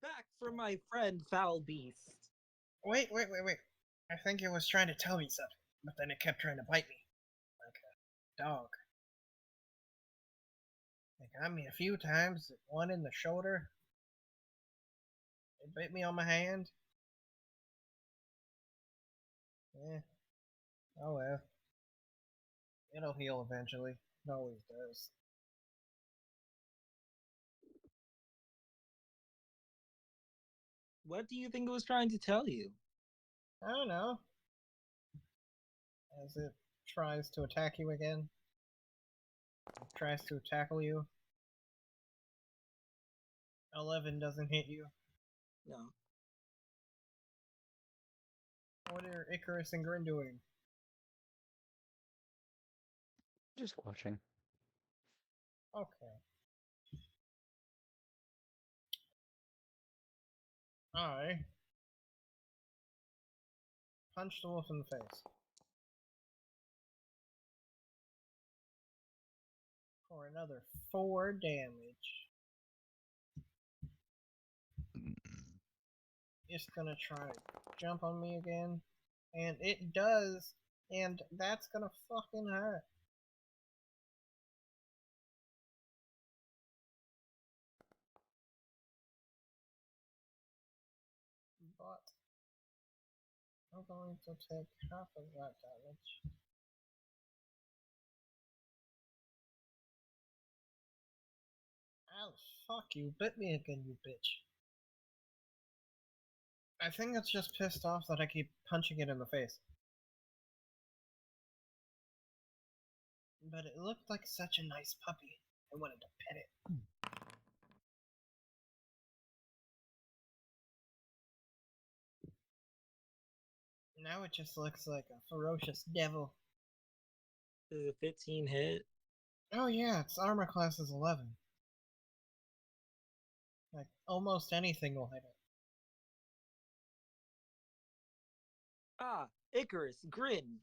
Back for my friend Foul Beast. Wait. I think it was trying to tell me something, but then it kept trying to bite me. Like a dog. It got me a few times, one in the shoulder. It bit me on my hand. Eh, oh well. It'll heal eventually. It always does. What do you think it was trying to tell you? I don't know. As it tries to attack you again. It tries to tackle you. 11 doesn't hit you. No. What are Icarus and Grin doing? Just watching. Okay. I punch the wolf in the face. For another 4 damage. It's gonna try to jump on me again. And it does. And that's gonna fucking hurt. But I'm going to take half of that damage. Ow, fuck you. Bit me again, you bitch. I think it's just pissed off that I keep punching it in the face. But it looked like such a nice puppy. I wanted to pet it. Now it just looks like a ferocious devil. Is a 15 hit? Oh yeah, its armor class is 11. Like, almost anything will hit it. Ah, Icarus, Grin.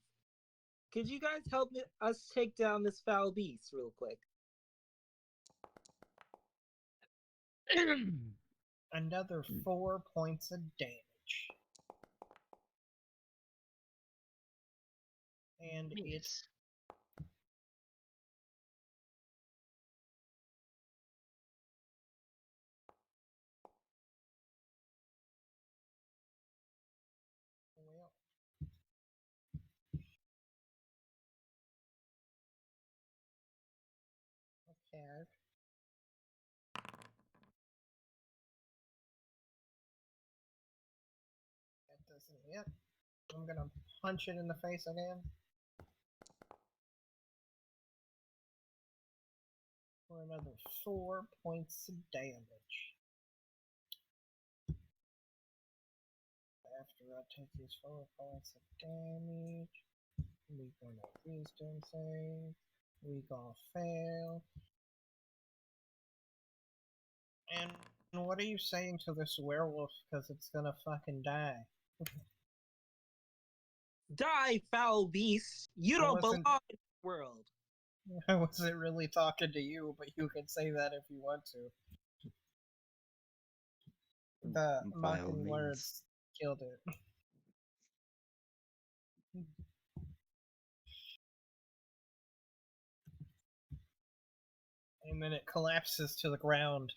Could you guys help us take down this foul beast real quick? Another 4 points of damage. And it's Miss. well. Okay. That doesn't hit. I'm gonna punch it in the face again. For another 4 points of damage. After I take these 4 points of damage, we gonna wisdom save. We gonna fail. And what are you saying to this werewolf? Because it's gonna fucking die. Die, foul beast! You I don't belong wasn't- in this world. I wasn't really talking to you, but you can say that if you want to. The By all mocking means. words killed it. And then it collapses to the ground.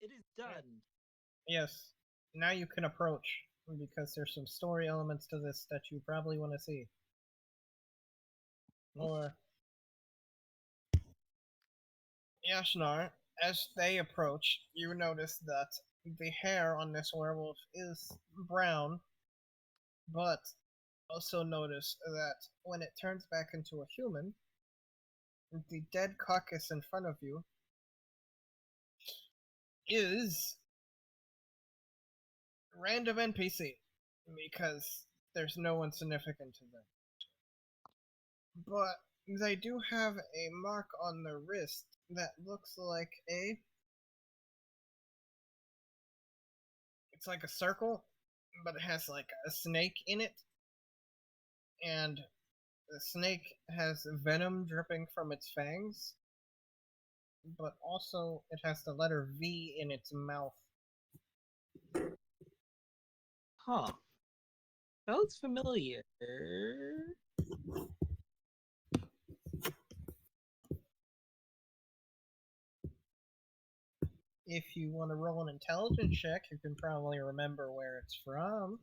It is done. Yes. Now you can approach, because there's some story elements to this that you probably want to see. Or Yashnar, As they approach, you notice that the hair on this werewolf is brown, but also notice that when it turns back into a human, the dead carcass in front of you is random NPC because there's no one significant to them. But they do have a mark on their wrist that looks like it's like a circle, but it has like a snake in it, and the snake has venom dripping from its fangs, but also it has the letter V in its mouth. Huh. That looks familiar. If you want to roll an intelligence check, you can probably remember where it's from.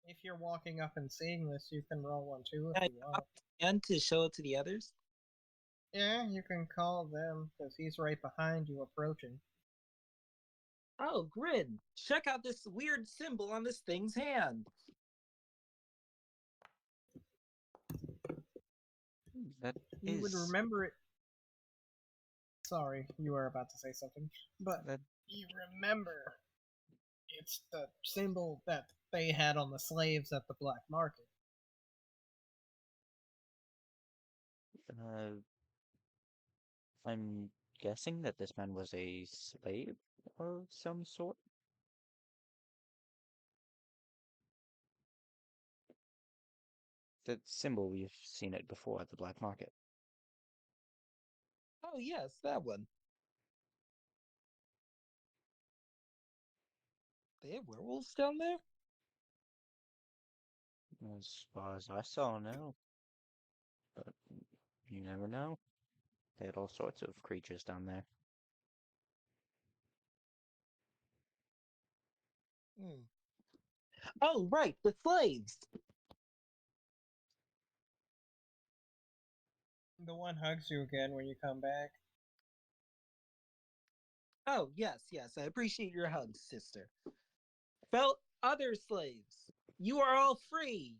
If you're walking up and seeing this, you can roll one too if I you want. and to show it to the others. Yeah, you can call them because he's right behind you approaching. Oh, Grin, check out this weird symbol on this thing's hand. That You would is remember it. Sorry, you were about to say something, but that you remember it's the symbol that they had on the slaves at the black market. uh, I'm guessing that this man was a slave of some sort. That symbol, we've seen it before at the black market. Oh, yes, that one. They have werewolves down there? As far as I saw, no. But you never know. They had all sorts of creatures down there. Hmm. Oh, right, the slaves. The one hugs you again when you come back. Oh, yes, yes, I appreciate your hugs, sister. Felt other slaves. You are all free.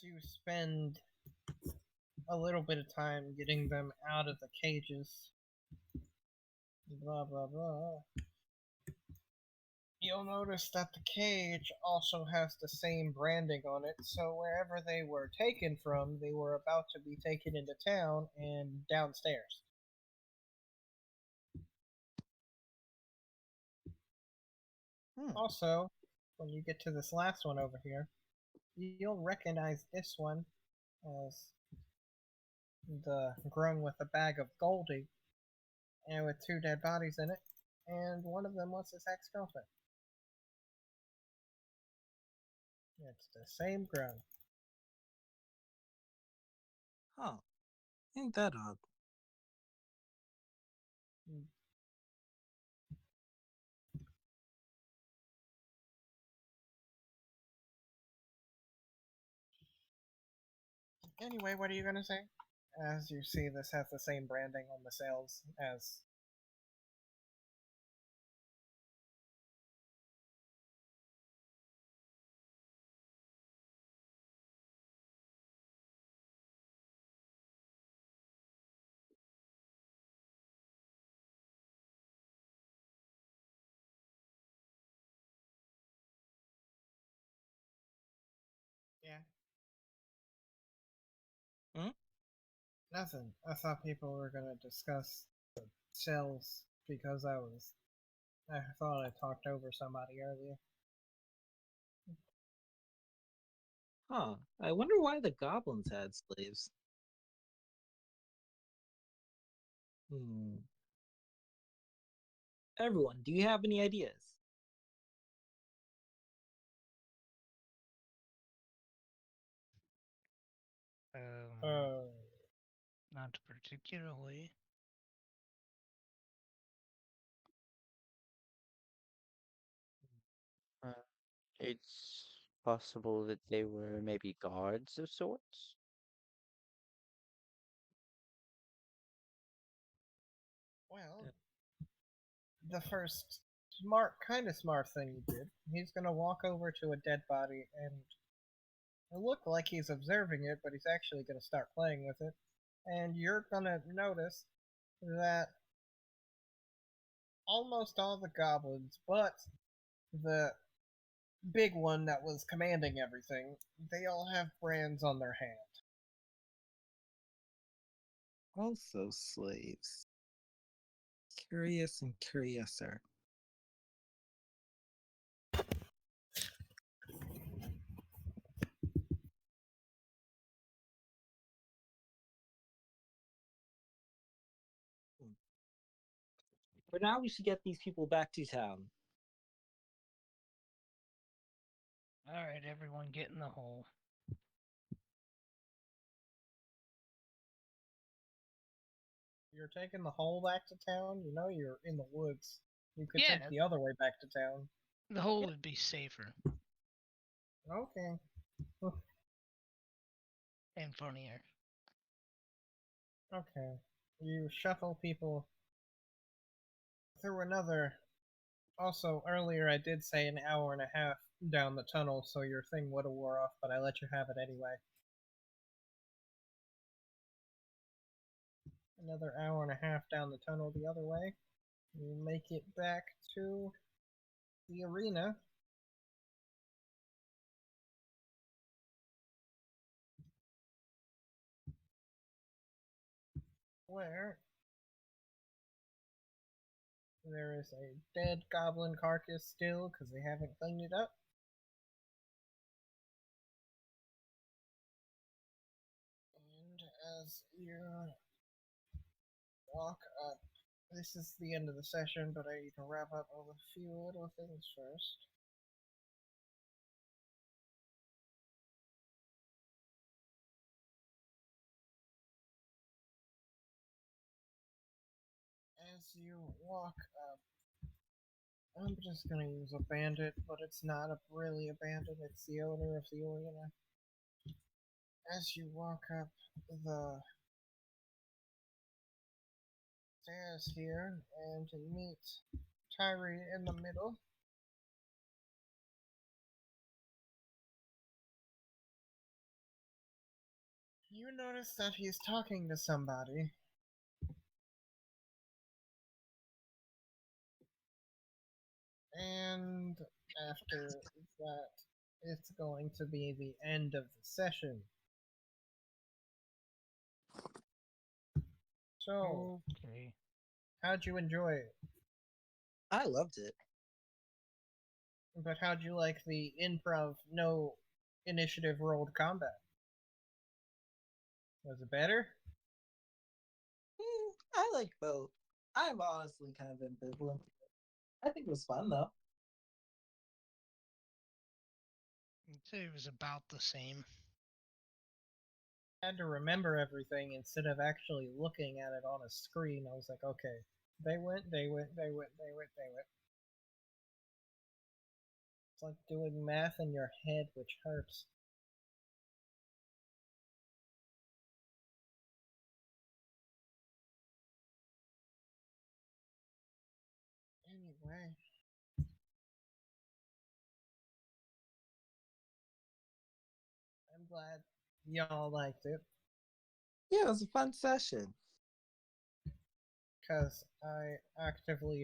You spend a little bit of time getting them out of the cages. Blah blah blah. You'll notice that the cage also has the same branding on it, so wherever they were taken from, they were about to be taken into town and downstairs. Also, when you get to this last one over here, you'll recognize this one as the grown with a bag of Goldie, and with two dead bodies in it, and one of them was his ex-girlfriend. It's the same grown. Huh. Ain't that odd? Anyway, what are you gonna say? As you see, this has the same branding on the sails as. Yeah. Hmm? Nothing. I thought people were gonna discuss the sails because I thought I talked over somebody earlier. Huh. I wonder why the goblins had slaves. Hmm. Everyone, do you have any ideas? Uh, Not particularly. Uh, It's possible that they were maybe guards of sorts. Well, the first kind of smart thing you did, he's gonna walk over to a dead body and look like he's observing it, but he's actually gonna start playing with it. And you're gonna notice that almost all the goblins, but the big one that was commanding everything, they all have brands on their hand. Also slaves. Curious and curiouser. For now, we should get these people back to town. Alright, everyone get in the hole. You're taking the hole back to town? You know you're in the woods. You could Yeah. take the other way back to town. The hole would be safer Okay. and funnier. Okay. You shuffle people through another. Also, earlier I did say an hour and a half down the tunnel, so your thing would have wore off, but I let you have it anyway. Another hour and a half down the tunnel the other way. You make it back to the arena. Where there is a dead goblin carcass still because they haven't cleaned it up. And as you walk up, this is the end of the session, but I need to wrap up a few little things first. As you walk up, I'm just gonna use a bandit, but it's not really a bandit, it's the owner of the arena. As you walk up the stairs here and to meet Tyree in the middle, you notice that he's talking to somebody. And after that, it's going to be the end of the session. So, Okay. how'd you enjoy it? I loved it. But how'd you like the improv, no initiative rolled combat? Was it better? I like both. I'm honestly kind of ambivalent. I think it was fun though. I'd say it was about the same. I had to remember everything instead of actually looking at it on a screen. I was like, okay, they went. It's like doing math in your head, which hurts. Anyway. I'm glad y'all liked it. Yeah, it was a fun session. Because I actively